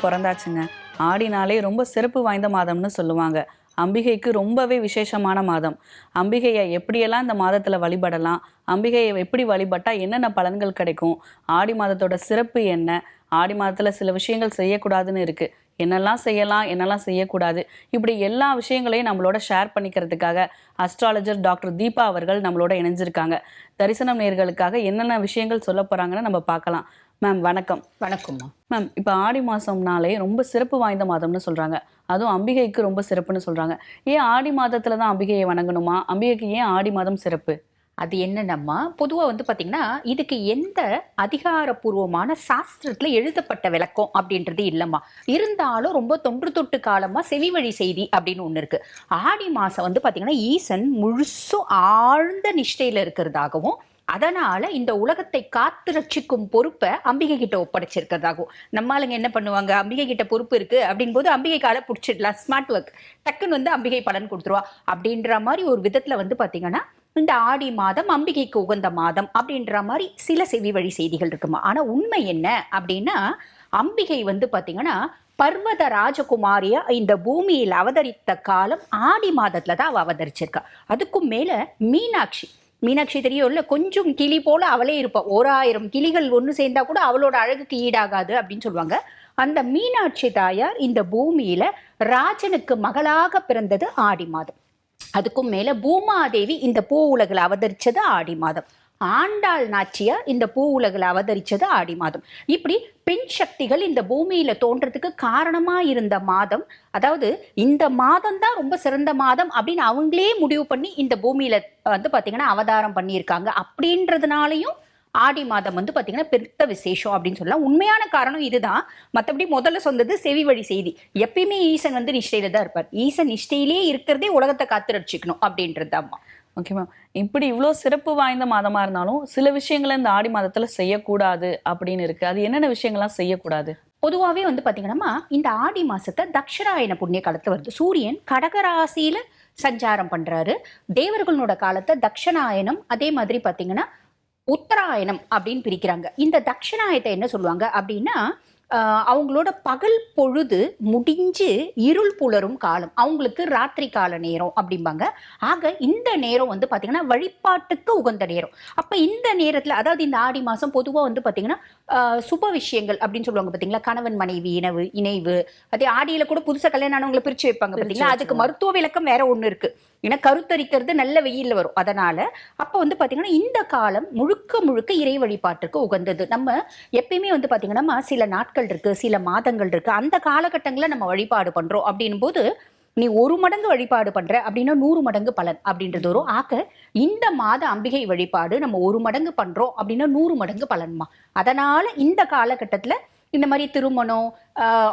பிறந்தாச்சுங்க. ஆடினாலே ரொம்ப சிறப்பு வாய்ந்த மாதம்னு சொல்லுவாங்க. அம்பிகைக்கு ரொம்பவே விசேஷமான மாதம். அம்பிகையை எப்படியெல்லாம் இந்த மாதத்தில் வழிபடலாம், அம்பிகையை எப்படி வழிபட்டா என்னென்ன பலன்கள் கிடைக்கும், ஆடி மாதத்தோட சிறப்பு என்ன, ஆடி மாதத்தில் சில விஷயங்கள் செய்யக்கூடாதுன்னு இருக்குது, என்னெல்லாம் செய்யலாம் என்னெல்லாம் செய்யக்கூடாது, இப்படி எல்லா விஷயங்களையும் நம்மளோட ஷேர் பண்ணிக்கிறதுக்காக அஸ்ட்ராலஜர் டாக்டர் தீபா அவர்கள் நம்மளோட இணைஞ்சிருக்காங்க. தரிசனம் நேயர்களுக்காக என்னென்ன விஷயங்கள் சொல்ல போகிறாங்கன்னு நம்ம பார்க்கலாம். மேம் வணக்கம். வணக்கம்மா. மேம், இப்போ ஆடி மாதம்னாலே ரொம்ப சிறப்பு வாய்ந்த மாதம்னு சொல்கிறாங்க, அதுவும் அம்பிகைக்கு ரொம்ப சிறப்புன்னு சொல்கிறாங்க. ஏன் ஆடி மாதத்தில் தான் அம்பிகையை வணங்கணுமா? அம்பிகைக்கு ஏன் ஆடி மாதம் சிறப்பு? அது என்னன்னம்மா, பொதுவாக பார்த்தீங்கன்னா இதுக்கு எந்த அதிகாரப்பூர்வமான சாஸ்திரத்தில் எழுதப்பட்ட விளக்கம் அப்படின்றது இல்லைம்மா. இருந்தாலும் ரொம்ப தொன்று தொட்டு காலமாக செவி வழி செய்தி அப்படின்னு ஒன்று இருக்குது. ஆடி மாதம் பார்த்தீங்கன்னா ஈசன் முழுசும் ஆழ்ந்த நிஷ்டையில் இருக்கிறதாகவும், அதனால இந்த உலகத்தை காத்து ரட்சிக்கும் பொறுப்பை அம்பிகை கிட்ட ஒப்படைச்சிருக்கிறதாகும். நம்மளுங்க என்ன பண்ணுவாங்க, அம்பிகை கிட்ட பொறுப்பு இருக்கு அப்படின் போது அம்பிகை காலை பிடிச்சிடலாம், ஸ்மார்ட் ஒர்க், டக்குன்னு அம்பிகை பலன் கொடுத்துருவா அப்படின்ற மாதிரி ஒரு விதத்துல பாத்தீங்கன்னா இந்த ஆடி மாதம் அம்பிகைக்கு உகந்த மாதம் அப்படின்ற மாதிரி சில செவி வழி செய்திகள் இருக்குமா. ஆனா உண்மை என்ன அப்படின்னா, அம்பிகை பாத்தீங்கன்னா பர்வத ராஜகுமாரிய இந்த பூமியில் அவதரித்த காலம் ஆடி மாதத்துல தான் அவ அவதரிச்சிருக்கா. அதுக்கும் மேல மீனாட்சி தெரியும்ல, கொஞ்சம் கிளி போல அவளே இருப்பா. 1000 கிளிகள் ஒன்று சேர்ந்தா கூட அவளோட அழகுக்கு ஈடாகாது அப்படின்னு சொல்லுவாங்க. அந்த மீனாட்சி தாயார் இந்த பூமியில ராஜனுக்கு மகளாக பிறந்தது ஆடி மாதம். அதுக்கும் மேல பூமாதேவி இந்த பூ உலகில் அவதரிச்சது ஆடி மாதம். ஆண்டாள் நாச்சியார் இந்த பூ உலகில் அவதரிச்சது ஆடி மாதம். இப்படி பெண் சக்திகள் இந்த பூமியில தோன்றதுக்கு காரணமா இருந்த மாதம், அதாவது இந்த மாதம் தான் ரொம்ப சிறந்த மாதம் அப்படின்னு அவங்களே முடிவு பண்ணி இந்த பூமியில பாத்தீங்கன்னா அவதாரம் பண்ணியிருக்காங்க. அப்படின்றதுனாலையும் ஆடி மாதம் பாத்தீங்கன்னா பெருத்த விசேஷம் அப்படின்னு சொல்லலாம். உண்மையான காரணம் இதுதான். மற்றபடி முதல்ல சொன்னது செவி வழி செய்தி. எப்பயுமே ஈசன் நிஷ்டையில தான் இருப்பார். ஈசன் நிஷ்டையிலேயே இருக்கிறதே உலகத்தை காத்து ரட்சிக்கணும் அப்படின்றது தான். ஓகே மேம், இப்படி இவ்வளோ சிறப்பு வாய்ந்த மாதமாக இருந்தாலும் சில விஷயங்களை இந்த ஆடி மாதத்தில் செய்யக்கூடாது அப்படின்னு இருக்கு. அது என்னென்ன விஷயங்கள்லாம் செய்யக்கூடாது? பொதுவாகவே பார்த்தீங்கன்னா இந்த ஆடி மாசத்தை தக்ஷராயன புண்ணிய காலத்துல வருது. சூரியன் கடகராசியில சஞ்சாரம் பண்றாரு. தேவர்களோட காலத்தை தக்ஷணாயனம், அதே மாதிரி பார்த்தீங்கன்னா உத்தராயணம் அப்படின்னு பிரிக்கிறாங்க. இந்த தக்ஷணாயத்தை என்ன சொல்லுவாங்க அப்படின்னா, அவங்களோட பகல் பொழுது முடிஞ்சு இருள் புலரும் காலம், அவங்களுக்கு ராத்திரி கால நேரம் அப்படிம்பாங்க. ஆக இந்த நேரம் பார்த்தீங்கன்னா வழிபாட்டுக்கு உகந்த நேரம். அப்போ இந்த நேரத்தில், அதாவது இந்த ஆடி மாதம் பொதுவாக பார்த்தீங்கன்னா சுப விஷயங்கள் அப்படின்னு சொல்லுவாங்க பார்த்தீங்களா, கணவன் மனைவி இணைவு. அதே ஆடியில கூட புதுசாக கல்யாணம் ஆனவங்களை பிரித்து வைப்பாங்க பார்த்தீங்களா, அதுக்கு மருத்துவ விளக்கம் வேற ஒன்று இருக்கு. ஏன்னா கருத்தரிக்கிறது நல்ல வெயில்ல வரும். அதனால அப்போ பார்த்தீங்கன்னா இந்த காலம் முழுக்க இறை வழிபாட்டுக்கு உகந்தது. நம்ம எப்பயுமே பார்த்தீங்கன்னா சில நாட்கள் இருக்கு, சில மாதங்கள் இருக்கு, அந்த காலகட்டங்களில் நம்ம வழிபாடு பண்றோம் அப்படின் போது நீ 1 மடங்கு வழிபாடு பண்ற அப்படின்னா 100 மடங்கு பலன் அப்படின்றது வரும். ஆக இந்த மாத அம்பிகை வழிபாடு நம்ம 1 மடங்கு பண்றோம் அப்படின்னா 100 மடங்கு பலன்மா. அதனால இந்த காலகட்டத்துல இந்த மாதிரி திருமணம்,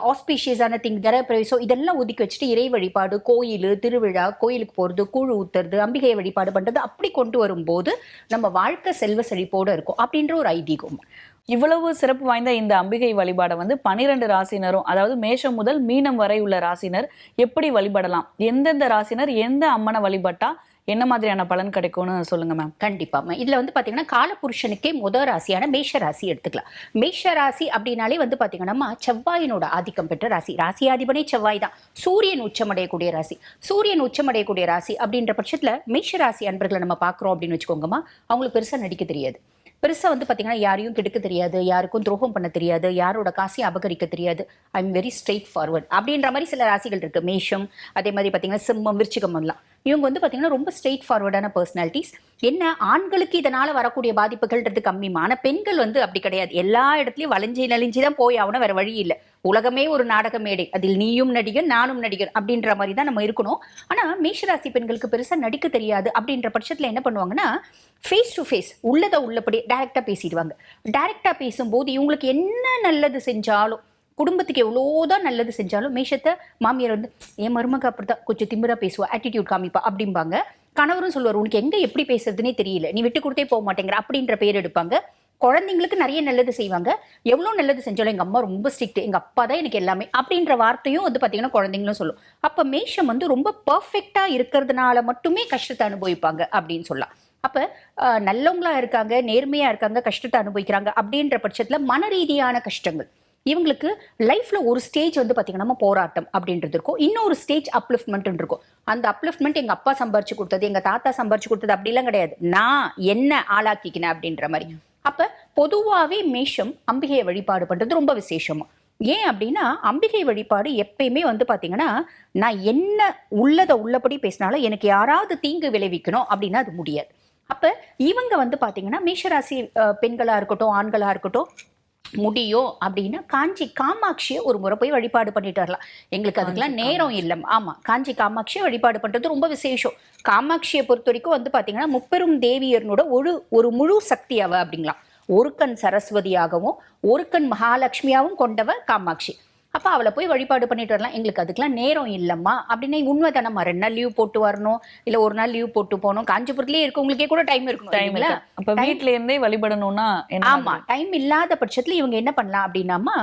ஆஸ்பீஷியஸான கிரகப்பிரவேசம் இதெல்லாம் ஒதுக்கி வச்சுட்டு இறை வழிபாடு, கோயில் திருவிழா, கோயிலுக்கு போகிறது, கூழ் ஊத்துறது, அம்பிகையை வழிபாடு பண்ணுறது, அப்படி கொண்டு வரும்போது நம்ம வாழ்க்கை செல்வ செழிப்போடு இருக்கும் அப்படின்ற ஒரு ஐதீகம். இவ்வளவு சிறப்பு வாய்ந்த இந்த அம்பிகை வழிபாடை 12 ராசினரும், அதாவது மேஷம் முதல் மீனம் வரை உள்ள ராசினர் எப்படி வழிபடலாம், எந்தெந்த ராசினர் எந்த அம்மனை வழிபட்டா என்ன மாதிரியான பலன் கிடைக்கும்னு சொல்லுங்க மேம். கண்டிப்பா. இதுல பாத்தீங்கன்னா காலபுருஷனுக்கே முதல் ராசியான மேஷ ராசி எடுத்துக்கலாம். மேஷ ராசி அப்படின்னாலே பாத்தீங்கன்னா செவ்வாயினோட ஆதிக்கம் பெற்ற ராசி. ராசியாதிபனே செவ்வாய் தான். சூரியன் உச்சமடையக்கூடிய ராசி. சூரியன் உச்சமடையக்கூடிய ராசி அப்படின்ற பட்சத்துல மேஷ ராசி அன்பர்களை நம்ம பாக்குறோம் அப்படின்னு வச்சுக்கோங்கம்மா, அவங்களுக்கு பெருசா நடிக்க தெரியாது. பெருசா பாத்தீங்கன்னா யாரையும் கெடுக்க தெரியாது, யாருக்கும் துரோகம் பண்ண தெரியாது, யாரோட காசையும் அபகரிக்க தெரியாது. I am very straight forward அப்படின்ற மாதிரி சில ராசிகள் இருக்கு. மேஷம், அதே மாதிரி பாத்தீங்கன்னா சிம்மம், விருச்சிகம் எல்லாம். இவங்க பாத்தீங்கன்னா ரொம்ப ஸ்ட்ரெயிட் ஃபார்வர்டான பர்சனாலிட்டிஸ். என்ன, ஆண்களுக்கு இதனால வரக்கூடிய பாதிப்புகள்ன்றது கம்மிமா. ஆனா பெண்கள் அப்படி கிடையாது. எல்லா இடத்துலயும் வளைஞ்சி நலிஞ்சி தான் போய் ஆகணும், வேற வழி இல்லை. உலகமே ஒரு நாடக மேடை, அதில் நீயும் நடிகர் நானும் நடிகர் அப்படின்ற மாதிரி தான் நம்ம இருக்கணும். ஆனா மேஷராசி பெண்களுக்கு பெருசா நடிக்க தெரியாது. அப்படின்ற பட்சத்துல என்ன பண்ணுவாங்கன்னா, ஃபேஸ் டு ஃபேஸ் உள்ளதை உள்ளபடி டைரக்டா பேசிடுவாங்க. டைரக்டா பேசும்போது இவங்களுக்கு என்ன நல்லது செஞ்சாலும், குடும்பத்துக்கு எவ்வளோதான் நல்லது செஞ்சாலும், மேஷத்தை மாமியார் என் மருமக அப்படிதான் கொஞ்சம் திமிரா பேசுவா, ஆட்டிடியூட் காமிப்பா அப்படிம்பாங்க. கணவரும் சொல்லுவார், உனக்கு எங்க எப்படி பேசுறதுனே தெரியல, நீ விட்டு கொடுத்தே போக மாட்டேங்கிற அப்படின்ற பேர் எடுப்பாங்க. குழந்தைங்களுக்கு நிறைய நல்லது செய்வாங்க. எவ்வளோ நல்லது செஞ்சாலும் எங்க அம்மா ரொம்ப ஸ்ட்ரிக்ட், எங்க அப்பா தான் எனக்கு எல்லாமே அப்படின்ற வார்த்தையும் பாத்தீங்கன்னா குழந்தைங்களும் சொல்லும். அப்ப மேஷம் ரொம்ப பர்ஃபெக்டா இருக்கிறதுனால மட்டுமே கஷ்டத்தை அனுபவிப்பாங்க அப்படின்னு சொல்லலாம். அப்ப நல்லவங்களா இருக்காங்க, நேர்மையா இருக்காங்க, கஷ்டத்தை அனுபவிக்கிறாங்க அப்படின்ற பட்சத்துல மன ரீதியான கஷ்டங்கள், இவங்களுக்கு லைஃப்ல ஒரு ஸ்டேஜ் வந்து பாத்தீங்கன்னா போராட்டம் அப்படின்றது இருக்கும், இன்னொரு ஸ்டேஜ் அப்லிஃப்ட்மெண்ட் இருக்கும். அந்த அப்லிஃப்ட்மெண்ட் எங்க அப்பா சம்பாரிச்சு கொடுத்தது, எங்க தாத்தா சம்பாரிச்சு கொடுத்தது அப்படிலாம் கிடையாது, நான் என்ன ஆளாக்கிக்கினேன் அப்படின்ற மாதிரி. அப்ப பொதுவாவே மேஷம் அம்பிகையை வழிபாடு பண்றது ரொம்ப விசேஷமா. ஏன் அப்படின்னா அம்பிகை வழிபாடு எப்பயுமே வந்து பாத்தீங்கன்னா, நான் என்ன உள்ளதை உள்ளபடி பேசினாலும் எனக்கு யாராவது தீங்கு விளைவிக்கணும் அப்படின்னா அது முடியாது. அப்ப இவங்க வந்து பாத்தீங்கன்னா மேஷராசி பெண்களா இருக்கட்டும் ஆண்களா இருக்கட்டும், முடியும் அப்படின்னா காஞ்சி காமாட்சியை ஒரு முறை போய் வழிபாடு பண்ணிட்டு வரலாம். எங்களுக்கு அதுக்கெல்லாம் நேரம் இல்லை. ஆமா, காஞ்சி காமாட்சியை வழிபாடு பண்றது ரொம்ப விசேஷம். காமாட்சியை பொறுத்த வரைக்கும் வந்து பாத்தீங்கன்னா முப்பெரும் தேவியர்னோட ஒரு முழு சக்தி அவ அப்படிங்களாம். ஒரு கண் சரஸ்வதியாகவும் ஒரு கண் மகாலட்சுமியாகவும் கொண்டவ காமாட்சி. அப்ப அவளை போய் வழிபாடு பண்ணிட்டு வரலாம். எங்களுக்கு அதுக்கெல்லாம் நேரம் இல்லம்மா அப்படின்னா உண்மைதானம்மா. 2 நாள் லீவ் போட்டு வரணும், இல்ல 1 நாள் லீவ் போட்டு போகணும். காஞ்சிபுரத்திலேயே இருக்கவங்களுக்கே கூட டைம் இருக்கணும். அப்ப வீட்டுல இருந்தே வழிபடணும்னா ஆமா, டைம் இல்லாத பட்சத்துல இவங்க என்ன பண்ணலாம் அப்படின்னாமா,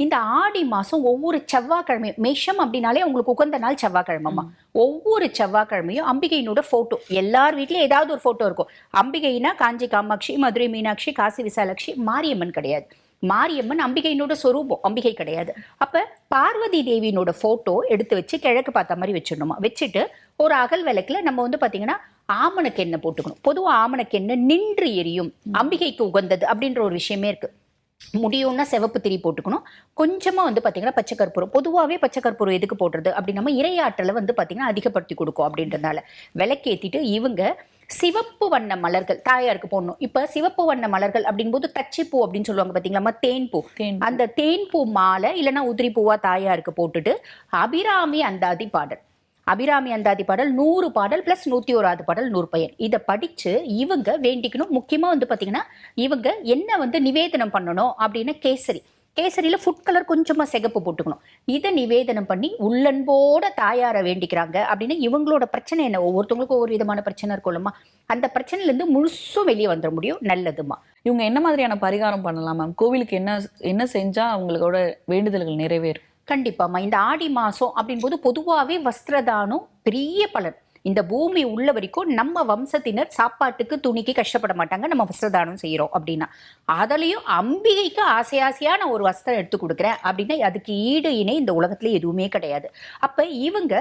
இந்த ஆடி மாசம் ஒவ்வொரு செவ்வாய்க்கிழமையும், மேஷம் அப்படின்னாலே உங்களுக்கு உகந்த நாள் செவ்வாய்க்கிழமைமா, ஒவ்வொரு செவ்வாய்க்கிழமையும் அம்பிகையினோட போட்டோ, எல்லார் வீட்லயும் ஏதாவது ஒரு போட்டோ இருக்கும். அம்பிகைனா காஞ்சி காமாட்சி, மதுரை மீனாட்சி, காசி விசாலாட்சி, மாரியம்மன் கிடையாது. மாரியம்மன் அம்பிகையினோட சொரூபம், அம்பிகை கிடையாது. அப்ப பார்வதி தேவியினோட போட்டோ எடுத்து வச்சு கிழக்கு பார்த்த மாதிரி வச்சிடணுமா. வச்சுட்டு ஒரு அகல் விளக்குல நம்ம வந்து பாத்தீங்கன்னா ஆமணக்கு எண்ணெய் போட்டுக்கணும். பொதுவா ஆமணக்கு எண்ணெய் நின்று எரியும், அம்பிகைக்கு உகந்தது அப்படின்ற ஒரு விஷயமே இருக்கு. முடியும்னா சிவப்பு திரி போட்டுக்கணும். கொஞ்சமா வந்து பாத்தீங்கன்னா பச்சை கற்பூரம். பொதுவாகவே பச்சை கற்பூரம் எதுக்கு போடுறது அப்படின்னா இரையாற்றலை வந்து பாத்தீங்கன்னா அதிகப்படுத்தி கொடுக்கும் அப்படின்றதுனால விளக்கேத்திட்டு இவங்க சிவப்பு வண்ண மலர்கள் தாயாருக்கு போடணும். இப்ப சிவப்பு வண்ண மலர்கள் அப்படின்போது தச்சிப்பூ அப்படின்னு சொல்லுவாங்க பாத்தீங்களா, தேன்பூ. அந்த தேன்பூ மாலை இல்லைன்னா உதிரி பூவா தாயாருக்கு போட்டுட்டு அபிராமி அந்தாதி பாடல், அபிராமி அந்தாதி பாடல் 100 பாடல் பிளஸ் 101 பாடல் 100 பயன், இதை படிச்சு இவங்க வேண்டிக்கணும். முக்கியமா வந்து பாத்தீங்கன்னா இவங்க என்ன வந்து நிவேதனம் பண்ணணும் அப்படின்னா கேசரியில ஃபுட் கலர் கொஞ்சமா சிகப்பு போட்டுக்கணும். இதை நிவேதனம் பண்ணி உள்ளன்போட தாயாரை வேண்டிக்கிறாங்க அப்படின்னா இவங்களோட பிரச்சனை என்ன, ஒவ்வொருத்தவங்களுக்கும் ஒவ்வொரு விதமான பிரச்சனை இருக்கும்லம்மா, அந்த பிரச்சனைல இருந்து முழுசும் வெளியே வந்துட முடியும். நல்லதுமா. இவங்க என்ன மாதிரியான பரிகாரம் பண்ணலாம் மேம்? கோவிலுக்கு என்ன செஞ்சா அவங்களோட வேண்டுதல்கள் நிறைவேறும்? கண்டிப்பாமா, இந்த ஆடி மாசம் அப்படின்போது பொதுவாகவே வஸ்திரதானம் பெரிய பலன். இந்த பூமி உள்ள வரைக்கும் நம்ம வம்சத்தினர் சாப்பாட்டுக்கு துணிக்கு கஷ்டப்பட மாட்டாங்க, நம்ம வஸ்திரதானம் செய்யறோம் அப்படின்னா. அதுலயும் அம்பிகைக்கு ஆசையா நான் ஒரு வஸ்திரம் எடுத்து கொடுக்குறேன் அப்படின்னா அதுக்கு ஈடு இணை இந்த உலகத்துல எதுவுமே கிடையாது. அப்ப இவங்க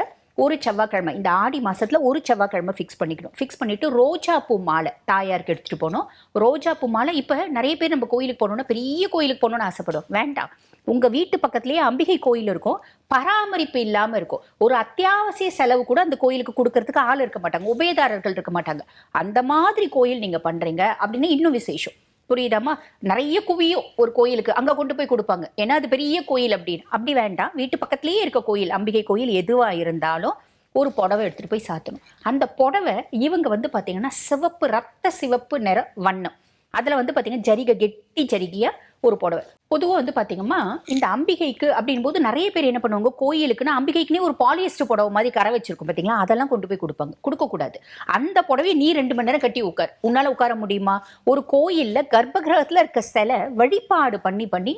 ஒரு செவ்வாய்க்கிழமை, இந்த ஆடி மாசத்துல ஒரு செவ்வாய்க்கிழமை ஃபிக்ஸ் பண்ணிக்கணும். ஃபிக்ஸ் பண்ணிட்டு ரோஜா பூ மாலை தாயாருக்கு எடுத்துட்டு போகணும். ரோஜா பூ மாலை இப்ப நிறைய பேர் நம்ம கோயிலுக்கு போகணும்னா பெரிய கோயிலுக்கு போகணும்னு ஆசைப்படுவோம். வேண்டாம், உங்க வீட்டு பக்கத்திலேயே அம்பிகை கோயில் இருக்கும், பராமரிப்பு இல்லாம இருக்கும். ஒரு அத்தியாவசிய செலவு கூட அந்த கோயிலுக்கு கொடுக்கறதுக்கு ஆள் இருக்க மாட்டாங்க, உபயதாரர்கள் இருக்க மாட்டாங்க. அந்த மாதிரி கோயில் நீங்க பண்றீங்க அப்படின்னா இன்னும் விசேஷம். புரியுதாமா? நிறைய குவியும் ஒரு கோயிலுக்கு, அங்க கொண்டு போய் கொடுப்பாங்க, ஏன்னா அது பெரிய கோயில் அப்படின்னு. அப்படி வேண்டாம், வீட்டு பக்கத்திலேயே இருக்க கோயில், அம்பிகை கோயில் எதுவா இருந்தாலும் ஒரு புடவை எடுத்துட்டு போய் சாத்தணும். அந்த புடவை இவங்க வந்து பாத்தீங்கன்னா சிவப்பு, ரத்த சிவப்பு நிற வண்ணம், அதுல வந்து பாத்தீங்கன்னா ஜரிகை, கெட்டி ஜரிகையா ஒரு புடவை. பொதுவாக வந்து பாத்தீங்கன்னா இந்த அம்பிகைக்கு அப்படின் போது நிறைய பேர் என்ன பண்ணுவாங்க, கோயிலுக்குன்னா அம்பிகைக்குன்னே ஒரு பாலியஸ்டர் புடவை மாதிரி கரை வச்சிருக்கும் பாத்தீங்களா, அதெல்லாம் கொண்டு போய் கொடுப்பாங்க. கொடுக்கக்கூடாது. அந்த புடவையை நீ 2 மணி நேரம் கட்டி உட்கார், உன்னால உட்கார முடியுமா? ஒரு கோயில்ல கர்ப்ப கிரகத்துல இருக்க சிலை வழிபாடு பண்ணி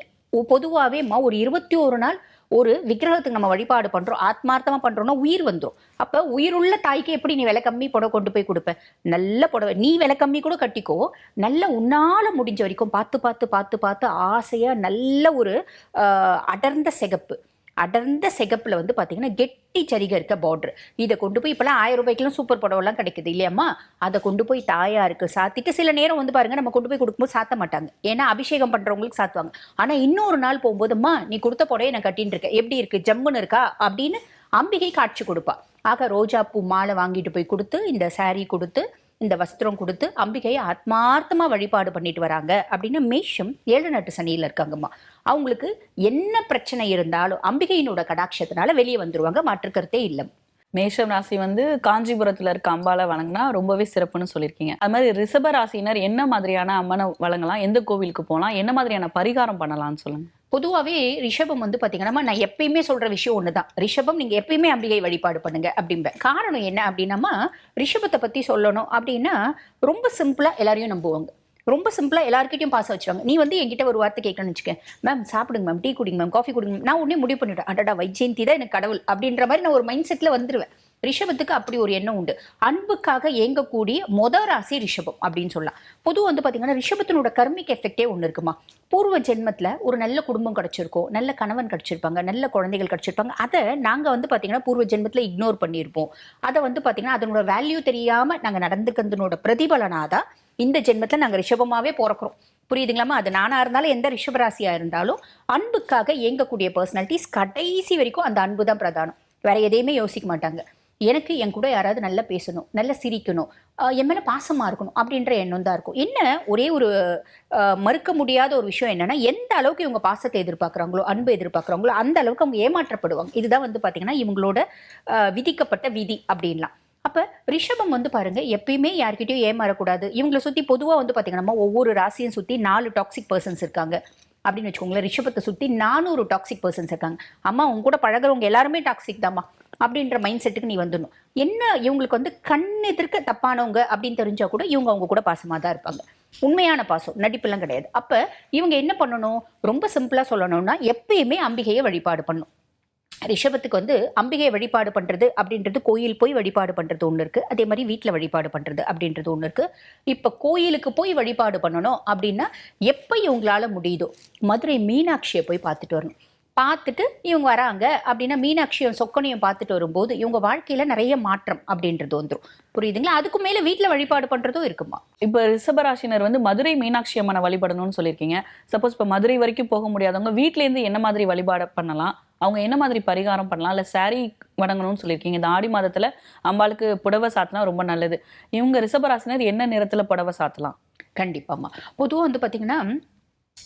பொதுவாகவே ஒரு 21 நாள் ஒரு விக்கிரகத்துக்கு நம்ம வழிபாடு பண்றோம், ஆத்மார்த்தமா பண்றோம்னா உயிர் வந்துடும். அப்ப உயிருள்ள தாய்க்கு எப்படி நீ விலை கம்மி புடவை கொண்டு போய் கொடுப்ப? நல்ல புடவை, நீ விலை கம்மி கூட கட்டிக்கோ, நல்ல உன்னால முடிஞ்ச வரைக்கும் பார்த்து ஆசையா நல்ல ஒரு அடர்ந்த சிகப்புல வந்து பாத்தீங்கன்னா கெட்டி சரிகை இருக்க பார்டர், இதை கொண்டு போய் இப்பெல்லாம் 1000 ரூபாய்க்குலாம் சூப்பர் புடவெல்லாம் கிடைக்குது இல்லையாம்மா, அதை கொண்டு போய் தாயாருக்கு சாத்திட்டு, சில நேரம் வந்து பாருங்க நம்ம கொண்டு போய் கொடுக்கும்போது சாத்த மாட்டாங்க, ஏன்னா அபிஷேகம் பண்றவங்களுக்கு சாத்துவாங்க. ஆனா இன்னொரு நாள் போகும்போதுமா நீ கொடுத்த புடவை நான் கட்டின்னு இருக்கேன், எப்படி இருக்கு, ஜம்முன்னு இருக்கா அப்படின்னு அம்பிகை காட்சி கொடுப்பா. ஆக ரோஜா பூ மாலை வாங்கிட்டு போய் கொடுத்து, இந்த சாரீ கொடுத்து, இந்த வஸ்திரம் கொடுத்து அம்பிகையை ஆத்மார்த்தமா வழிபாடு பண்ணிட்டு வராங்க அப்படின்னு மேஷம் 7 நட்டு சனியில இருக்காங்கம்மா. அவங்களுக்கு என்ன பிரச்சனை இருந்தாலும் அம்பிகையினோட கடாட்சத்தினால வெளியே வந்துருவாங்க, மாற்றுக்கருத்தே இல்லை. மேஷம் ராசி வந்து காஞ்சிபுரத்துல இருக்க அம்பாலை வணங்கினா ரொம்பவே சிறப்புன்னு சொல்லியிருக்கீங்க. அது மாதிரி ரிஷப ராசினர் என்ன மாதிரியான அம்மனை வழங்கலாம், எந்த கோவிலுக்கு போகலாம், என்ன மாதிரியான பரிகாரம் பண்ணலாம்னு சொல்லுங்க. பொதுவாகவே ரிஷபம் வந்து பார்த்தீங்கன்னா நான் எப்பயுமே சொல்ற விஷயம் ஒண்ணுதான், ரிஷபம் நீங்க எப்பயுமே அம்பிகை வழிபாடு பண்ணுங்க அப்படின்பேன். காரணம் என்ன அப்படின்னா, ரிஷபத்தை பத்தி சொல்லணும் அப்படின்னா ரொம்ப சிம்பிளா எல்லாரையும் நம்புவாங்க, ரொம்ப சிம்பிளா எல்லாருக்கிட்டையும் பாச வச்சுருவாங்க. நீ வந்து என்கிட்ட ஒரு வார்த்தை கேட்கணும்னு வச்சுக்கேன், மேம் சாப்பிடுங்க மேம், டீ குடிங்க மேம், காஃபி குடிங்க, நான் உடனே முடிவு பண்ணிவிட்டேன், அடடா வைஜெயந்தி தான் எனக்கு கடவுள் அப்படின்ற மாதிரி நான் ஒரு மைண்ட் செட்ல வந்துருவேன். ரிஷபத்துக்கு அப்படி ஒரு எண்ணம் உண்டு. அன்புக்காக ஏங்கக்கூடிய ராசி ரிஷபம் அப்படின்னு சொல்லலாம். பொதுவாக வந்து பாத்தீங்கன்னா ரிஷபத்தினோட கர்மிக் எஃபெக்டே ஒண்ணு இருக்குமா. பூர்வ ஜென்மத்துல ஒரு நல்ல குடும்பம் கிடைச்சிருக்கும், நல்ல கணவன் கிடைச்சிருப்பாங்க, நல்ல குழந்தைகள் கிடைச்சிருப்பாங்க. அதை நாங்க வந்து பாத்தீங்கன்னா பூர்வ ஜென்மத்துல இக்னோர் பண்ணியிருப்போம். அதை வந்து பாத்தீங்கன்னா அதனோட வேல்யூ தெரியாம நாங்க நடந்துக்கிறதுனோட பிரதிபலனாதான் இந்த ஜென்மத்துல நாங்க ரிஷபமாவே பிறக்கிறோம். புரியுதுங்களாமா. அது நானா இருந்தாலும் எந்த ரிஷபராசியா இருந்தாலும் அன்புக்காக இயங்கக்கூடிய பர்சனாலிட்டிஸ் கடைசி வரைக்கும் அந்த அன்பு தான் பிரதானம். வேற எதையுமே யோசிக்க மாட்டாங்க. எனக்கு என் கூட யாராவது நல்லா பேசணும், நல்லா சிரிக்கணும், என் மேல பாசமா இருக்கணும் அப்படின்ற எண்ணம் தான் இருக்கும். என்ன ஒரே ஒரு மறுக்க முடியாத ஒரு விஷயம் என்னன்னா, எந்த அளவுக்கு இவங்க பாசத்தை எதிர்பார்க்குறாங்களோ, அன்பு எதிர்பார்க்குறாங்களோ அந்த அளவுக்கு அவங்க ஏமாற்றப்படுவாங்க. இதுதான் வந்து பாத்தீங்கன்னா இவங்களோட விதிக்கப்பட்ட விதி அப்படின்லாம். அப்ப ரிஷபம் வந்து பாருங்க எப்பயுமே யார்கிட்டயும் ஏமாறக்கூடாது. இவங்களை சுத்தி பொதுவா வந்து பாத்தீங்கன்னா ஒவ்வொரு ராசியும் சுத்தி 4 டாக்ஸிக் பர்சன்ஸ் இருக்காங்க அப்படின்னு வச்சுக்கோங்களேன். ரிஷபத்தை சுத்தி 400 டாக்ஸிக் பர்சன்ஸ் இருக்காங்க. அம்மா உங்க கூட பழகுறவங்க எல்லாருமே டாக்ஸிக் தாம்மா அப்படின்ற மைண்ட் செட்டுக்கு நீ வந்துடணும். என்ன இவங்களுக்கு வந்து கண் எதிர்க்க தப்பானவங்க அப்படின்னு தெரிஞ்சா கூட இவங்க அவங்க கூட பாசமா தான் இருப்பாங்க. உண்மையான பாசம், நடிப்பெல்லாம் கிடையாது. அப்ப இவங்க என்ன பண்ணணும், ரொம்ப சிம்பிளா சொல்லணும்னா எப்பயுமே அம்பிகையை வழிபாடு பண்ணும். ரிஷபத்துக்கு வந்து அம்பிகை வழிபாடு பண்றது அப்படின்றது கோயில் போய் வழிபாடு பண்றது ஒண்ணு இருக்கு, அதே மாதிரி வீட்டுல வழிபாடு பண்றது அப்படின்றது ஒண்ணு இருக்கு. இப்ப கோயிலுக்கு போய் வழிபாடு பண்ணணும் அப்படின்னா எப்ப இவங்களால முடியுதோ மதுரை மீனாட்சியை போய் பார்த்துட்டு வரணும். பார்த்துட்டு இவங்க வராங்க அப்படின்னா மீனாட்சியும் சொக்கனையும் பார்த்துட்டு வரும்போது இவங்க வாழ்க்கையில நிறைய மாற்றம் அப்படின்றது வந்துடும். புரியுதுங்களா. அதுக்கு மேல வீட்டுல வழிபாடு பண்றதும் இருக்குமா. இப்ப ரிஷபராசினர் வந்து மதுரை மீனாட்சி அம்மனை வழிபடணும்னு சொல்லியிருக்கீங்க. சப்போஸ் இப்ப மதுரை வரைக்கும் போக முடியாதவங்க வீட்ல இருந்து என்ன மாதிரி வழிபாடு பண்ணலாம், அவங்க என்ன மாதிரி பரிகாரம் பண்ணலாம், இல்ல சாரி வணங்கணும்னு சொல்லியிருக்கீங்க. இந்த ஆடி மாதத்துல அம்பாளுக்கு புடவை சாத்தினா ரொம்ப நல்லது. இவங்க ரிஷபராசினர் என்ன நிறத்துல புடவை சாத்தலாம்? கண்டிப்பாமா. பொதுவா வந்து பாத்தீங்கன்னா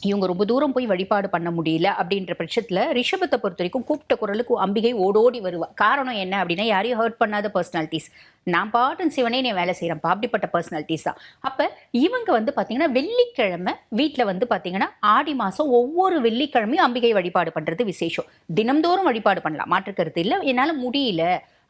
இவங்க ரொம்ப தூரம் போய் வழிபாடு பண்ண முடியல அப்படின்ற பட்சத்துல ரிஷபத்தை பொறுத்த வரைக்கும் கூப்பிட்ட குரலுக்கு அம்பிகை ஓடோடி வருவா. காரணம் என்ன அப்படின்னா யாரையும் ஹர்ட் பண்ணாத பர்சனாலிட்டிஸ், நான் பாட்டன் சிவனே நீ வேலை செய்யறேன்ப்பா அப்படிப்பட்ட பர்சனாலிட்டிஸ் தான். அப்ப இவங்க வந்து பாத்தீங்கன்னா வெள்ளிக்கிழமை வீட்டுல வந்து பாத்தீங்கன்னா ஆடி மாசம் ஒவ்வொரு வெள்ளிக்கிழமையும் அம்பிகை வழிபாடு பண்றது விசேஷம். தினம்தோறும் வழிபாடு பண்ணலாம், மாற்றுக்கருத்து இல்லை. என்னால முடியல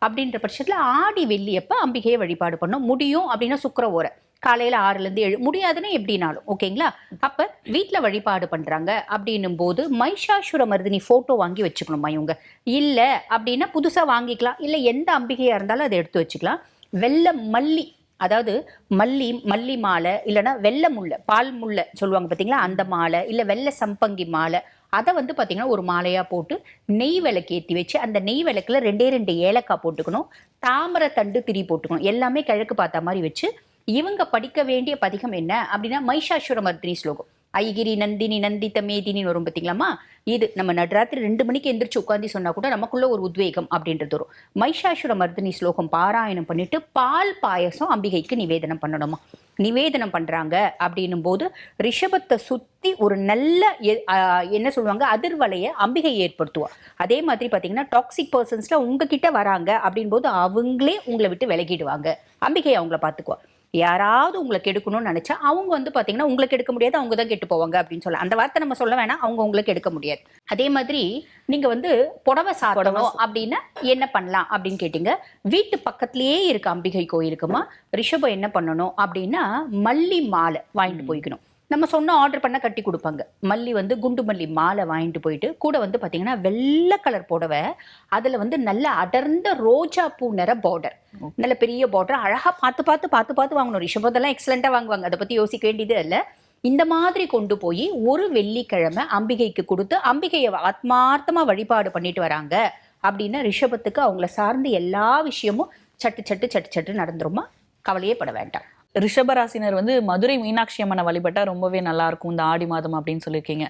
அப்படின்ற பட்சத்துல ஆடி வெள்ளியப்ப அம்பிகையை வழிபாடு பண்ண முடியும் அப்படின்னா சுக்கிர ஓரை காலையில 6ல இருந்து 7 முடியாதுன்னு எப்படினாலும் ஓகேங்களா. அப்ப வீட்டுல வழிபாடு பண்றாங்க அப்படின்னும் போது மைஷாசுர மர்தினி போட்டோ வாங்கி வச்சுக்கணுமா. இவங்க இல்ல அப்படின்னா புதுசா வாங்கிக்கலாம், இல்ல எந்த அம்பிகையா இருந்தாலும் அதை எடுத்து வச்சுக்கலாம். வெள்ளை மல்லி, அதாவது மல்லி மாலை, இல்லைன்னா வெள்ளை முல்லை, பால் முல்லை சொல்லுவாங்க பார்த்தீங்களா, அந்த மாலை, இல்லை வெள்ளை சம்பங்கி மாலை, அதை வந்து பார்த்தீங்கன்னா ஒரு மாலையாக போட்டு நெய் விளக்கு ஏற்றி வச்சு அந்த நெய் விளக்குல 2 ஏலக்காய் போட்டுக்கணும், தாமரை தண்டு திரி போட்டுக்கணும். எல்லாமே கிழக்கு பார்த்த மாதிரி வச்சு இவங்க படிக்க வேண்டிய பதிகம் என்ன அப்படின்னா மைஷாசுர மர்தினி ஸ்லோகம். ஐகிரி நந்தினி நந்தித மேதினின்னு வரும் பார்த்தீங்களாமா. இது நம்ம நடுராத்திரி 2 மணிக்கு எந்திரிச்சு உட்காந்து சொன்னா கூட நமக்குள்ள ஒரு உத்வேகம் அப்படின்றது வரும். மைஷாசுர மர்தினி ஸ்லோகம் பாராயணம் பண்ணிட்டு பால் பாயசம் அம்பிகைக்கு நிவேதனம் பண்ணணுமா. நிவேதனம் பண்றாங்க அப்படின்னும் போது ரிஷபத்தை சுத்தி ஒரு நல்ல என்ன சொல்லுவாங்க அதிர்வலைய அம்பிகை ஏற்படுத்துவா. அதே மாதிரி பாத்தீங்கன்னா டாக்ஸிக் பர்சன்ஸ்ல உங்ககிட்ட வராங்க அப்படின் போது அவங்களே உங்களை விட்டு விலகிடுவாங்க. அம்பிகை அவங்கள பாத்துக்குவா. யாராவது உங்களை கெடுக்கணும்னு நினைச்சா அவங்க வந்து பாத்தீங்கன்னா உங்களுக்கு எடுக்க முடியாது, அவங்க தான் கெட்டு போவாங்க அப்படின்னு சொல்ல. அந்த வார்த்தை நம்ம சொல்ல வேணாம், அவங்க உங்களுக்கு எடுக்க முடியாது. அதே மாதிரி நீங்க வந்து புடவை சாப்பிடணும் அப்படின்னா என்ன பண்ணலாம் அப்படின்னு கேட்டீங்க. வீட்டு பக்கத்திலேயே இருக்க அம்பிகை கோயிலுக்குமா ரிஷபம் என்ன பண்ணணும் அப்படின்னா மல்லி மாலை வாங்கிட்டு போய்க்கணும். நம்ம சொன்ன ஆர்டர் பண்ண கட்டி கொடுப்பாங்க. மல்லி வந்து குண்டு மல்லி மாலை வாங்கிட்டு போயிட்டு கூட வந்து பாத்தீங்கன்னா வெள்ளை கலர் புடவை, அதுல வந்து நல்ல அடர்ந்த ரோஜா பூ நிற பார்டர், நல்ல பெரிய பார்டர், அழகா பார்த்து வாங்கணும். ரிஷபத்தெல்லாம் எக்ஸலண்டா வாங்குவாங்க, அதை பத்தி யோசிக்க வேண்டியது இல்லை. இந்த மாதிரி கொண்டு போய் ஒரு வெள்ளிக்கிழமை அம்பிகைக்கு கொடுத்து அம்பிகையை ஆத்மார்த்தமா வழிபாடு பண்ணிட்டு வராங்க அப்படின்னா ரிஷபத்துக்கு அவங்கள சார்ந்து எல்லா விஷயமும் சட்டு நடந்துருமா. கவலையே பட வேண்டாம். ரிஷபராசினர் வந்து மதுரை மீனாட்சி அம்மனை வழிபட்டா ரொம்பவே நல்லா இருக்கும் இந்த ஆடி மாதம் அப்படின்னு சொல்லியிருக்கீங்க.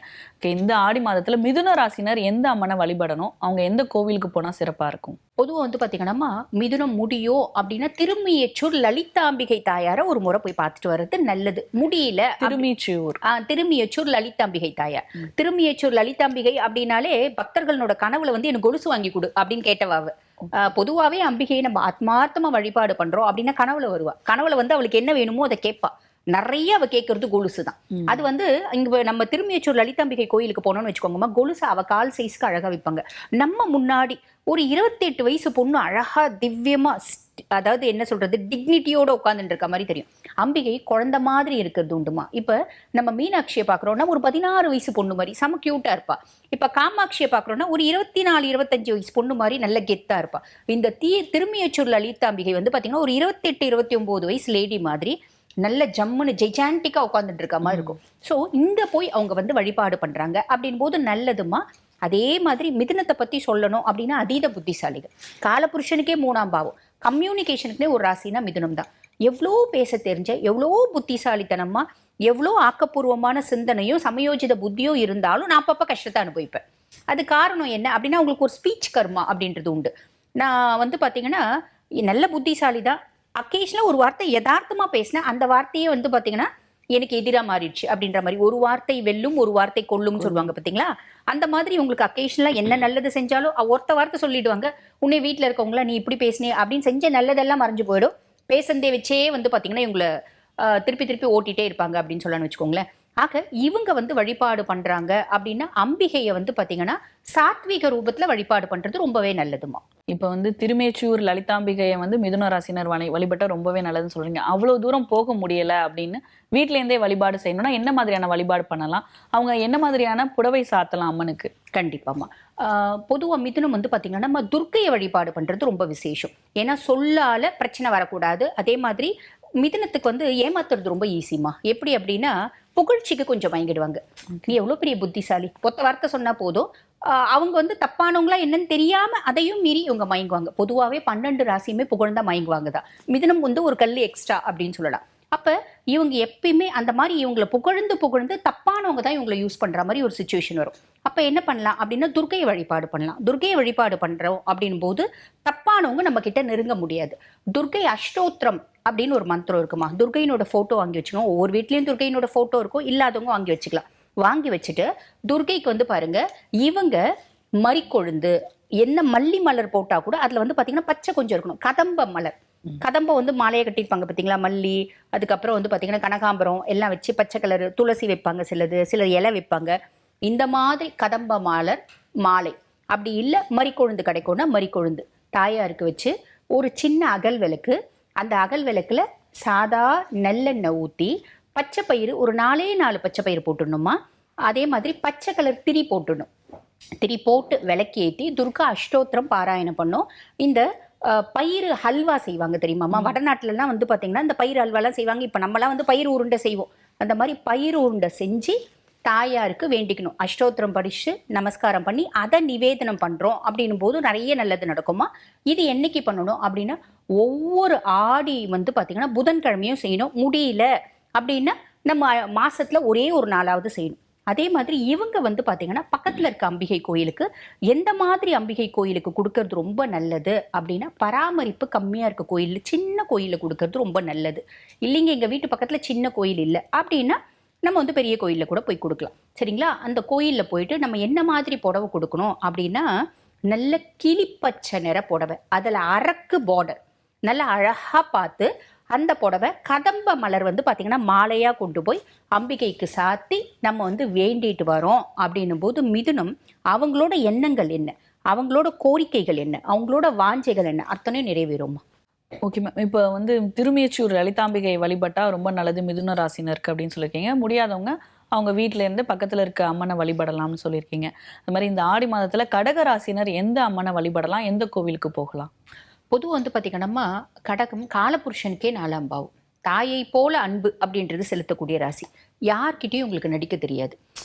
இந்த ஆடி மாதத்துல மிதுன ராசினர் எந்த அம்மனை வழிபடணும், அவங்க எந்த கோவிலுக்கு போனா சிறப்பா இருக்கும்? பொதுவாக வந்து பாத்தீங்கன்னா மிதுனம் முடியோ அப்படின்னா திருமியச்சூர் லலிதாம்பிகை தாயார ஒரு முறை போய் பார்த்துட்டு வர்றது நல்லது. முடியல திருமியச்சூர் லலிதாம்பிகை தாயார். திருமியச்சூர் லலிதாம்பிகை அப்படின்னாலே பக்தர்களோட கனவுல வந்து எனக்கு கொலுசு வாங்கி கொடு அப்படின்னு கேட்டவாவு. பொதுவாவே அம்பிகையை நம்ம ஆத்மார்த்தமா வழிபாடு பண்றோம் அப்படின்னா கனவுல வருவா. கனவுல வந்து அவளுக்கு என்ன வேணுமோ அதை கேட்பா. நிறைய அவ கேட்கறது கொலுசு தான். அது வந்து இங்க நம்ம திருமியச்சூர் லலிதாம்பிகை கோயிலுக்கு போனோம்னு வச்சுக்கோங்கம்மா, கொலுசு அவ கால் சைஸ்க்கு அழகா விற்பாங்க. நம்ம முன்னாடி ஒரு 28 வயசு பொண்ணு அழகா திவ்யமா, அதாவது என்ன சொல்றது, டிக்னிட்டியோட உட்காந்துட்டு இருக்க மாதிரி தெரியும். அம்பிகை குழந்தை மாதிரி இருக்கிறது உண்டுமா. இப்ப நம்ம மீனாட்சியை பாக்குறோம்னா ஒரு 16 வயசு பொண்ணு மாதிரி செம கியூட்டா இருப்பா. இப்ப காமாட்சியை பாக்குறோம்னா ஒரு 24 25 வயசு பொண்ணு மாதிரி நல்ல கெத்தா இருப்பா. இந்த திருமியச்சூர் லலிதாம்பிகை வந்து பாத்தீங்கன்னா ஒரு 28 29 வயசு லேடி மாதிரி நல்ல ஜம்முன்னு ஜெய்சாண்டிக்கா உட்காந்துட்டு இருக்க மாதிரி இருக்கும். ஸோ இங்க போய் அவங்க வந்து வழிபாடு பண்றாங்க அப்படின் போது நல்லதுமா. அதே மாதிரி மிதுனத்தை பத்தி சொல்லணும் அப்படின்னா அதீத புத்திசாலிகள். காலபுருஷனுக்கே 3ஆம் பாவம், கம்யூனிகேஷனுக்குனே ஒரு ராசினா மிதுனம் தான். எவ்வளோ பேச தெரிஞ்ச, எவ்வளோ புத்திசாலித்தனமா, எவ்வளோ ஆக்கப்பூர்வமான சிந்தனையும் சமயோஜித புத்தியோ இருந்தாலும் நான் அப்பப்போ கஷ்டத்தை அனுபவிப்பேன். அது காரணம் என்ன அப்படின்னா உங்களுக்கு ஒரு ஸ்பீச் கர்மா அப்படின்றது உண்டு. நான் வந்து பார்த்தீங்கன்னா நல்ல புத்திசாலி தான். அக்கேஷனாக ஒரு வார்த்தை யதார்த்தமா பேசினேன், அந்த வார்த்தையே வந்து பார்த்தீங்கன்னா எனக்கு எதிராக மாறிடுச்சு அப்படின்ற மாதிரி. ஒரு வார்த்தை வெல்லும், ஒரு வார்த்தை கொல்லும்னு சொல்லுவாங்க பார்த்தீங்களா. அந்த மாதிரி உங்களுக்கு அக்கேஷனலாக என்ன நல்லது செஞ்சாலும் ஒருத்த வார்த்தை சொல்லிடுவாங்க, உன்னை வீட்டில் இருக்கவங்கள நீ இப்படி பேசினே அப்படின்னு செஞ்ச நல்லதெல்லாம் மறைஞ்சு போயிடும். பேசந்தே வச்சே வந்து பார்த்தீங்கன்னா இவங்களை திருப்பி திருப்பி ஓட்டிகிட்டே இருப்பாங்க அப்படின்னு சொல்லலாம்னு வச்சுக்கோங்களேன். ஆக இவங்க வந்து வழிபாடு பண்றாங்க அப்படின்னா அம்பிகையை வந்து பார்த்தீங்கன்னா சாத்வீக ரூபத்தில் வழிபாடு பண்றது ரொம்பவே நல்லதுமா. இப்போ வந்து திருமேச்சூர் லலிதாம்பிகையை வந்து மிதுன ராசினர் வழிபட்டா ரொம்பவே நல்லதுன்னு சொல்றீங்க. அவ்வளோ தூரம் போக முடியல அப்படின்னு வீட்டிலேருந்தே வழிபாடு செய்யணும்னா என்ன மாதிரியான வழிபாடு பண்ணலாம்? அவங்க என்ன மாதிரியான புடவை சாத்தலாம் அம்மனுக்கு? கண்டிப்பாமா. பொதுவாக மிதுனம் வந்து பார்த்தீங்கன்னா நம்ம துர்க்கையை வழிபாடு பண்ணுறது ரொம்ப விசேஷம். ஏன்னா சொல்லால பிரச்சனை வரக்கூடாது. அதே மாதிரி மிதுனத்துக்கு வந்து ஏமாத்துறது ரொம்ப ஈஸிமா. எப்படி அப்படின்னா புகழ்ச்சிக்கு கொஞ்சம் வாங்கிடுவாங்க. நீ எவ்வளோ பெரிய புத்திசாலி, பொத்த வார்த்தை சொன்னா போதும், அவங்க வந்து தப்பானவங்களா என்னன்னு தெரியாம அதையும் மீறி இவங்க மயங்குவாங்க. பொதுவாகவே 12 ராசியுமே புகழ்ந்தா மயங்குவாங்க தான். மிதுனம் வந்து ஒரு கல் எக்ஸ்ட்ரா அப்படின்னு சொல்லலாம். அப்ப இவங்க எப்பயுமே அந்த மாதிரி இவங்களை புகழ்ந்து புகழ்ந்து தப்பானவங்க தான் இவங்களை யூஸ் பண்ற மாதிரி ஒரு சுச்சுவேஷன் வரும். அப்ப என்ன பண்ணலாம் அப்படின்னா துர்க்கையை வழிபாடு பண்ணலாம். துர்க்கையை வழிபாடு பண்றோம் அப்படின் போது தப்பானவங்க நம்ம கிட்ட நெருங்க முடியாது. துர்க்கை அஷ்டோத்திரம் அப்படின்னு ஒரு மந்திரம் இருக்குமா. துர்க்கையினோட போட்டோ வாங்கி வச்சுக்கணும். ஒவ்வொரு வீட்லயும் துர்க்கையினோட போட்டோ இருக்கும், இல்லாதவங்க வாங்கி வச்சுக்கலாம். வாங்கி வச்சுட்டு துர்க்கைக்கு வந்து பாருங்க, இவங்க மறிக்கொழுந்து என்ன மல்லி மலர் போட்டா கூட அதுல வந்து பாத்தீங்கன்னா பச்சை கொஞ்சம் இருக்கணும். கதம்ப மலர், கதம்பம் வந்து மாலையை கட்டியிருப்பாங்க பார்த்தீங்களா, மல்லி, அதுக்கப்புறம் வந்து பார்த்தீங்கன்னா கனகாம்பரம் எல்லாம் வச்சு பச்சை கலர் துளசி வைப்பாங்க, சிலர் இலை வைப்பாங்க. இந்த மாதிரி கதம்ப மலர் மாலை, அப்படி இல்லை மறிக்கொழுந்து கிடைக்கும்னா மறிக்கொழுந்து தாயாருக்கு வச்சு ஒரு சின்ன அகல் விளக்கு, அந்த அகல் விளக்குல சாதா நல்லெண்ணெய் ஊற்றி பச்சை பயிறு ஒரு 4 பச்சை பயிறு போட்டுடணுமா. அதே மாதிரி பச்சை கலர் திரி போட்டுடணும். திரி போட்டு விளக்கி ஏற்றி துர்கா அஷ்டோத்திரம் பாராயணம் பண்ணோம். இந்த பயிறு ஹல்வா செய்வாங்க தெரியுமாம்மா. வடநாட்டிலலாம் வந்து பார்த்தீங்கன்னா இந்த பயிர் ஹல்வாலாம் செய்வாங்க. இப்போ நம்மலாம் வந்து பயிர் உருண்டை செய்வோம். அந்த மாதிரி பயிர் உருண்டை செஞ்சு தாயாருக்கு வேண்டிக்கணும். அஷ்டோத்திரம் படிச்சு நமஸ்காரம் பண்ணி அதை நிவேதனம் பண்ணுறோம் அப்படின்னும் போது நிறைய நல்லது நடக்குமா. இது என்னைக்கு பண்ணணும் அப்படின்னா ஒவ்வொரு ஆடி வந்து பார்த்தீங்கன்னா புதன்கிழமையும் செய்யணும். முடியல அப்படின்னா நம்ம மாசத்துல ஒரே ஒரு நாளாவது செய்யணும். அதே மாதிரி இவங்க வந்து பார்த்தீங்கன்னா பக்கத்தில் இருக்க அம்பிகை கோயிலுக்கு எந்த மாதிரி அம்பிகை கோயிலுக்கு கொடுக்கறது ரொம்ப நல்லது அப்படின்னா பராமரிப்பு கம்மியாக இருக்க கோயில், சின்ன கோயிலில் கொடுக்கறது ரொம்ப நல்லது. இல்லைங்க எங்கள் வீட்டு பக்கத்தில் சின்ன கோயில் இல்லை அப்படின்னா நம்ம வந்து பெரிய கோயிலில் கூட போய் கொடுக்கலாம். சரிங்களா. அந்த கோயிலில் போயிட்டு நம்ம என்ன மாதிரி புடவை கொடுக்கணும் அப்படின்னா நல்ல கிளிப்பச்சை நிற புடவை, அதில் அரக்கு பார்டர் நல்லா அழகாக பார்த்து அந்த புடவை கதம்ப மலர் வந்து பார்த்தீங்கன்னா மாலையாக கொண்டு போய் அம்பிகைக்கு சாத்தி நம்ம வந்து வேண்டிட்டு வரோம் அப்படின்னும் போது மிதுனம் அவங்களோட எண்ணங்கள் என்ன, அவங்களோட கோரிக்கைகள் என்ன, அவங்களோட வாஞ்சைகள் என்ன, அத்தனையும் நிறைவேறுமா. Okay ma'am. இப்போ வந்து திருமியச்சூர் லலிதாம்பிகை வழிபட்டா ரொம்ப நல்லது மிதுன ராசினருக்கு அப்படின்னு சொல்லியிருக்கீங்க. முடியாதவங்க அவங்க வீட்டில இருந்து பக்கத்தில் இருக்க அம்மனை வழிபடலாம்னு சொல்லியிருக்கீங்க. அது மாதிரி இந்த ஆடி மாதத்தில் கடக ராசினர் எந்த அம்மனை வழிபடலாம், எந்த கோவிலுக்கு போகலாம்? பொதுவாக வந்து பார்த்தீங்கன்னா கடகம் காலபுருஷனுக்கே 4ஆம் பாவம். தாயை போல அன்பு அப்படின்றது செலுத்தக்கூடிய ராசி. யார்கிட்டையும் உங்களுக்கு நடிக்க தெரியாது.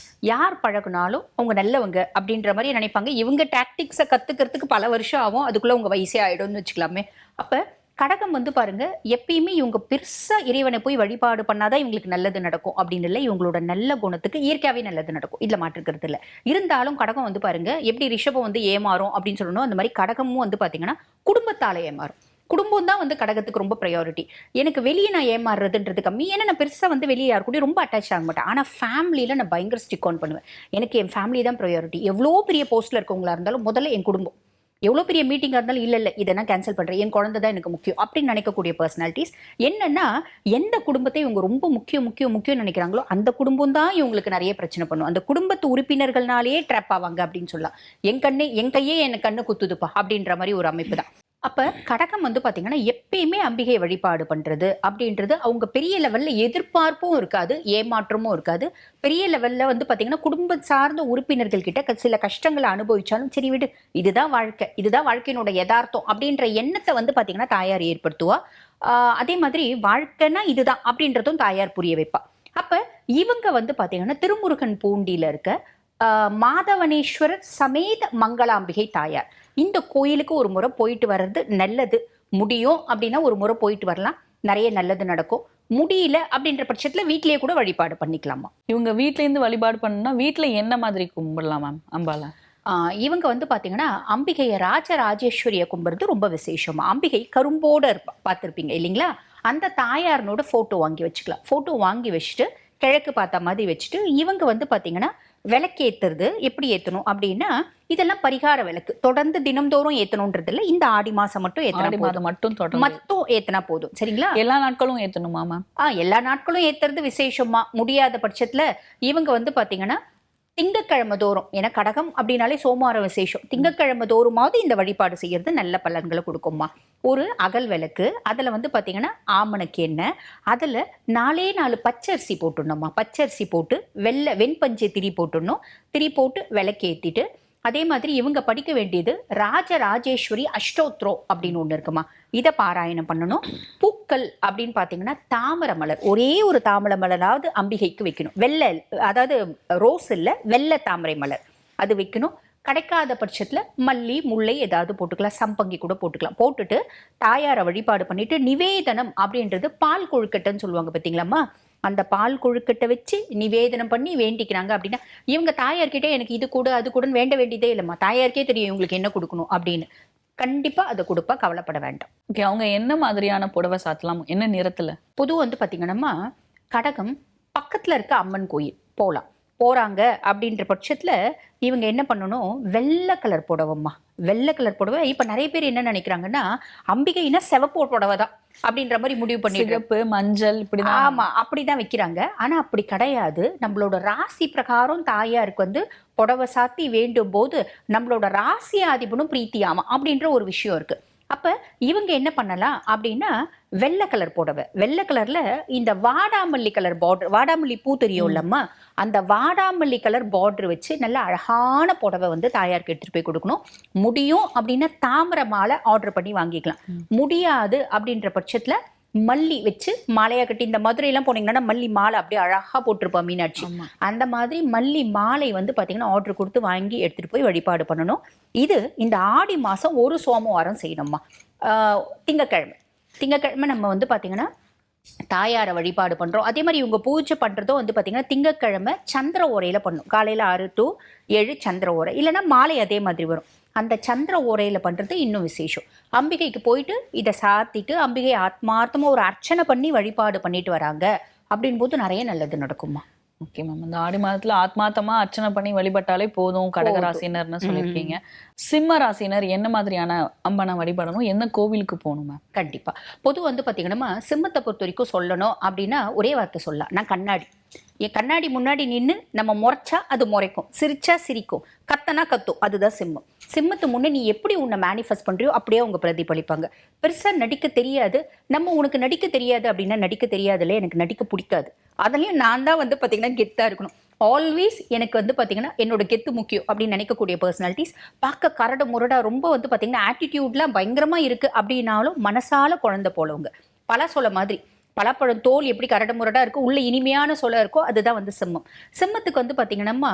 யார் பழகுனாலும் அவங்க நல்லவங்க அப்படின்ற மாதிரி நினைப்பாங்க. இவங்க டாக்டிக்ஸை கற்றுக்கிறதுக்கு பல வருஷம் ஆகும். அதுக்குள்ளே உங்கள் வயசே ஆகிடும்னு வச்சுக்கலாமே. அப்போ கடகம் வந்து பாருங்க எப்பயுமே இவங்க பெருசா இறைவனை போய் வழிபாடு பண்ணாதான் இவங்களுக்கு நல்லது நடக்கும் அப்படின்னு இல்லை. இவங்களோட நல்ல குணத்துக்கு இயற்கையாவே நல்லது நடக்கும், இதுல மாற்றுக்கிறது இல்லை. இருந்தாலும் கடகம் வந்து பாருங்க எப்படி ரிஷபம் வந்து ஏமாறும் அப்படின்னு சொல்லணும், அந்த மாதிரி கடகமும் வந்து பாத்தீங்கன்னா குடும்பத்தால ஏமாறும். குடும்பம் தான் வந்து கடகத்துக்கு ரொம்ப ப்ரையாரிட்டி. எனக்கு வெளியே நான் ஏமாறுறதுன்றது கம்மி. ஏன்னா நான் பெருசாக வந்து வெளியே யாரு கூட ரொம்ப அட்டாச் ஆக மாட்டேன். ஆனால் ஃபேமிலியில் நான் பயங்கர ஸ்டிக் ஆன் பண்ணுவேன். எனக்கு என் ஃபேமிலி தான் ப்ரையாரிட்டி. எவ்வளோ பெரிய போஸ்ட்டில் இருக்கவங்களா இருந்தாலும் முதல்ல என் குடும்பம். எவ்வளவு பெரிய மீட்டிங்கா இருந்தாலும் இல்ல இதை நான் கேன்சல் பண்றேன், என் குழந்தை தான் எனக்கு முக்கியம் அப்படின்னு நினைக்கக்கூடிய பர்சனாலிட்டிஸ். என்னன்னா எந்த குடும்பத்தை இவங்க ரொம்ப முக்கியம் முக்கியம் முக்கியம் நினைக்கிறாங்களோ அந்த குடும்பம் தான் இவங்களுக்கு நிறைய பிரச்சனை பண்ணும். அந்த குடும்பத்து உறுப்பினர்கள்னாலேயே ட்ராப் ஆவாங்க அப்படின்னு சொல்லலாம். என் கையே எனக்கு கண்ணு குத்துதுப்பா அப்படின்ற மாதிரி ஒரு அமைப்பு தான். அப்ப கடகம் வந்து பாத்தீங்கன்னா எப்பயுமே அம்பிகை வழிபாடு பண்றது அப்படின்றது அவங்க பெரிய லெவல்ல எதிர்பார்ப்பும் இருக்காது, ஏமாற்றமும் இருக்காது. பெரிய லெவல்ல வந்து பாத்தீங்கன்னா குடும்பம் சார்ந்த உறுப்பினர்கள் கிட்ட சில கஷ்டங்களை அனுபவிச்சாலும் சரி விடு, இதுதான் வாழ்க்கை, இதுதான் வாழ்க்கையினோட யதார்த்தம் அப்படின்ற எண்ணத்தை வந்து பாத்தீங்கன்னா தாயார் ஏற்படுத்துவா. அதே மாதிரி வாழ்க்கைன்னா இதுதான் அப்படின்றதும் தாயார் புரிய வைப்பா. அப்ப இவங்க வந்து பாத்தீங்கன்னா திருமுருகன் பூண்டியில இருக்க மாதவனேஸ்வரர் சமேத மங்களாம்பிகை தாயார், இந்த கோயிலுக்கு ஒரு முறை போயிட்டு வர்றது நல்லது. முடியும் அப்படின்னா ஒரு முறை போயிட்டு வரலாம், நிறைய நல்லது நடக்கும். முடியல அப்படின்ற பட்சத்துல வீட்லயே கூட வழிபாடு பண்ணிக்கலாமா. இவங்க வீட்ல இருந்து வழிபாடு பண்ணா வீட்ல என்ன மாதிரி கும்பிடலாம் மேம் அம்பால? இவங்க வந்து பாத்தீங்கன்னா அம்பிகையை ராஜராஜேஸ்வரியை கும்பிடுறது ரொம்ப விசேஷமா. அம்பிகை கரும்போட பார்த்துருப்பீங்க இல்லைங்களா, அந்த தாயாரனோட போட்டோ வாங்கி வச்சுக்கலாம். போட்டோ வாங்கி வச்சுட்டு கிழக்கு பார்த்த மாதிரி வச்சுட்டு இவங்க வந்து பாத்தீங்கன்னா விளக்கு ஏத்துறது எப்படி ஏத்தணும் அப்படின்னா, இதெல்லாம் பரிகார விளக்கு தொடர்ந்து தினம்தோறும் ஏத்தணும்ன்றது இல்ல, இந்த ஆடி மாசம் மட்டும் மட்டும் ஏத்தனா போதும். சரிங்களா? எல்லா நாட்களும் ஏத்தணுமா மேம்? எல்லா நாட்களும் ஏத்துறது விசேஷமா. முடியாத பட்சத்துல இவங்க வந்து பாத்தீங்கன்னா திங்கக்கிழமை தோறும், ஏன்னா கடகம் அப்படின்னாலே சோமவார விசேஷம், திங்கக்கிழமை தோறுமாவது இந்த வழிபாடு செய்யறது நல்ல பலன்களை கொடுக்கும்மா. ஒரு அகல் விளக்கு, அதுல வந்து பாத்தீங்கன்னா ஆமணக்கு எண்ணெய், அதுல 4 பச்சரிசி போட்டுடணும்மா. பச்சரிசி போட்டு வெண்பஞ்சை திரி போட்டுடணும். திரி போட்டு விளக்கு ஏத்திட்டு அதே மாதிரி இவங்க படிக்க வேண்டியது ராஜராஜேஸ்வரி அஷ்டோத்ரம் அப்படின்னு ஒண்ணு இருக்குமா, இதை பாராயணம் பண்ணணும். பூக்கள் அப்படின்னு பாத்தீங்கன்னா தாமரை மலர், ஒரே ஒரு தாமரை மலராவது அம்பிகைக்கு வைக்கணும். அதாவது ரோஸ் இல்ல, வெள்ளை தாமரை மலர் அது வைக்கணும். கிடைக்காத பட்சத்துல மல்லி முல்லை ஏதாவது போட்டுக்கலாம், சம்பங்கி கூட போட்டுக்கலாம். போட்டுட்டு தாயாரை வழிபாடு பண்ணிட்டு நிவேதனம் அப்படின்றது பால் கொழுக்கட்டைன்னு சொல்லுவாங்க பார்த்தீங்களாம்மா, அந்த பால் கொழுக்கட்டை வச்சு நிவேதனம் பண்ணி வேண்டிக்கிறாங்க அப்படின்னா இவங்க தாயார்கிட்ட எனக்கு இது கூட அது கூடன்னு வேண்ட வேண்டியதே இல்லைம்மா. தாயாருக்கே தெரியும் இவங்களுக்கு என்ன கொடுக்கணும் அப்படின்னு. கண்டிப்பா அதை கொடுப்பா, கவலைப்பட வேண்டாம். ஓகே, அவங்க என்ன மாதிரியான புடவை சாத்தலாம், என்ன நிறத்துல? பொதுவாக வந்து பாத்தீங்கன்னா கடகம் பக்கத்துல இருக்க அம்மன் கோயில் போறாங்க அப்படின்ற பட்சத்துல இவங்க என்ன பண்ணணும், வெள்ளை கலர் புடவைம்மா. வெள்ளை கலர் புடவை. இப்ப நிறைய பேர் என்ன நினைக்கிறாங்கன்னா அம்பிகைனா சிவப்பு புடவை தான் அப்படின்ற மாதிரி முடிவு பண்ணி சிவப்பு மஞ்சள் இப்படிதான். ஆமா, அப்படிதான் வைக்கிறாங்க. ஆனா அப்படி கிடையாது. நம்மளோட ராசி பிரகாரம் தாயாருக்கு வந்து புடவை சாத்தி வேண்டும் போது நம்மளோட ராசி அதிபனும் பிரீத்தியாமா அப்படின்ற ஒரு விஷயம் இருக்கு. அப்ப இவங்க என்ன பண்ணலாம் அப்படின்னா வெள்ளை கலர் புடவை, வெள்ளை கலர்ல இந்த வாடாமல்லி கலர் பார்டர், வாடாமல்லி பூ தெரியும் இல்லம்மா, அந்த வாடாமல்லி கலர் பார்டர் வச்சு நல்ல அழகான புடவை வந்து தாயாருக்கு எடுத்துட்டு போய் கொடுக்கணும். முடியும் அப்படின்னா தாமரை மாலை ஆர்டர் பண்ணி வாங்கிக்கலாம். முடியாது அப்படின்ற பட்சத்துல மல்லி வச்சு மாலையா கட்டி, இந்த மதுரையெல்லாம் போனீங்கன்னா மல்லி மாலை அப்படியே அழகா போட்டிருப்பா மீனாட்சி, அந்த மாதிரி மல்லி மாலை வந்து பாத்தீங்கன்னா ஆர்டர் கொடுத்து வாங்கி எடுத்துட்டு போய் வழிபாடு பண்ணணும். இது இந்த ஆடி மாசம் ஒரு சோமவாரம் செய்யணும்மா. திங்கக்கிழமை நம்ம வந்து பாத்தீங்கன்னா தாயாரை வழிபாடு பண்றோம். அதே மாதிரி இவங்க பூஜை பண்றதும் வந்து பாத்தீங்கன்னா திங்கக்கிழமை சந்திர ஓரையில பண்ணும். காலையில 6 to 7 சந்திர ஓரை, இல்லைன்னா மாலை அதே மாதிரி வரும். அந்த சந்திர ஓரையில பண்றது இன்னும் விசேஷம். அம்பிகைக்கு போயிட்டு இதை சாத்திட்டு அம்பிகை ஆத்மார்த்தமா ஒரு அர்ச்சனை பண்ணி வழிபாடு பண்ணிட்டு வராங்க அப்படின் போது நிறைய நல்லது நடக்குமா. ஓகே மேம், இந்த ஆடி மாதத்துல ஆத்மார்த்தமா அர்ச்சனை பண்ணி வழிபட்டாலே போதும் கடகராசினர்னு சொல்லியிருக்கீங்க. சிம்ம ராசினர் என்ன மாதிரியான அம்பனை வழிபடணும், என்ன கோவிலுக்கு போகணும் மேம்? கண்டிப்பா பொது வந்து பாத்தீங்கன்னா சிம்மத்தை பொறுத்த வரைக்கும் சொல்லணும் அப்படின்னா ஒரே வார்த்தை சொல்லலாம், நான் கண்ணாடி. என் கண்ணாடி முன்னாடி நின்று நம்ம முறைச்சா அது முறைக்கும், சிரிச்சா சிரிக்கும், கத்தனா கத்தும், அதுதான் சிம்மம். சிம்மத்து முன்னே நீ எப்படி உன்னை மேனிஃபெஸ்ட் பண்றியோ அப்படியே அவங்க பிரதிபலிப்பாங்க. பெருசா நடிக்க தெரியாது, நம்ம உனக்கு நடிக்க தெரியாது அப்படின்னா நடிக்க தெரியாதுல்ல, எனக்கு நடிக்க பிடிக்காது, அதுலயும் நான் தான் வந்து பாத்தீங்கன்னா கெத்தா இருக்கணும். ஆல்வேஸ் எனக்கு வந்து பாத்தீங்கன்னா என்னோட கெத்து முக்கியம் அப்படின்னு நினைக்கக்கூடிய பர்சனாலிட்டிஸ். பார்க்க கரடு முரடா ரொம்ப வந்து பாத்தீங்கன்னா ஆட்டிடியூட்லாம் பயங்கரமா இருக்கு அப்படின்னாலும் மனசால குழந்தை போலவங்க. பல சொல்ல மாதிரி பலாப்பழம் தோல் எப்படி கரடு முரடா இருக்கு, உள்ள இனிமையான சொல்ல இருக்கோ அதுதான் வந்து சிம்மம். சிம்மத்துக்கு வந்து பாத்தீங்கன்னா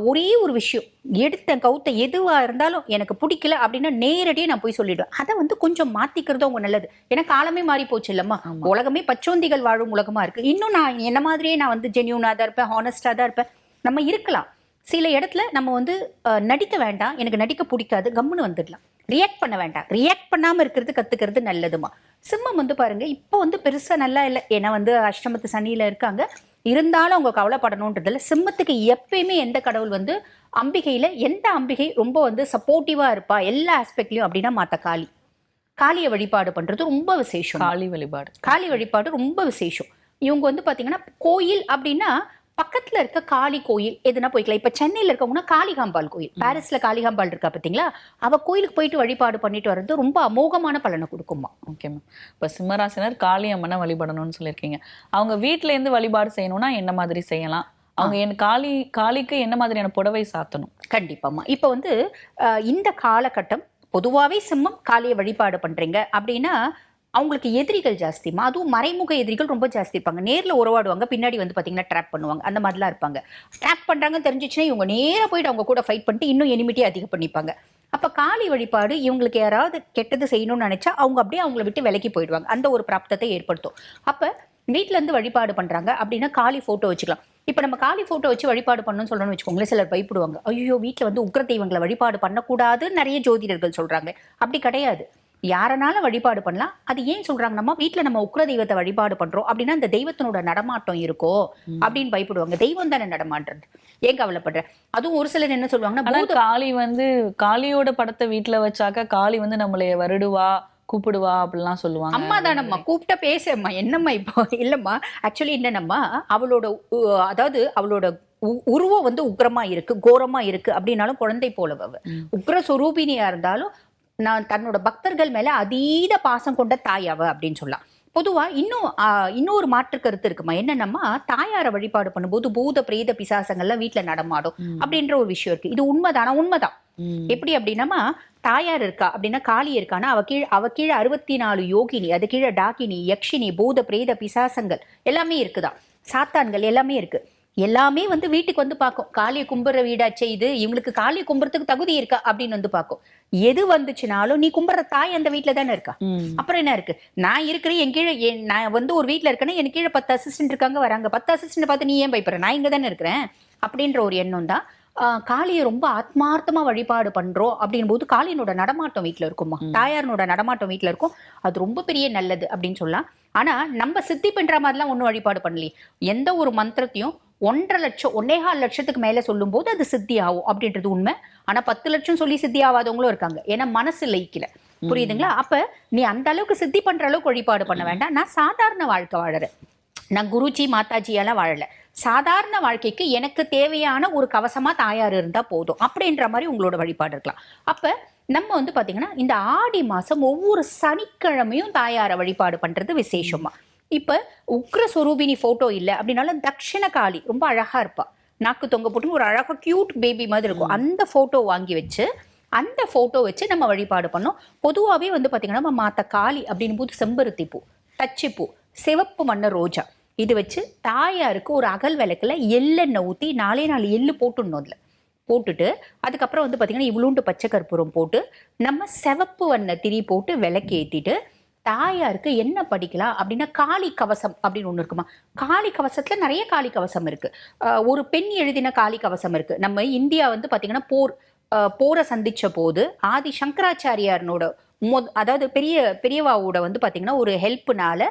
ஒரே ஒரு விஷயம், எடுத்த கவுத்த எதுவா இருந்தாலும் எனக்கு பிடிக்கல அப்படின்னா நேரடியே நான் போய் சொல்லிடுவேன். அதை வந்து கொஞ்சம் மாத்திக்கிறது அவங்க நல்லது. ஏன்னா காலமே மாறி போச்சு இல்லம்மா, உலகமே பச்சோந்திகள் வாழும் உலகமா இருக்கு. இன்னும் நான் என்ன மாதிரியே நான் வந்து ஜென்யூனா தான் இருப்பேன், ஹானஸ்டா தான் இருப்பேன். நம்ம இருக்கலாம், சில இடத்துல நம்ம வந்து நடிக்க வேண்டாம், எனக்கு நடிக்க பிடிக்காது, கம்முன்னு வந்துடலாம். ரியாக்ட் பண்ண வேண்டாம், ரியாக்ட் பண்ணாம இருக்கிறது கத்துக்கிறது நல்லதுமா. சிம்மம் வந்து பாருங்க இப்போ வந்து பெருசா நல்லா இல்லை, ஏன்னா வந்து அஷ்டமத்து சனியில இருக்காங்க. இருந்தாலும் அவங்க கவலைப்படணுன்றதுல சிம்மத்துக்கு எப்பயுமே எந்த கடவுள் வந்து அம்பிகையில எந்த அம்பிகை ரொம்ப வந்து சப்போர்ட்டிவா இருப்பா எல்லா ஆஸ்பெக்ட்லயும் அப்படின்னா மாத்த காளி. காளியை வழிபாடு பண்றது ரொம்ப விசேஷம். காளி வழிபாடு ரொம்ப விசேஷம். இவங்க வந்து பாத்தீங்கன்னா கோயில் அப்படின்னா பக்கத்துல இருக்க காளி கோயில் எதுனா போய்க்கலாம். இப்ப சென்னையில இருக்கவங்கன்னா காளிகாம்பாள் கோயில், பாரிஸ்ல காளிகாம்பாள் இருக்கா பாத்தீங்களா, அவ கோயிலுக்கு போயிட்டு வழிபாடு பண்ணிட்டு வர்றது ரொம்ப அமோகமான பலனை கொடுக்குமா. Okay ma'am. இப்ப சிம்மராசினர் காளி அம்மனை வழிபடணும்னு சொல்லியிருக்கீங்க. அவங்க வீட்டுல இருந்து வழிபாடு செய்யணும்னா என்ன மாதிரி செய்யலாம்? அவங்க காளிக்கு என்ன மாதிரியான புடவை சாத்தணும்? கண்டிப்பாமா. இப்ப வந்து இந்த காலகட்டம் பொதுவாவே சிம்மம் காளியை வழிபாடு பண்றீங்க அப்படின்னா அவங்களுக்கு எதிரிகள் ஜாஸ்திமா. அதுவும் மறைமுக எதிரிகள் ரொம்ப ஜாஸ்தி இருப்பாங்க. நேரில் உறவாடுவாங்க, பின்னாடி வந்து பார்த்தீங்கன்னா ட்ராப் பண்ணுவாங்க, அந்த மாதிரிலாம் இருப்பாங்க. ட்ராப் பண்ணுறாங்கன்னு தெரிஞ்சிச்சுன்னா இவங்க நேராக போயிட்டு அவங்க கூட ஃபைட் பண்ணிட்டு இன்னும் எனிமிட்டியை அதிகம் பண்ணிப்பாங்க. அப்போ காளி வழிபாடு இவங்களுக்கு யாராவது கெட்டது செய்யணும்னு நினச்சா அவங்க அப்படியே அவங்கள விட்டு விலக்கி போயிடுவாங்க. அந்த ஒரு பிராப்தத்தை ஏற்படுத்தும். அப்போ வீட்டிலேருந்து வழிபாடு பண்ணுறாங்க அப்படின்னா காளி ஃபோட்டோ வச்சுக்கலாம். இப்போ நம்ம காளி ஃபோட்டோ வச்சு வழிபாடு பண்ணணும்னு சொல்லணும்னு வச்சுக்கோங்களேன், சிலர் பயப்படுவாங்க. ஐயோ வீட்டில் வந்து உக்ர தெய்வங்களை வழிபாடு பண்ணக்கூடாதுன்னு நிறைய ஜோதிடர்கள் சொல்கிறாங்க. அப்படி கிடையாது. யாரனால வழிபாடு பண்ணலாம். அது ஏன் சொல்றாங்க, நம்ம வீட்டுல நம்ம உக்ர தெய்வத்தை வழிபாடு பண்றோம் அப்படின்னா அந்த தெய்வத்தினோட நடமாட்டம் இருக்கோ அப்படின்னு பயப்படுவாங்க. தெய்வம் தானே நடமாட்டுறது, ஏன் கவலைப்படுற? அதுவும் ஒரு சிலர் என்ன சொல்லுவாங்கன்னா, காளி வந்து காளியோட படத்தை வீட்டுல வச்சாக்க காளி வந்து நம்மளைய வருடுவா கூப்பிடுவா அப்படிலாம் சொல்லுவாங்க. அம்மா தானம்மா கூப்பிட்ட பேசம்மா, என்னம்மா இப்போ இல்லம்மா. ஆக்சுவலி என்னன்னம்மா, அவளோட அதாவது அவளோட உருவம் வந்து உக்ரமா இருக்கு, கோரமா இருக்கு அப்படின்னாலும் குழந்தை போல உக்ர சொரூபினியா இருந்தாலும் நான் தன்னோட பக்தர்கள் மேல அதீத பாசம் கொண்ட தாயாவ அப்படின்னு சொல்லலாம். பொதுவா இன்னொரு மாற்று கருத்து இருக்குமா, என்னன்னம்மா தாயாரை வழிபாடு பண்ணும்போது பூத பிரேத பிசாசங்கள்லாம் வீட்டுல நடமாடும் அப்படின்ற ஒரு விஷயம் இருக்கு. இது உண்மைதானா? உண்மைதான். எப்படி அப்படின்னா, தாயார் இருக்கா அப்படின்னா காளி இருக்கான்னா அவ கீழே 64 யோகினி, அது கீழே டாகினி, யக்ஷினி, பூத பிரேத பிசாசங்கள் எல்லாமே இருக்குதான், சாத்தான்கள் எல்லாமே இருக்கு. எல்லாமே வந்து வீட்டுக்கு வந்து பார்க்கும். காளியை கும்புற வீடாச்சே இது, இவங்களுக்கு காளியை கும்புறதுக்கு தகுதி இருக்கா அப்படின்னு வந்து பார்க்கும். எது வந்துச்சுனாலும் நீ கும்புற தாய் அந்த வீட்டுல தானே இருக்கா, அப்புறம் என்ன இருக்கு? நான் இருக்கிறேன், என் கீழே நான் வந்து ஒரு வீட்டுல இருக்கேன்னா என் கீழே 10 அசிஸ்டன்ட் இருக்காங்க, வராங்க. 10 அசிஸ்டன்ட் பார்த்து நீ ஏன் பயப்படுற, நான் இங்க தானே இருக்கிறேன் அப்படின்ற ஒரு எண்ணம் தான். காளியை ரொம்ப ஆத்மார்த்தமா வழிபாடு பண்றோம் அப்படின் போது காளியனோட நடமாட்டம் வீட்டுல இருக்குமா, தாயாரனோட நடமாட்டம் வீட்டுல இருக்கும். அது ரொம்ப பெரிய நல்லது அப்படின்னு சொல்லலாம். ஆனா நம்ம சித்தி பண்ற மாதிரிலாம் ஒன்றும் வழிபாடு பண்ணலையே. எந்த ஒரு மந்திரத்தையும் 1.5 லட்சம் 1.25 லட்சத்துக்கு மேல சொல்லும் போது அது சித்தி ஆகும் அப்படின்றது உண்மை. ஆனா 10 லட்சம் சொல்லி சித்தி ஆகாதவங்களும் இருக்காங்க, ஏன்னா மனசு லயிக்கல. புரியுதுங்களா? அப்ப நீ அந்த அளவுக்கு சித்தி பண்ற அளவுக்கு வழிபாடு பண்ண வேண்டாம். நான் சாதாரண வாழ்க்கை வாழறேன், நான் குருஜி மாதாஜியெல்லாம் வாழல. சாதாரண வாழ்க்கைக்கு எனக்கு தேவையான ஒரு கவசமா தாயார் இருந்தா போதும் அப்படின்ற மாதிரி உங்களோட வழிபாடு இருக்கலாம். அப்ப நம்ம வந்து பாத்தீங்கன்னா இந்த ஆடி மாசம் ஒவ்வொரு சனிக்கிழமையும் தாயாரை வழிபாடு பண்றது விசேஷமா. இப்ப உக்ர சொரூபினி போட்டோ இல்லை அப்படின்னாலும் தட்சிண காளி ரொம்ப அழகா இருப்பா, நாக்கு தொங்க போட்டு ஒரு அழகா கியூட் பேபி மாதிரி இருக்கும். அந்த போட்டோ வாங்கி வச்சு அந்த போட்டோ வச்சு நம்ம வழிபாடு பண்ணோம். பொதுவாகவே வந்து பாத்தீங்கன்னா நம்ம மாத்த காளி அப்படின்னு போது செம்பருத்தி பூ, தச்சிப்பூ, சிவப்பு மண்ண ரோஜா இது வச்சு தாயாருக்கு ஒரு அகல் விளக்குல எள்ளெண்ணெய் ஊற்றி 4 எள்ளு போட்டுடணும். அதில் போட்டுட்டு அதுக்கப்புறம் வந்து பார்த்தீங்கன்னா இவ்வளோண்டு பச்சை கற்பூரம் போட்டு நம்ம சிவப்பு வண்ண திரி போட்டு விளக்கு ஏற்றிட்டு தாயாருக்கு என்ன படிக்கலாம் அப்படின்னா காளி கவசம் அப்படின்னு ஒன்று இருக்குமா. காளி கவசத்தில் நிறைய காளி கவசம் இருக்கு. ஒரு பெண் எழுதின காளி கவசம் இருக்கு. நம்ம இந்தியா வந்து பார்த்தீங்கன்னா போரை சந்திச்ச போது ஆதி சங்கராச்சாரியாரனோட அதாவது பெரியவாவோட வந்து பார்த்தீங்கன்னா ஒரு ஹெல்ப்னால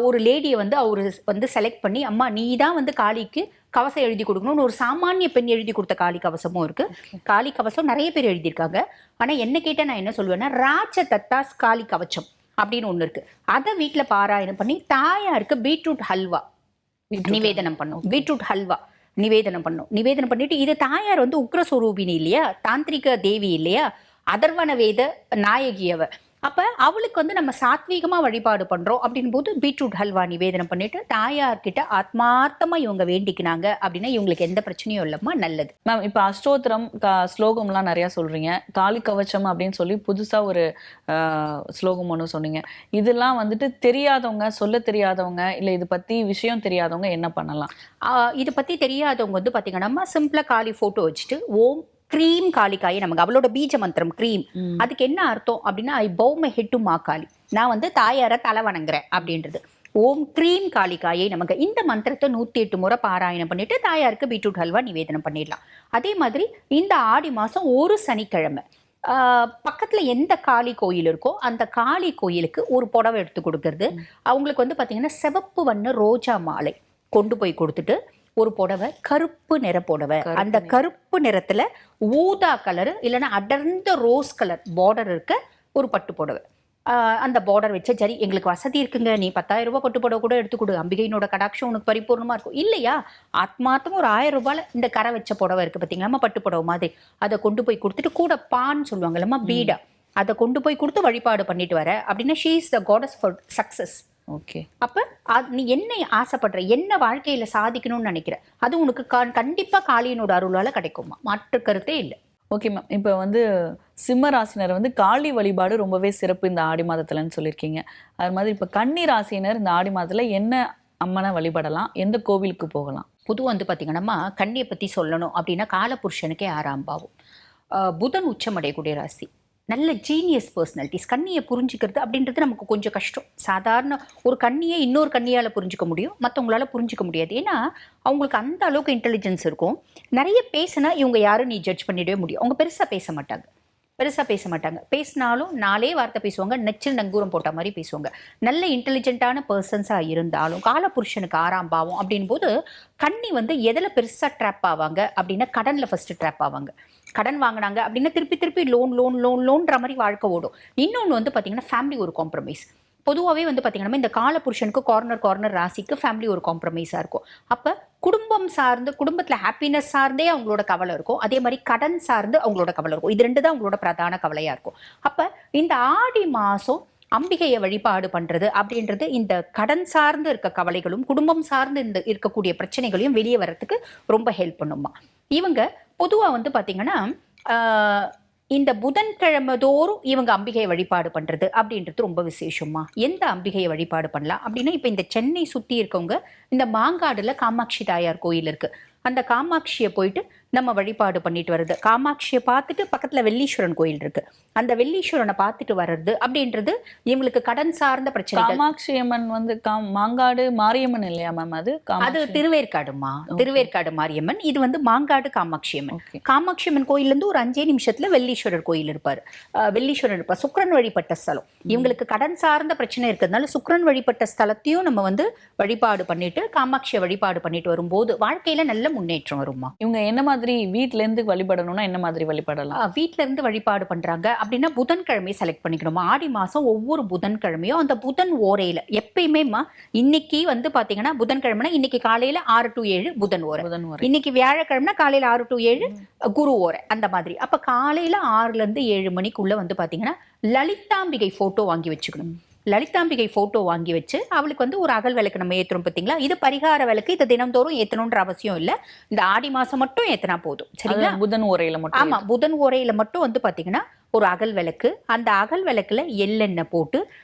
ஒரு லேடியை வந்து அவரு வந்து செலக்ட் பண்ணி, அம்மா நீ தான் வந்து காளிக்கு கவசம் எழுதி கொடுக்கணும்னு ஒரு சாமானிய பெண் எழுதி கொடுத்த காளி கவசமும் இருக்கு. காளி கவசம் நிறைய பேர் எழுதியிருக்காங்க. ஆனா என்ன கேட்டால் நான் என்ன சொல்லுவேன்னா ராஜ தத்தாஸ் காளி கவச்சம் அப்படின்னு ஒண்ணு இருக்கு. அதை வீட்டுல பாராயணம் பண்ணி தாயாருக்கு பீட்ரூட் ஹல்வா நிவேதனம் பண்ணும். பீட்ரூட் ஹல்வா நிவேதனம் பண்ணிட்டு இது தாயார் வந்து உக்ரஸ்வரூபினி இல்லையா, தாந்திரிக தேவி இல்லையா, அதர்வன வேத நாயகியவ. அப்ப அவளுக்கு வந்து நம்ம சாத்வீகமா வழிபாடு பண்றோம் அப்படின் போது பீட்ரூட் ஹல்வா நிவேதனம் பண்ணிட்டு தாயார்கிட்ட ஆத்மார்த்தமா இவங்க வேண்டிக்கினாங்க அப்படின்னா இவங்களுக்கு எந்த பிரச்சனையும் இல்லம்மா, நல்லது. மேம் இப்ப அஷ்டோத்திரம் ஸ்லோகம்லாம் நிறைய சொல்றீங்க. காளி கவச்சம் அப்படின்னு சொல்லி புதுசா ஒரு ஸ்லோகம் ஒன்று சொன்னீங்க. இதெல்லாம் வந்துட்டு தெரியாதவங்க, சொல்ல தெரியாதவங்க, இல்ல இது பத்தி விஷயம் தெரியாதவங்க என்ன பண்ணலாம்? இது பத்தி தெரியாதவங்க வந்து பாத்தீங்கன்னா சிம்பிளா காளி போட்டோ வச்சுட்டு ஓம் கிரீம் காளிக்காயை நமக்கு அவளோட பீஜ மந்திரம் கிரீம், அதுக்கு என்ன அர்த்தம் அப்படின்னா ஐ பௌ மை ஹெட் டு மா காளி, நான் வந்து தாயார தலை வணங்குறேன் அப்படின்றது. ஓம் கிரீம் காளிக்காயை நமக்கு இந்த மந்திரத்தை 108 முறை பாராயணம் பண்ணிட்டு தாயாருக்கு பீட்ரூட் ஹல்வா நிவேதனம் பண்ணிடலாம். அதே மாதிரி இந்த ஆடி மாசம் ஒரு சனிக்கிழமை பக்கத்துல எந்த காளி கோயில் இருக்கோ அந்த காளி கோயிலுக்கு ஒரு புடவை எடுத்து கொடுக்கறது. அவங்களுக்கு வந்து பாத்தீங்கன்னா சிவப்பு வண்ண ரோஜா மாலை கொண்டு போய் கொடுத்துட்டு ஒரு புடவை, கருப்பு நிற புடவை, அந்த கருப்பு நிறத்துல ஊதா கலர் இல்லைன்னா அடர்ந்த ரோஸ் கலர் பார்டர் இருக்க ஒரு பட்டு புடவை, அந்த பார்டர் வச்ச சரி எங்களுக்கு வசதி இருக்குங்க, நீ 10,000 ரூபாய் பட்டு புடவை கூட எடுத்துக்கொடு, அம்பிகையினோட கடாட்சம் உனக்கு பரிபூர்ணமா இருக்கும் இல்லையா, ஆத்மார்த்தமா ஒரு 1000 ரூபாயில இந்த கரை வச்ச புடவை இருக்கு பார்த்தீங்களா பட்டு புடவை மாதிரி, அதை கொண்டு போய் கொடுத்துட்டு கூட பான்னு சொல்லுவாங்கல்லம்மா பீடா, அதை கொண்டு போய் கொடுத்து வழிபாடு பண்ணிட்டு வர அப்படின்னா she is the goddess for success. Okay. அப்ப நீ என்ன ஆசைப்படுற, என்ன வாழ்க்கையில சாதிக்கணும்னு நினைக்கிற, அது உனக்கு கண்டிப்பா காளியனோட அருளால கிடைக்குமா, மாற்று கருத்தே இல்லை. Okay ma'am. இப்போ வந்து சிம்ம ராசினர் வந்து காளி வழிபாடு ரொம்பவே சிறப்பு இந்த ஆடி மாதத்துலன்னு சொல்லியிருக்கீங்க. அது மாதிரி இப்போ கன்னி ராசினர் இந்த ஆடி மாதத்துல என்ன அம்மனை வழிபடலாம், எந்த கோவிலுக்கு போகலாம்? பொதுவாக வந்து பார்த்தீங்கன்னா கன்னியை பற்றி சொல்லணும் அப்படின்னா காலபுருஷனுக்கே 6ஆம் பாவம், புதன் உச்சமடையக்கூடிய ராசி, நல்ல ஜீனியஸ் பர்சனாலிட்டிஸ். கண்ணியை புரிஞ்சுக்கிறது அப்படின்றது நமக்கு கொஞ்சம் கஷ்டம். சாதாரண ஒரு கண்ணியை இன்னொரு கண்ணியால் புரிஞ்சுக்க முடியும், மற்றவங்களால புரிஞ்சுக்க முடியாது. ஏன்னா அவங்களுக்கு அந்த அளவுக்கு இன்டெலிஜென்ஸ் இருக்கும். நிறைய பேசினா இவங்க யாரும் நீ ஜட்ஜ் பண்ணிடவே முடியும். அவங்க பெருசாக பேச மாட்டாங்க. பேசினாலும் 4 வார்த்தை பேசுவாங்க, நெச்சில் நங்கூரம் போட்ட மாதிரி பேசுவாங்க. நல்ல இன்டெலிஜென்ட்டான பர்சன்ஸாக இருந்தாலும் காலபுருஷனுக்கு 6ஆம் பாவம் அப்படின் போது கன்னி வந்து எதில் பெருசாக ட்ராப் ஆவாங்க அப்படின்னா கடனில் ஃபஸ்ட்டு ட்ராப் ஆவாங்க. கடன் வாங்கினாங்க அப்படின்னா திருப்பி லோன்ற மாதிரி வாழ்க்கை ஓடும். இன்னொன்று வந்து பார்த்தீங்கன்னா ஃபேமிலி ஒரு காம்ப்ரமைஸ். பொதுவாகவே வந்து பார்த்தீங்கன்னா இந்த காலபுருஷனுக்கு கார்னர் ராசிக்கு ஃபேமிலி ஒரு காம்ப்ரமைஸாக இருக்கும். அப்போ குடும்பம் சார்ந்து, குடும்பத்தில் ஹாப்பினஸ் சார்ந்தே அவங்களோட கவலை இருக்கும், அதே மாதிரி கடன் சார்ந்து அவங்களோட கவலை இருக்கும். இது 2 தான் அவங்களோட பிரதான கவலையாக இருக்கும். அப்போ இந்த ஆடி மாதம் அம்பிகையை வழிபாடு பண்ணுறது அப்படின்றது இந்த கடன் சார்ந்து இருக்க கவலைகளும் குடும்பம் சார்ந்து இந்த இருக்கக்கூடிய பிரச்சனைகளையும் வெளியே வர்றதுக்கு ரொம்ப ஹெல்ப் பண்ணுமா. இவங்க பொதுவாக வந்து பார்த்தீங்கன்னா இந்த புதன்கிழமை தோறும் இவங்க அம்பிகையை வழிபாடு பண்ணுறது அப்படின்றது ரொம்ப விசேஷமா. எந்த அம்பிகையை வழிபாடு பண்ணலாம் அப்படின்னா இப்போ இந்த சென்னை சுற்றி இருக்கவங்க இந்த மாங்காடுல காமாட்சி தாயார் கோயில் இருக்குது, அந்த காமாட்சியை போயிட்டு நம்ம வழிபாடு பண்ணிட்டு வர்றது, காமாட்சியை பார்த்துட்டு பக்கத்தில் வெள்ளீஸ்வரன் கோயில் இருக்கு, அந்த வெள்ளீஸ்வரனை பார்த்துட்டு வர்றது அப்படின்றது இவங்களுக்கு கடன் சார்ந்த பிரச்சனை. காமாட்சி அம்மன் வந்து மாங்காடு மாரியம்மன் இல்லையா மேம்? அது திருவேற்காடுமா, திருவேற்காடு மாரியம்மன். இது வந்து மாங்காடு காமாட்சி அம்மன். காமாட்சி அம்மன் கோயிலேருந்து ஒரு 5 நிமிஷத்துல வெள்ளீஸ்வரர் கோயில் இருப்பார், வெள்ளீஸ்வரர் இருப்பார். சுக்கிரன் வழிபட்ட ஸ்தலம். இவங்களுக்கு கடன் சார்ந்த பிரச்சனை இருக்கிறதுனால சுக்கிரன் வழிபட்ட ஸ்தலத்தையும் நம்ம வந்து வழிபாடு பண்ணிட்டு காமாட்சியை வழிபாடு பண்ணிட்டு வரும்போது வாழ்க்கையில நல்ல முன்னேற்றம் வருமா. இவங்க என்ன மாதிரி வீட்ல இருந்து வழிபடணும்னா என்ன மாதிரி வழிபடலாம்? வீட்ல இருந்து வழிபாடு பண்றாங்க அப்படின்னா புதன்கிழமையை செலக்ட் பண்ணிக்கணுமா. ஆடி மாசம் ஒவ்வொரு புதன்கிழமையும் அந்த புதன் ஓரையில எப்பயுமேமா, இன்னைக்கு வந்து பாத்தீங்கன்னா புதன்கிழமைனா இன்னைக்கு காலையில 6 to 7 புதன் ஓரை, இன்னைக்கு வியாழக்கிழமை காலையில 6 to 7 குரு ஓரை, அந்த மாதிரி. அப்ப காலையில 6ல இருந்து 7 மணிக்குள்ள வந்து பாத்தீங்கன்னா லலிதாம்பிகை போட்டோ வாங்கி வச்சுக்கணும். லலிதாம்பிகை போட்டோ வாங்கி வச்சு அவளுக்கு வந்து ஒரு அகல் விளக்கு நம்ம ஏற்றுறோம் பார்த்தீங்களா, இது பரிகார விளக்கு. இது தினந்தோறும் ஏற்றணுன்ற அவசியம் இல்லை, இந்த ஆடி மாசம் மட்டும் ஏற்றினா போதும். சரிங்களா? புதன் ஓரையில மட்டும். ஆமா, புதன் ஓரையில மட்டும் வந்து பார்த்தீங்கன்னா ஒரு அகல் விளக்கு, அந்த அகல் விளக்குல எள்ளெண்ணெய் போட்டு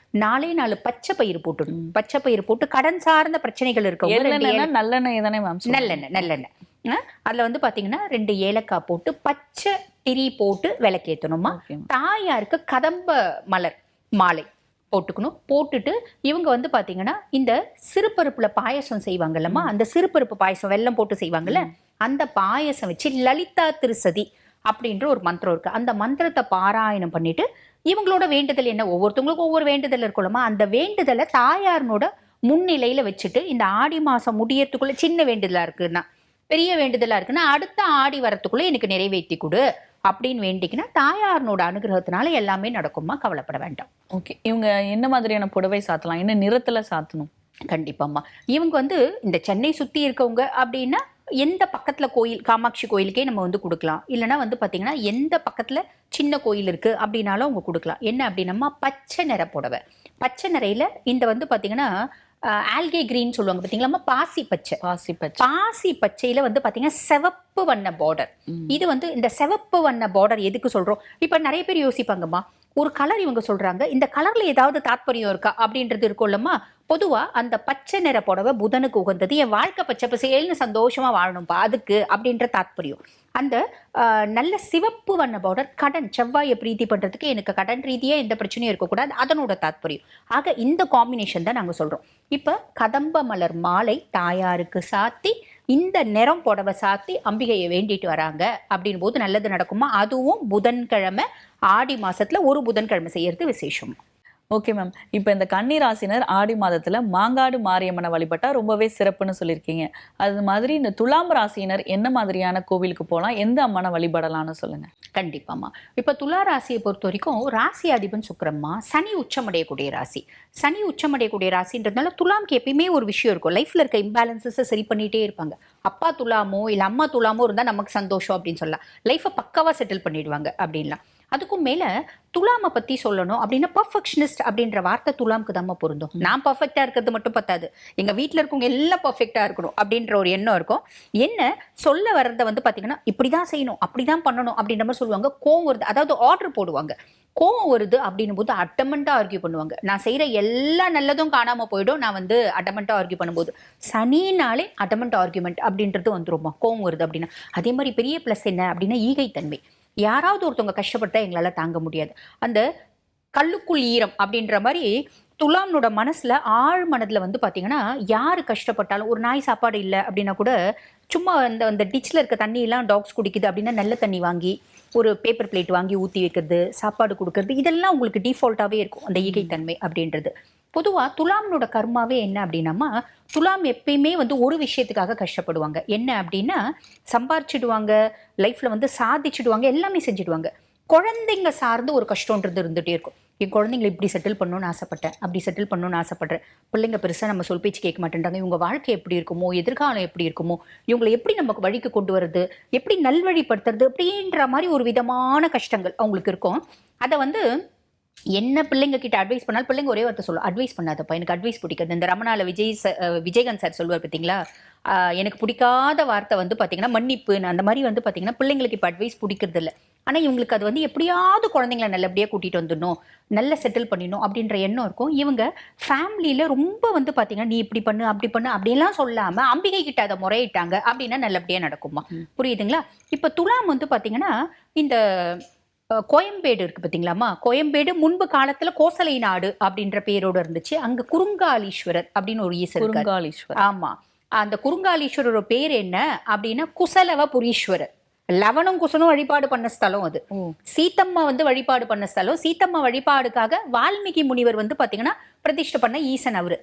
4 பச்சை பயிர் போட்டுடும். பச்சை பயிர் போட்டு கடன் சார்ந்த பிரச்சனைகள் இருக்கும். நல்லெண்ணெய் தானே மேம்? நல்லெண்ணெய். அதுல வந்து பாத்தீங்கன்னா 2 ஏலக்காய் போட்டு பச்சை திரி போட்டு விளக்கேற்றணுமா. தாயாருக்கு கதம்ப மலர் மாலை போட்டுக்கணும். போட்டுட்டு இவங்க வந்து பாத்தீங்கன்னா இந்த சிறுபருப்புல பாயசம் செய்வாங்கல்லம்மா, அந்த சிறுபருப்பு பாயசம் வெல்லம் போட்டு செய்வாங்கல்ல, அந்த பாயசம் வச்சு லலிதா திருசதி அப்படின்ற ஒரு மந்திரம் இருக்கு, அந்த மந்திரத்தை பாராயணம் பண்ணிட்டு இவங்களோட வேண்டுதல் என்ன, ஒவ்வொருத்தவங்களுக்கும் ஒவ்வொரு வேண்டுதல் இருக்குல்லம்மா, அந்த வேண்டுதலை தாயாரனோட முன்னிலையில வச்சுட்டு இந்த ஆடி மாசம் முடியறதுக்குள்ள சின்ன வேண்டுதலா இருக்குன்னா, பெரிய வேண்டுதலா இருக்குன்னா அடுத்த ஆடி வரத்துக்குள்ள எனக்கு நிறைவேற்றி கொடு அப்படின்னு வேண்டிக்கினா தாயாரனோட அனுகிரகத்தினால எல்லாமே நடக்குமா, கவலைப்பட வேண்டாம். ஓகே. இவங்க என்ன மாதிரியான புடவை சாத்தலாம், என்ன நிறத்துல சாத்தணும்? கண்டிப்பாம்மா, இவங்க வந்து இந்த சென்னை சுத்தி இருக்கவங்க அப்படின்னா எந்த பக்கத்துல கோயில், காமாட்சி கோயிலுக்கே நம்ம வந்து கொடுக்கலாம். இல்லைன்னா வந்து பாத்தீங்கன்னா எந்த பக்கத்துல சின்ன கோயில் இருக்கு அப்படின்னாலும் அவங்க கொடுக்கலாம். என்ன அப்படின்னா பச்சை நிற புடவை, பச்சை நிறையில இந்த வந்து பாத்தீங்கன்னா ஆல்கே கிரீன் சொல்லுவாங்க பாத்தீங்களா, பாசி பச்சையில வந்து பாத்தீங்கன்னா சிவப்பு வண்ண பார்டர். இது வந்து இந்த சிவப்பு வண்ண பார்டர் எதுக்கு சொல்றோம், இப்ப நிறைய பேர் யோசிப்பாங்கம்மா, ஒரு கலர் இவங்க சொல்றாங்க, இந்த கலர்ல ஏதாவது தாற்பயம் இருக்கா அப்படின்றது இருக்கும்லம்மா. பொதுவா அந்த பச்சை நிற புடவை புதனுக்கு உகந்தது, என் வாழ்க்கை பச்சை பசேல்னு சந்தோஷமா வாழணும்பா அதுக்கு அப்படின்ற தாற்பயம். அந்த நல்ல சிவப்பு வண்ண பார்டர் கடன் செவ்வாயை பிரீத்தி பண்றதுக்கு, எனக்கு கடன் ரீதியா எந்த பிரச்சனையும் இருக்கக்கூடாது, அதனோட தாற்பயம். ஆக இந்த காம்பினேஷன் தான் நாங்க சொல்றோம். இப்ப கதம்ப மலர் மாலை தாயாருக்கு சாத்தி இந்த நிறம் புடவை சாத்தி அம்பிகையை வேண்டிட்டு வராங்க அப்படின் போது நல்லது நடக்குமா. அதுவும் புதன்கிழமை, ஆடி மாசத்துல ஒரு புதன்கிழமை செய்யறது விசேஷம். Okay ma'am. இப்போ இந்த கன்னி ராசினர் ஆடி மாதத்துல மாங்காடு மாரியம்மனை வழிபட்டா ரொம்பவே சிறப்புன்னு சொல்லியிருக்கீங்க. அது மாதிரி இந்த துலாம் ராசியினர் என்ன மாதிரியான கோவிலுக்கு போகலாம், எந்த அம்மனை வழிபடலாம்னு சொல்லுங்க. கண்டிப்பாம்மா. இப்ப துலா ராசியை பொறுத்த வரைக்கும் ராசி அதிபன் சுக்கிரம்மா, சனி உச்சமடையக்கூடிய ராசி. சனி உச்சமடையக்கூடிய ராசின்றதுனால துலாம்க்கு எப்பயுமே ஒரு விஷயம் இருக்கும். லைஃப்ல இருக்க இம்பேலன்சஸை சரி பண்ணிட்டே இருப்பாங்க. அப்பா துலாமோ இல்ல அம்மா துலாமோ இருந்தா நமக்கு சந்தோஷம் அப்படின்னு சொல்லலாம். லைஃபை பக்காவா செட்டில் பண்ணிடுவாங்க அப்படின்லாம். அதுக்கும் மேல துலாமை பத்தி சொல்லணும் அப்படின்னா பர்ஃபெக்ஷனிஸ்ட் அப்படின்ற வார்த்தை துலாம்க்கு தான் பொருந்தும். நான் பர்ஃபெக்டா இருக்கிறது மட்டும் பத்தாது, எங்க வீட்டுல இருக்கவங்க எல்லாம் பர்ஃபெக்டா இருக்கணும் அப்படின்ற ஒரு எண்ணம் இருக்கும். என்ன சொல்ல வர்றதை வந்து பாத்தீங்கன்னா இப்படிதான் செய்யணும், அப்படிதான் பண்ணணும் அப்படின்ற மாதிரி சொல்லுவாங்க. கோவம் வருது, அதாவது ஆர்டர் போடுவாங்க. கோவம் வருது அப்படின்னும் போது அட்டமெண்டா ஆர்கியூ பண்ணுவாங்க. நான் செய்யற எல்லா நல்லதும் காணாம போயிடும். நான் வந்து அட்டமெண்டா ஆர்கியூ பண்ணும்போது சனினாலே அட்டமெண்ட் ஆர்கியூமெண்ட் அப்படின்றது வந்துருமா, கோவம் வருது அப்படின்னா. அதே மாதிரி பெரிய பிளஸ் என்ன அப்படின்னா ஈகைத்தன்மை. யாராவது ஒருத்தவங்க கஷ்டப்பட்டா எங்களால தாங்க முடியாது. அந்த கல்லுக்குள் ஈரம் அப்படின்ற மாதிரி துலாம்னோட மனசுல ஆழ் மனதுல வந்து பாத்தீங்கன்னா யாரு கஷ்டப்பட்டாலும், ஒரு நாய் சாப்பாடு இல்லை அப்படின்னா கூட சும்மா அந்த டிச்ல இருக்க தண்ணி எல்லாம் டாக்ஸ் குடிக்குது அப்படின்னா நல்ல தண்ணி வாங்கி ஒரு பேப்பர் பிளேட் வாங்கி ஊற்றி வைக்கிறது, சாப்பாடு கொடுக்கறது, இதெல்லாம் உங்களுக்கு டிஃபால்ட்டாகவே இருக்கும் அந்த ஈகைத்தன்மை அப்படின்றது. பொதுவாக துலாம்னோட கர்மாவே என்ன அப்படின்னாமா, துலாம் எப்பயுமே வந்து ஒரு விஷயத்துக்காக கஷ்டப்படுவாங்க. என்ன அப்படின்னா சம்பாரிச்சிடுவாங்க, லைஃப்பில் வந்து சாதிச்சிடுவாங்க, எல்லாமே செஞ்சிடுவாங்க. குழந்தைங்க சார்ந்து ஒரு கஷ்டன்றது இருந்துகிட்டே இருக்கும். என் குழந்தைங்களை இப்படி செட்டில் பண்ணணும்னு ஆசைப்பட்டேன், அப்படி செட்டில் பண்ணணும்னு ஆசைப்பட்றேன். பிள்ளைங்க பெருசாக நம்ம சொல் பேச்சு கேட்க மாட்டேன்றாங்க. இவங்க வாழ்க்கை எப்படி இருக்குமோ, எதிர்காலம் எப்படி இருக்குமோ, இவங்களை எப்படி நமக்கு வழிக்கு கொண்டு வர்றது, எப்படி நல்வழிப்படுத்துறது அப்படின்ற மாதிரி ஒரு விதமான கஷ்டங்கள் அவங்களுக்கு இருக்கும். அதை வந்து என்ன பிள்ளைங்க கிட்ட அட்வைஸ் பண்ணாலும் பிள்ளைங்க ஒரே வார்த்தை சொல்லும், அட்வைஸ் பண்ணாதப்பா, எனக்கு அட்வைஸ் பிடிக்காது. இந்த ரமணால விஜயகாந்த் சார் சொல்லுவார் பார்த்தீங்களா, எனக்கு பிடிக்காத வார்த்தை வந்து பார்த்தீங்கன்னா மன்னிப்புன்னு. அந்த மாதிரி வந்து பார்த்தீங்கன்னா பிள்ளைங்களுக்கு இப்போ அட்வைஸ் பிடிக்கிறது இல்லை. ஆனால் இவங்களுக்கு அது வந்து எப்படியாவது குழந்தைங்களை நல்லபடியாக கூட்டிகிட்டு வந்துடணும், நல்ல செட்டில் பண்ணிடணும் அப்படின்ற எண்ணம் இருக்கும். இவங்க ஃபேமிலியில் ரொம்ப வந்து பார்த்தீங்கன்னா நீ இப்படி பண்ணு அப்படி பண்ணு அப்படிலாம் சொல்லாமல் அம்பிகை கிட்ட அதை முறையிட்டாங்க அப்படின்னா நல்லபடியாக நடக்குமா. புரியுதுங்களா? இப்போ துலாம் வந்து பார்த்தீங்கன்னா இந்த கோயம்பேடு இருக்கு பார்த்தீங்களாமா, கோயம்பேடு முன்பு காலத்தில் கோசலை நாடு அப்படின்ற பேரோடு இருந்துச்சு. அங்கே குறுங்காலீஸ்வரர் அப்படின்னு ஒரு ஈஸ்வரர் இருக்காரு. ஆமாம், அந்த குறுங்காலீஸ்வரரோட பேர் என்ன அப்படின்னா குசலவ புரீஸ்வரர். லவனும் குசனும் வழிபாடு பண்ண ஸ்தலம் அது. சீத்தம்மா வந்து வழிபாடு பண்ண ஸ்தலம். சீத்தம்மா வழிபாடுக்காக வால்மீகி முனிவர் வந்து பாத்தீங்கன்னா பிரதிஷ்டை பண்ண ஈசன் அவரு.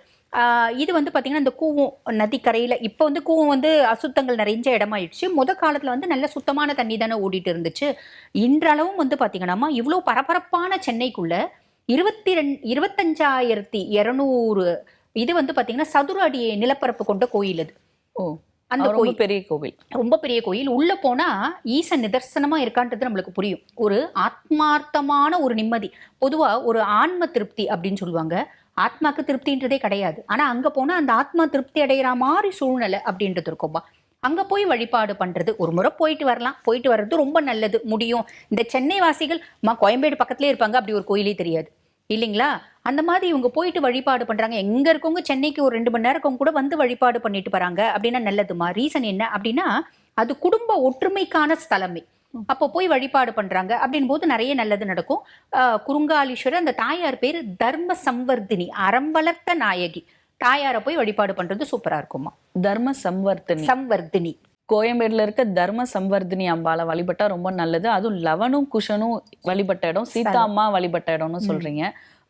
இது வந்து பாத்தீங்கன்னா இந்த கூவம் நதிக்கரையில இப்போ வந்து கூவம் வந்து அசுத்தங்கள் நிறைஞ்ச இடமாயிடுச்சு. காலத்துல வந்து நல்ல சுத்தமான தண்ணி தானே ஓடிட்டு இருந்துச்சு. இன்றளவும் வந்து பாத்தீங்கன்னா இவ்வளவு பரபரப்பான சென்னைக்குள்ள 25,200 இது வந்து பாத்தீங்கன்னா சதுர அடி நிலப்பரப்பு கொண்ட கோயில் அது. அந்த கோயில் பெரிய கோவில், ரொம்ப பெரிய கோயில். உள்ள போனா ஈசன் நிதர்சனமா இருக்கான்றது நம்மளுக்கு புரியும். ஒரு ஆத்மார்த்தமான ஒரு நிம்மதி. பொதுவா ஒரு ஆன்ம திருப்தி அப்படின்னு சொல்லுவாங்க. ஆத்மாக்கு திருப்தின்றதே கிடையாது. ஆனா அங்க போனா அந்த ஆத்மா திருப்தி அடைகிற மாதிரி சூழ்நிலை அப்படின்றது இருக்கும்பா. அங்க போய் வழிபாடு பண்றது, ஒரு முறை போயிட்டு வரலாம். போயிட்டு வர்றது ரொம்ப நல்லது. முடியும். இந்த சென்னை வாசிகள் கோயம்பேடு பக்கத்துலேயே இருப்பாங்க, அப்படி ஒரு கோயிலே தெரியாது இல்லைங்களா? அந்த மாதிரி இவங்க போயிட்டு வழிபாடு பண்றாங்க. எங்க இருக்கவங்க சென்னைக்கு ஒரு 2 மணி நேரம் இருக்கவங்க கூட வந்து வழிபாடு பண்ணிட்டு போறாங்க அப்படின்னா நல்லதுமா. ரீசன் என்ன அப்படின்னா அது குடும்ப ஒற்றுமைக்கான ஸ்தலமே. அப்போ போய் வழிபாடு பண்றாங்க அப்படின் போது நிறைய நல்லது நடக்கும். குறுங்காலீஸ்வரர், அந்த தாயார் பேரு தர்ம சம்வர்தினி, அறம் வளர்த்த நாயகி. தாயாரை போய் வழிபாடு பண்றது சூப்பரா இருக்குமா. தர்ம சம்வர்தினி கோயம்பேடுல இருக்க தர்ம சம்வர்தினி அம்பாலை வழிபட்டா ரொம்ப நல்லது. அதுவும் லவனும் குஷனும் வழிபட்ட இடம், சீதா அம்மா வழிபட்ட இடம்னு சொல்றீங்க.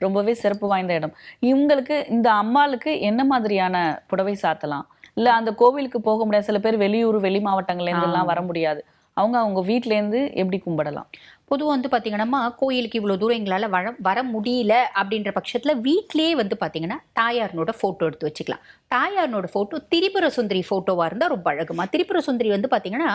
ரொம்பவே சிறப்பு வாய்ந்த இடம். இவங்களுக்கு இந்த அம்மாளுக்கு என்ன மாதிரியான புடவை சாத்தலாம்? இல்ல அந்த கோவிலுக்கு போக முடியாது, சில பேர் வெளியூர் வெளி மாவட்டங்கள்ல இருந்து எல்லாம் வர முடியாது, அவங்க வீட்டுல இருந்து எப்படி கும்பிடலாம்? பொதுவாக வந்து பார்த்தீங்கன்னா கோயிலுக்கு இவ்வளோ தூரம் எங்களால் வர முடியல அப்படின்ற பட்சத்தில் வீட்லேயே வந்து பார்த்தீங்கன்னா தாயார்னோட ஃபோட்டோ எடுத்து வச்சுக்கலாம். தாயார்னோட ஃபோட்டோ திரிபுர சுந்தரி ஃபோட்டோவாக இருந்தால் ரொம்ப அழகுமா. திரிபுர சுந்தரி வந்து பார்த்தீங்கன்னா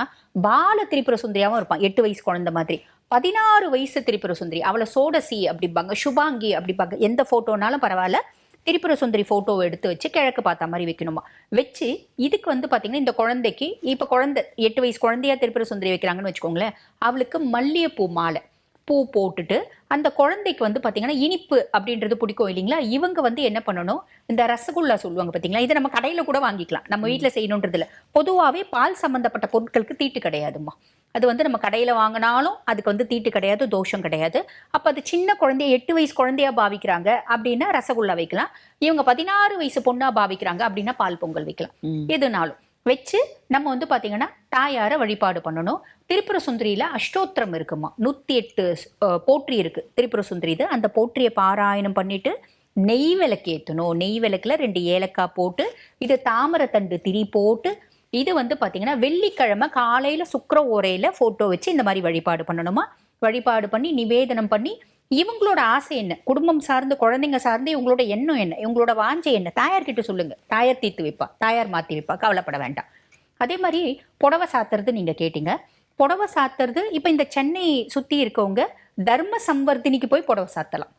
பால திரிபுர சுந்தரியாகவும் இருப்பான். 8 வயசு குழந்தை மாதிரி. 16 வயசு திரிபுர சுந்தரி, அவளை சோடசி அப்படிம்பாங்க, சுபாங்கி அப்படிம்பாங்க. எந்த ஃபோட்டோனாலும் பரவாயில்ல, திரிபுர சுந்தரி ஃபோட்டோவை எடுத்து வச்சு கிழக்கு பார்த்த மாதிரி வைக்கணுமா. வச்சு இதுக்கு வந்து பார்த்தீங்கன்னா இந்த குழந்தைக்கு இப்போ குழந்தை 8 வயசு குழந்தையா திரிபுர சுந்தரி வைக்கிறாங்கன்னு வச்சுக்கோங்களேன். அவளுக்கு மல்லிகைப்பூ மாலை பூ போட்டுட்டு அந்த குழந்தைக்கு வந்து பார்த்தீங்கன்னா இனிப்பு அப்படின்றது பிடிக்கும் இல்லைங்களா. இவங்க வந்து என்ன பண்ணணும், இந்த ரசகுல்லா சொல்லுவாங்க பார்த்தீங்களா, இதை நம்ம கடையில் கூட வாங்கிக்கலாம், நம்ம வீட்டில் செய்யணுன்றதுல. பொதுவாகவே பால் சம்மந்தப்பட்ட பொருட்களுக்கு தீட்டு கிடையாதுமா. அது வந்து நம்ம கடையில் வாங்கினாலும் அதுக்கு வந்து தீட்டு கிடையாது, தோஷம் கிடையாது. அப்போ அது சின்ன குழந்தைய 8 வயசு குழந்தையா பாவிக்கிறாங்க அப்படின்னா ரசகுல்லா வைக்கலாம். இவங்க 16 வயசு பொண்ணா பாவிக்கிறாங்க அப்படின்னா பால் பொங்கல் வைக்கலாம். எதுனாலும் வச்சு நம்ம வந்து பாத்தீங்கன்னா தாயாரை வழிபாடு பண்ணணும். திரிபுர சுந்தரியில அஷ்டோத்திரம் இருக்குமா, 108 போற்றி இருக்கு திரிபுர சுந்தரி. இது அந்த போற்றியை பாராயணம் பண்ணிட்டு நெய் விளக்கு ஏற்றணும். நெய் விளக்குல 2 ஏலக்காய் போட்டு, இது தாமரத்தண்டு திரி போட்டு, இது வந்து பாத்தீங்கன்னா வெள்ளிக்கிழமை காலையில சுக்கிர ஓரையில போட்டோ வச்சு இந்த மாதிரி வழிபாடு பண்ணணுமா. வழிபாடு பண்ணி நிவேதனம் பண்ணி இவங்களோட ஆசை என்ன, குடும்பம் சார்ந்து குழந்தைங்க சார்ந்து இவங்களோட எண்ணம் என்ன, இவங்களோட வாஞ்சை என்ன, தாயார்கிட்ட சொல்லுங்க. தாயார் தீர்த்து வைப்பா, தாயார் மாத்தி வைப்பா, கவலைப்பட வேண்டாம். அதே மாதிரி புடவை சாத்துறது நீங்க கேட்டீங்க. புடவை சாத்துறது இப்ப இந்த சென்னை சுத்தி இருக்கவங்க தர்ம சம்வர்த்தினிக்கு போய் புடவை சாத்தலாம்.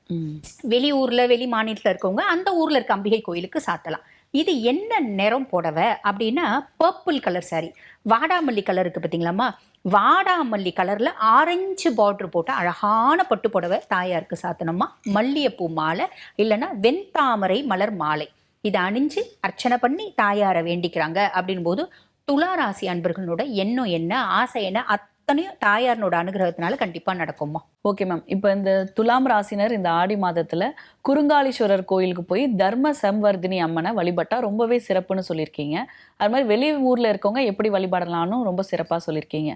வெளியூர்ல வெளி மாநிலத்துல இருக்கவங்க அந்த ஊர்ல இருக்க அம்பிகை கோயிலுக்கு சாத்தலாம். இது என்ன நிறம் புடவை அப்படின்னா பர்பிள் கலர் சாரி, வாடாமல்லி கலர் இருக்கு பார்த்தீங்களாம்மா, வாடாமல்லி கலர்ல ஆரஞ்சு பார்டர் போட்ட அழகான பட்டு புடவை தாயாருக்கு சாத்தணுமா. மல்லிகைப்பூ மாலை இல்லைன்னா வெண்தாமரை மலர் மாலை இதை அணிஞ்சு அர்ச்சனை பண்ணி தாயாரை வேண்டிக்கிறாங்க. அப்படின் போது துளாராசி அன்பர்களோட எண்ணம் என்ன, ஆசை என்ன, அத்தனையும் தாயாரனோட அனுகிரகத்தினால கண்டிப்பா நடக்குமா. Okay ma'am. இப்போ இந்த துலாம் ராசினர் இந்த ஆடி மாதத்துல குறுங்காலீஸ்வரர் கோயிலுக்கு போய் தர்ம சம்வர்தினி அம்மனை வழிபட்டா ரொம்பவே சிறப்புன்னு சொல்லியிருக்கீங்க. அது மாதிரி வெளி ஊர்ல இருக்கவங்க எப்படி வழிபடலாம்னு ரொம்ப சிறப்பா சொல்லியிருக்கீங்க.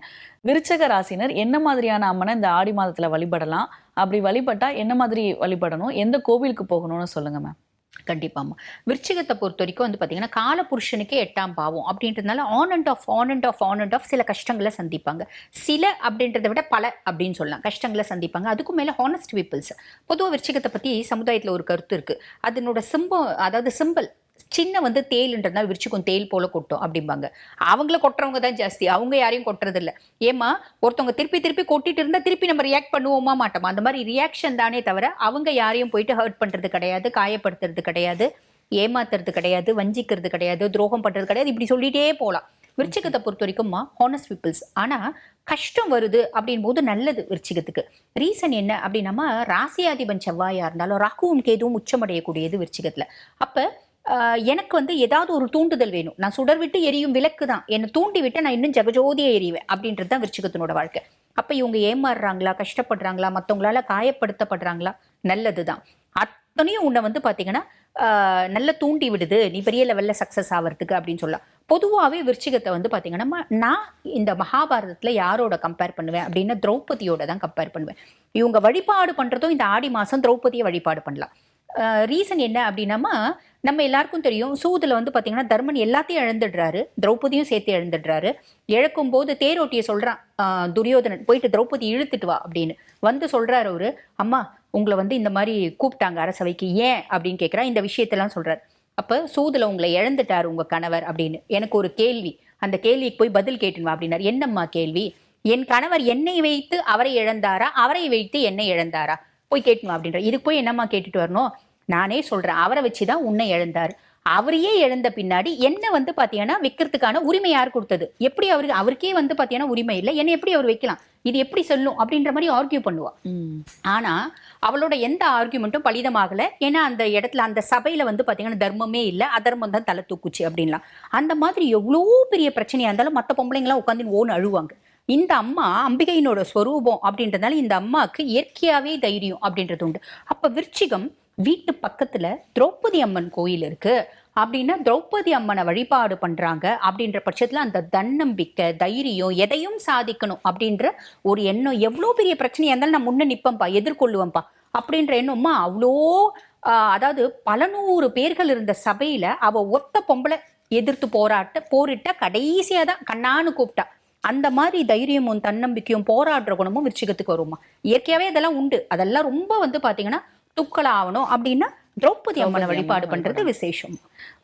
விருச்சக ராசினர் என்ன மாதிரியான அம்மனை இந்த ஆடி மாதத்துல வழிபடலாம், அப்படி வழிபட்டா என்ன மாதிரி வழிபடணும், எந்த கோவிலுக்கு போகணும்னு சொல்லுங்க மேம். கண்டிப்பாம்மா. விருச்சிகத்தை பொறுத்த வரைக்கும் வந்து பார்த்தீங்கன்னா காலபுருஷனுக்கே 8ஆம் பாவம் அப்படின்றதுனால ஆன் அண்ட் ஆஃப் சில கஷ்டங்களை சந்திப்பாங்க. சில அப்படின்றத விட பல அப்படின்னு சொல்லலாம் கஷ்டங்களை சந்திப்பாங்க. அதுக்கும் மேலே ஹானஸ்ட் பீப்புள்ஸ். பொதுவாக விருச்சிகத்தை பற்றி சமுதாயத்தில் ஒரு கருத்து இருக்குது. அதனோட சிம்பிள் சின்ன வந்து தேல்ன்றதுனால விருச்சிக்கும் தேல் போல கொட்டும் அப்படிம்பாங்க. அவங்கள கொட்டுறவங்க தான் ஜாஸ்தி, அவங்க யாரையும் கொட்டுறது இல்லை. ஏமா ஒருத்தவங்க திருப்பி திருப்பி கொட்டிட்டு இருந்தா திருப்பி நம்ம ரியாக்ட் பண்ணுவோமா மாட்டோமா, அந்த மாதிரி ரியாக்ஷன் தானே தவிர அவங்க யாரையும் போயிட்டு ஹர்ட் பண்றது கிடையாது, காயப்படுத்துறது கிடையாது, ஏமாத்துறது கிடையாது, வஞ்சிக்கிறது கிடையாது, துரோகம் பண்றது கிடையாது. இப்படி சொல்லிட்டே போகலாம். விருச்சிகத்தை பொறுத்த வரைக்கும்மா ஹானஸ்ட் பீப்புள்ஸ். ஆனா கஷ்டம் வருது அப்படின் போது நல்லது விருச்சிகத்துக்கு. ரீசன் என்ன அப்படின்னா ராசியாதிபன் செவ்வாயா இருந்தாலும் ராகுவும் கேதுவும் உச்சமடையக்கூடியது விருச்சிகத்துல. அப்ப எனக்கு வந்து ஏதாவது ஒரு தூண்டுதல் வேணும். நான் சுடர் விட்டு எரியும் விளக்கு தான், என்னை தூண்டி விட்டு நான் இன்னும் ஜெகஜோதியா எரிவேன் அப்படின்றது தான் விருச்சிகத்தினோட வாழ்க்கை. அப்ப இவங்க ஏமாறுறாங்களா, கஷ்டப்படுறாங்களா, மற்றவங்களால காயப்படுத்தப்படுறாங்களா, நல்லதுதான். அத்தனையும் உன்னை வந்து பாத்தீங்கன்னா நல்ல தூண்டி விடுது, நீ பெரிய லெவல்ல சக்சஸ் ஆகிறதுக்கு அப்படின்னு சொல்லலாம். பொதுவாகவே விருச்சிகத்தை வந்து பாத்தீங்கன்னா நான் இந்த மகாபாரதத்துல யாரோட கம்பேர் பண்ணுவேன் அப்படின்னா திரௌபதியோட தான் கம்பேர் பண்ணுவேன். இவங்க வழிபாடு பண்றதும் இந்த ஆடி மாசம் திரௌபதியை வழிபாடு பண்ணலாம். ரீசன் என்ன அப்படின்னா நம்ம எல்லாருக்கும் தெரியும், சூதுல வந்து பாத்தீங்கன்னா தர்மன் எல்லாத்தையும் இழந்துடுறாரு, திரௌபதியும் சேர்த்து இழந்துடுறாரு. இழக்கும் போது தேரோட்டியை சொல்றான் துரியோதனன், போயிட்டு திரௌபதி இழுத்துட்டு வா அப்படின்னு வந்து சொல்றாரு அவரு. அம்மா உங்களை வந்து இந்த மாதிரி கூப்பிட்டாங்க அரசவைக்கு, ஏன் அப்படின்னு கேட்குறா. இந்த விஷயத்தெல்லாம் சொல்றாரு. அப்ப சூதுல உங்களை இழந்துட்டாரு உங்க கணவர் அப்படின்னு. எனக்கு ஒரு கேள்வி, அந்த கேள்விக்கு போய் பதில் கேட்டுவா அப்படின்னாரு. என்னம்மா கேள்வி? என் கணவர் என்னை வைத்து அவரை இழந்தாரா, அவரை வைத்து என்னை இழந்தாரா, போய் கேட்டுவா அப்படின்ற. இதுக்கு போய் என்னம்மா கேட்டுட்டு வரணும்? நானே சொல்றேன், அவரை வச்சுதான் உன்னை இழந்தாரு. அவரையே இழந்த பின்னாடி என்ன வந்து பாத்தீங்கன்னா வைக்கிறதுக்கான உரிமை யார் கொடுத்தது? எப்படி அவருக்கே வந்து பாத்தீங்கன்னா உரிமை இல்லை, என்ன எப்படி அவர் வைக்கலாம், இது எப்படி சொல்லும் அப்படின்ற மாதிரி ஆர்கியூ பண்ணுவா. ஆனா அவளோட எந்த ஆர்கியூமெண்ட்டும் பலிதமாகல. ஏன்னா அந்த இடத்துல அந்த சபையில வந்து பாத்தீங்கன்னா தர்மமே இல்லை, அதர்மம் தான் தலை தூக்குச்சு அப்படின்லாம். அந்த மாதிரி எவ்வளோ பெரிய பிரச்சனையா இருந்தாலும் மற்ற பொம்பளைங்களாம் உட்காந்து ஓன்னு அழுவாங்க. இந்த அம்மா அம்பிகையினோட ஸ்வரூபம் அப்படின்றதுனால இந்த அம்மாவுக்கு இயற்கையாவே தைரியம் அப்படின்றது உண்டு. அப்ப விருச்சிகம் வீட்டு பக்கத்துல திரௌபதி அம்மன் கோயில் இருக்கு அப்படின்னா திரௌபதி அம்மனை வழிபாடு பண்றாங்க அப்படின்ற பட்சத்துல அந்த தன்னம்பிக்கை, தைரியம், எதையும் சாதிக்கணும் அப்படின்ற ஒரு எண்ணம், எவ்வளோ பெரிய பிரச்சனையா இருந்தாலும் நான் முன்ன நிப்பம்பா, எதிர்கொள்ளுவேன்பா அப்படின்ற எண்ணம்மா அவ்வளோ. அதாவது பல 100 பேர்கள் இருந்த சபையில அவ ஒத்த பொம்பளை எதிர்த்து போரிட்ட கடைசியா தான் கண்ணான்னு கூப்பிட்டா. அந்த மாதிரி தைரியமும் தன்னம்பிக்கையும் போராடுற குணமும் விருச்சிகத்துக்கு வருமா. இயற்கையாவே அதெல்லாம் உண்டு. அதெல்லாம் ரொம்ப வந்து பாத்தீங்கன்னா துக்கலாகணும் அப்படின்னா திரௌபதி அம்மனை வழிபாடு பண்றது விசேஷம்.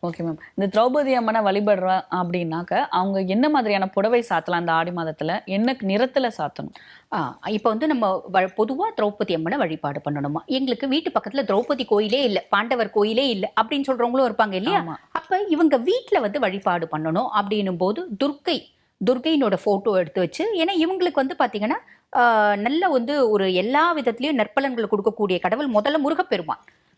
Okay ma'am. இந்த திரௌபதி அம்மனை வழிபடுறோம் அப்படின்னாக்க அவங்க என்ன மாதிரியான புடவை சாத்தலாம் இந்த ஆடி மாதத்துல, என்ன நிறத்துல சாத்தணும்? இப்போ வந்து நம்ம பொதுவா திரௌபதி அம்மனை வழிபாடு பண்ணணுமா. எங்களுக்கு வீட்டு பக்கத்துல திரௌபதி கோயிலே இல்லை, பாண்டவர் கோயிலே இல்லை அப்படின்னு சொல்றவங்களும் இருப்பாங்க இல்லையா. அப்ப இவங்க வீட்டுல வந்து வழிபாடு பண்ணணும் அப்படின்னும் போது துர்கையினோட போட்டோ எடுத்து வச்சு, ஏன்னா இவங்களுக்கு வந்து பாத்தீங்கன்னா நல்ல வந்து ஒரு எல்லா விதத்திலயும் நற்பலன்கள் கொடுக்கக்கூடிய கடவுள் முதல்ல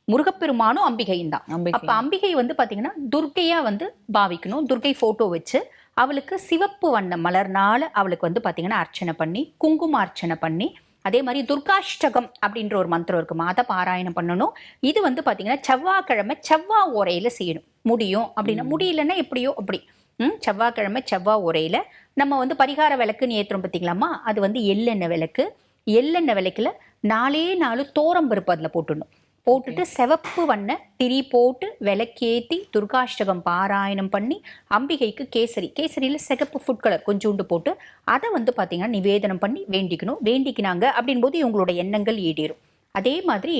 முருகப்பெருமானும் அம்பிகையும் தான். அப்ப அம்பிகை வந்து பாத்தீங்கன்னா துர்கையா வந்து பாவிக்கணும். துர்கை போட்டோ வச்சு அவளுக்கு சிவப்பு வண்ண மலர்னால அவளுக்கு வந்து பாத்தீங்கன்னா அர்ச்சனை பண்ணி, குங்கும அர்ச்சனை பண்ணி, அதே மாதிரி துர்காஷ்டகம் அப்படின்ற ஒரு மந்திரம் இருக்குமா, அதை பாராயணம் பண்ணணும். இது வந்து பாத்தீங்கன்னா செவ்வாய்க்கிழமை செவ்வாய் ஓரையில செய்யணும். முடியும் அப்படின்னா, முடியலன்னா எப்படியோ அப்படி செவ்வாய்க்கிழமை செவ்வாய் உரையில நம்ம வந்து பரிகார விளக்குன்னு ஏற்றுறோம் பார்த்தீங்களாம்மா, அது வந்து எள்ளெண்ணெய் விளக்கு. எள்ளெண்ணெய் விளக்குல 4 தோரம்பருப்பு அதில் போட்டுடணும். போட்டுட்டு சிவப்பு வண்ண திரி போட்டு விளக்கேற்றி துர்காஷ்டகம் பாராயணம் பண்ணி அம்பிகைக்கு கேசரியில் சிகப்பு ஃபுட் கலர் கொஞ்சோண்டு போட்டு அதை வந்து பார்த்தீங்கன்னா நிவேதனம் பண்ணி வேண்டிக்கணும். வேண்டிக்கினாங்க அப்படின் போது இவங்களோட எண்ணங்கள் ஈடேறும். அதே மாதிரி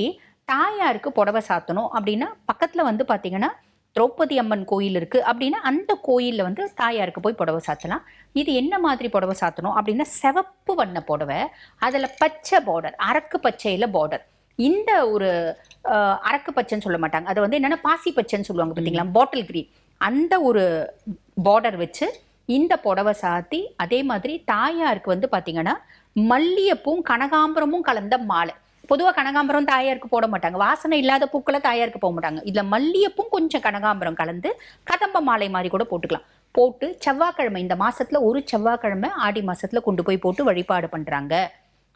தாயாருக்கு புடவை சாத்தணும் அப்படின்னா பக்கத்தில் வந்து பார்த்தீங்கன்னா திரௌபதி அம்மன் கோயில் இருக்குது அப்படின்னா அந்த கோயிலில் வந்து தாயாருக்கு போய் புடவை சாத்தலாம். இது என்ன மாதிரி புடவை சாத்தணும் அப்படின்னா சிவப்பு வண்ண புடவை, அதில் பச்சை பார்டர், அரக்கு பச்சையில் பார்டர். இந்த ஒரு அரக்கு பச்சைன்னு சொல்ல மாட்டாங்க, அதை வந்து என்னென்னா பாசி பச்சைன்னு சொல்லுவாங்க பார்த்தீங்களா, பாட்டில் கிரீன், அந்த ஒரு பார்டர் வச்சு இந்த புடவை சாத்தி அதே மாதிரி தாயாருக்கு வந்து பார்த்தீங்கன்னா மல்லிகைப்பூவும் கனகாம்பரமும் கலந்த மாலை. பொதுவாக கனகாம்பரம் தாயாருக்கு போட மாட்டாங்க, வாசனை இல்லாத பூக்களை தாயாருக்கு போக மாட்டாங்க. இதில் மல்லிகைப்பூவும் கொஞ்சம் கனகாம்பரம் கலந்து கதம்ப மாலை மாதிரி கூட போட்டுக்கலாம். போட்டு செவ்வாய்க்கிழமை, இந்த மாசத்துல ஒரு செவ்வாய்க்கிழமை ஆடி மாசத்துல கொண்டு போய் போட்டு வழிபாடு பண்றாங்க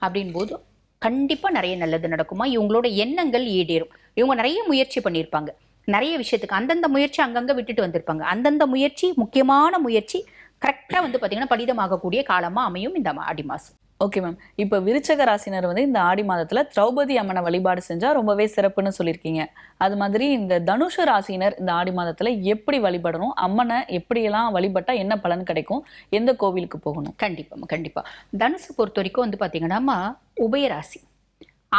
அப்படின் போது கண்டிப்பா நிறைய நல்லது நடக்குமா. இவங்களோட எண்ணங்கள் ஈடேறும். இவங்க நிறைய முயற்சி பண்ணியிருப்பாங்க, நிறைய விஷயத்துக்கு அந்தந்த முயற்சி அங்கங்க விட்டுட்டு வந்திருப்பாங்க. அந்தந்த முயற்சி, முக்கியமான முயற்சி கரெக்டாக வந்து பார்த்தீங்கன்னா பலிதமாகக்கூடிய காலமா அமையும் இந்த ஆடி மாசம். Okay ma'am. இப்போ விருச்சக ராசினர் வந்து இந்த ஆடி மாதத்துல திரௌபதி அம்மனை வழிபாடு செஞ்சா ரொம்பவே சிறப்புன்னு சொல்லியிருக்கீங்க. அது மாதிரி இந்த தனுஷ ராசினர் இந்த ஆடி மாதத்துல எப்படி வழிபடணும், அம்மனை எப்படியெல்லாம் வழிபட்டா என்ன பலன் கிடைக்கும், எந்த கோவிலுக்கு போகணும்? கண்டிப்பா தனுசு பொறுத்த வரைக்கும் வந்து பார்த்தீங்கன்னா உபயராசி,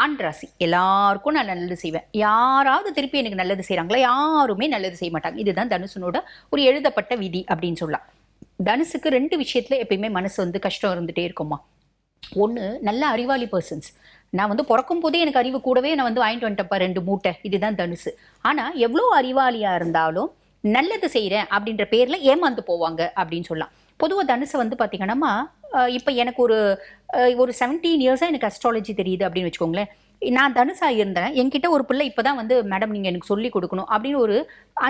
ஆண் ராசி. எல்லாருக்கும் நான் நல்லது செய்வேன். யாராவது திருப்பி எனக்கு நல்லது செய்கிறாங்களா? யாருமே நல்லது செய்ய மாட்டாங்க. இதுதான் தனுசனோட ஒரு எழுதப்பட்ட விதி அப்படின்னு சொல்லலாம். தனுசுக்கு 2 விஷயத்துல எப்பயுமே மனசு வந்து கஷ்டம் இருந்துகிட்டே இருக்குமா. ஒன்று, நல்ல அறிவாளி பர்சன்ஸ். நான் வந்து பிறக்கும் போதே எனக்கு அறிவு கூடவே நான் வந்து வாங்கிட்டு வந்துட்டப்பா 2 மூட்டை. இதுதான் தனுசு. ஆனால் எவ்வளோ அறிவாளியாக இருந்தாலும் நல்லது செய்கிறேன் அப்படின்ற பேரில் ஏமாந்து போவாங்க அப்படின்னு சொல்லலாம். பொதுவாக தனுசை வந்து பார்த்தீங்கன்னா இப்போ எனக்கு ஒரு 17 இயர்ஸாக எனக்கு அஸ்ட்ராலஜி தெரியுது அப்படின்னு வச்சுக்கோங்களேன். நான் தனுசாக இருந்தேன். என்கிட்ட ஒரு பிள்ளை இப்போ தான் வந்து மேடம் நீங்கள் எனக்கு சொல்லி கொடுக்கணும் அப்படின்னு ஒரு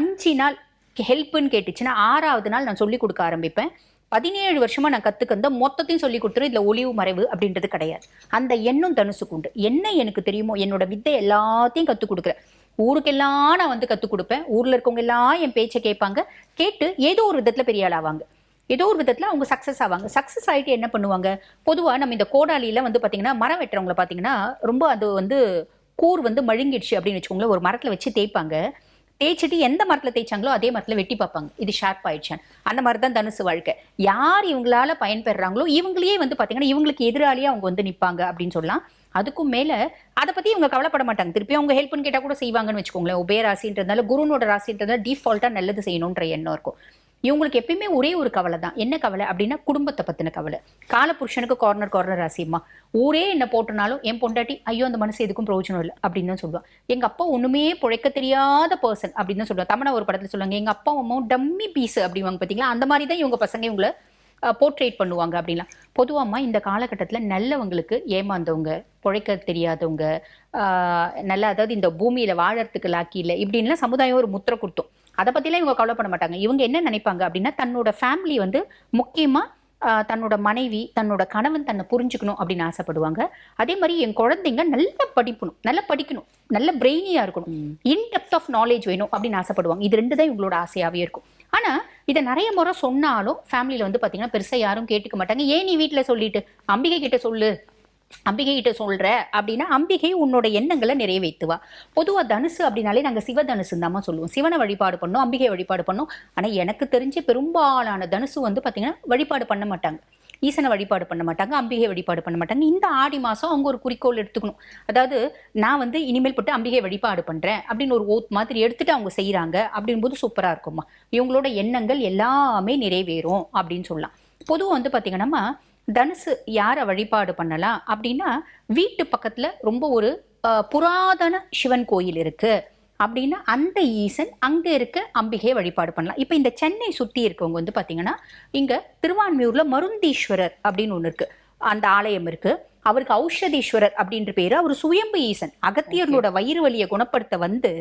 5 நாள் ஹெல்ப்புன்னு கேட்டுச்சுன்னா 6ஆவது நாள் நான் சொல்லி கொடுக்க ஆரம்பிப்பேன். 17 வருஷமா நான் கற்றுக்கந்த மொத்தத்தையும் சொல்லி கொடுத்துரு. இதில் ஒளிவு மறைவு அப்படின்றது கிடையாது. அந்த எண்ணம் தனுசுக்கு உண்டு. என்ன எனக்கு தெரியுமோ என்னோட வித்தை எல்லாத்தையும் கற்றுக் கொடுக்குறேன். ஊருக்கெல்லாம் நான் வந்து கற்றுக் கொடுப்பேன். ஊரில் இருக்கவங்க எல்லாம் என் பேச்சை கேட்பாங்க. கேட்டு ஏதோ ஒரு விதத்தில் பெரிய ஆள் ஆவாங்க, ஏதோ ஒரு விதத்தில் அவங்க சக்ஸஸ் ஆவாங்க. சக்ஸஸ் ஆகிட்டு என்ன பண்ணுவாங்க, பொதுவாக நம்ம இந்த கோடாலியில் வந்து பார்த்தீங்கன்னா மரம் வெட்டுறவங்களை பார்த்தீங்கன்னா ரொம்ப அது வந்து கூர் வந்து மழுங்கிடுச்சு அப்படின்னு வச்சுக்கோங்களேன். ஒரு மரத்தில் வச்சு தேய்ப்பாங்க. தேய்ச்சிட்டு எந்த மரத்தில் தேய்ச்சாங்களோ அதே மரத்தில் வெட்டி பார்ப்பாங்க, இது ஷார்ப் ஆயிடுச்சான். அந்த மாதிரி தான் தனுசு வாழ்க்கை. யார் இவங்களால பயன்பெறாங்களோ இவங்களையே வந்து பார்த்தீங்கன்னா இவங்களுக்கு எதிராளியே அவங்க வந்து நிற்பாங்க அப்படின்னு சொல்லலாம். அதுக்கும் மேலே அதை பற்றி இவங்க கவலைப்பட மாட்டாங்க. திருப்பி அவங்க ஹெல்ப்னு கேட்டால் கூட செய்வாங்கன்னு வச்சுக்கோங்களேன். உபய ராசின்றதுனால குருனோட ராசின்றதுனால டிஃபால்ட்டாக நல்லது செய்யணுன்ற எண்ணம் இருக்கும். இவங்களுக்கு எப்பயுமே ஒரே ஒரு கவலை தான். என்ன கவலை அப்படின்னா குடும்பத்தை பற்றின கவலை. காலபுருஷனுக்கு கார்னர் ராசிம்மா. ஊரே என்ன போட்டனாலும் என் பொண்டாட்டி ஐயோ அந்த மனசு எதுக்கும் பிரயோஜனம் இல்லை அப்படின்னு தான் சொல்லுவான். எங்கள் அப்பா ஒன்றுமே பிழைக்க தெரியாத பர்சன் அப்படின்னு தான் சொல்லுவாங்க. தமிழ் ஒரு படத்தில் சொல்லுவாங்க எங்கள் அப்பா அம்மாவும் டம்மி பீஸ் அப்படிவாங்க பார்த்தீங்களா. அந்த மாதிரி தான் இவங்க பசங்க இவங்களை போர்ட்ரேட் பண்ணுவாங்க அப்படின்லாம். பொதுவாக இந்த காலகட்டத்தில் நல்லவங்களுக்கு ஏமாந்தவங்க, பிழைக்க தெரியாதவங்க, நல்லா அதாவது இந்த பூமியில் வாழறதுக்கு லாக்கி இல்லை இப்படின்லாம் சமுதாயம் ஒரு முத்திரை கொடுத்தோம். அதை பற்றிலாம் இவங்க கவலைப்பட மாட்டாங்க. இவங்க என்ன நினைப்பாங்க அப்படின்னா தன்னோட ஃபேமிலி வந்து முக்கியமாக தன்னோட மனைவி, தன்னோட கணவன் தன்னை புரிஞ்சுக்கணும் அப்படின்னு ஆசைப்படுவாங்க. அதே மாதிரி என் குழந்தைங்க நல்லா படிக்கணும், நல்ல பிரெயினியாக இருக்கணும், இன்டெப்த் ஆஃப் நாலேஜ் வேணும் அப்படின்னு ஆசைப்படுவாங்க. இது 2 தான் இவங்களோட ஆசையாகவே இருக்கும். ஆனால் இதை நிறைய முறை சொன்னாலும் ஃபேமிலியில் வந்து பார்த்தீங்கன்னா பெருசாக யாரும் கேட்டுக்க மாட்டாங்க. ஏன் நீ வீட்டில் சொல்லிட்டு அம்பிகை கிட்ட சொல்லு, அம்பிகை கிட்ட சொல்ற அப்படின்னா அம்பிகை உன்னோட எண்ணங்களை நிறைவேற்றுவா. பொதுவாக தனுசு அப்படின்னாலே நாங்கள் சிவதனுசுன்னு தான் சொல்லுவோம். சிவனை வழிபாடு பண்ணோம், அம்பிகை வழிபாடு பண்ணோம். ஆனால் எனக்கு தெரிஞ்சு பெரும்பாலான தனுசு வந்து பார்த்தீங்கன்னா வழிபாடு பண்ண மாட்டாங்க, ஈசனை வழிபாடு பண்ண மாட்டாங்க, அம்பிகை வழிபாடு பண்ண மாட்டாங்க. இந்த ஆடி மாதம் அவங்க ஒரு குறிக்கோள் எடுத்துக்கணும். அதாவது நான் வந்து இனிமேல் போட்டு அம்பிகை வழிபாடு பண்ணுறேன் அப்படின்னு ஒரு ஓத் மாதிரி எடுத்துட்டு அவங்க செய்கிறாங்க அப்படின் போது சூப்பராக இருக்குமா. இவங்களோட எண்ணங்கள் எல்லாமே நிறைவேறும் அப்படின்னு சொல்லலாம். பொதுவாக வந்து பார்த்தீங்கன்னா தனுசு யாரை வழிபாடு பண்ணலாம் அப்படின்னா வீட்டு பக்கத்தில் ரொம்ப ஒரு புராதன சிவன் கோயில் இருக்குது அப்படின்னா அந்த ஈசன் அங்கே இருக்க அம்பிகையை வழிபாடு பண்ணலாம். இப்போ இந்த சென்னை சுற்றி இருக்கவங்க வந்து பார்த்தீங்கன்னா இங்கே திருவான்மியூரில் மருந்தீஸ்வரர் அப்படின்னு ஒன்று இருக்குது, அந்த ஆலயம் இருக்குது. அவருக்கு ஔஷதீஸ்வரர் அப்படின்ற பேர். அவர் சுயம்பு ஈசன். அகத்தியர்களோட வயிறு வலியை குணப்படுத்த வந்து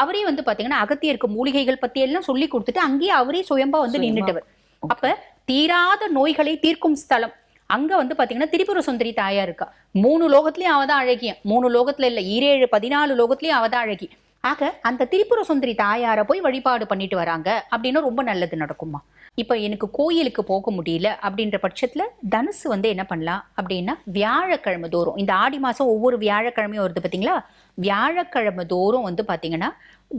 அவரே வந்து பார்த்தீங்கன்னா அகத்தியருக்கு மூலிகைகள் பற்றி எல்லாம் சொல்லி கொடுத்துட்டு அங்கேயே அவரே சுயம்பா வந்து நின்றுட்டவர். அப்போ தீராத நோய்களை தீர்க்கும் ஸ்தலம். அங்க வந்து பாத்தீங்கன்னா திரிபுர சுந்தரி தாயா இருக்கா. 3 லோகத்திலயும் அவதான் அழகிய. 3 லோகத்துல இல்ல, 7 14 லோகத்திலயும் அவதான் அழகி. ஆக அந்த திரிபுர சுந்தரி தாயாரை போய் வழிபாடு பண்ணிட்டு வராங்க அப்படின்னா ரொம்ப நல்லது நடக்குமா. இப்போ எனக்கு கோயிலுக்கு போக முடியல அப்படின்ற பட்சத்தில் தனுசு வந்து என்ன பண்ணலாம் அப்படின்னா, வியாழக்கிழமை தோறும், இந்த ஆடி மாதம் ஒவ்வொரு வியாழக்கிழமையும் வருது பார்த்தீங்களா, வியாழக்கிழமை தோறும் வந்து பார்த்தீங்கன்னா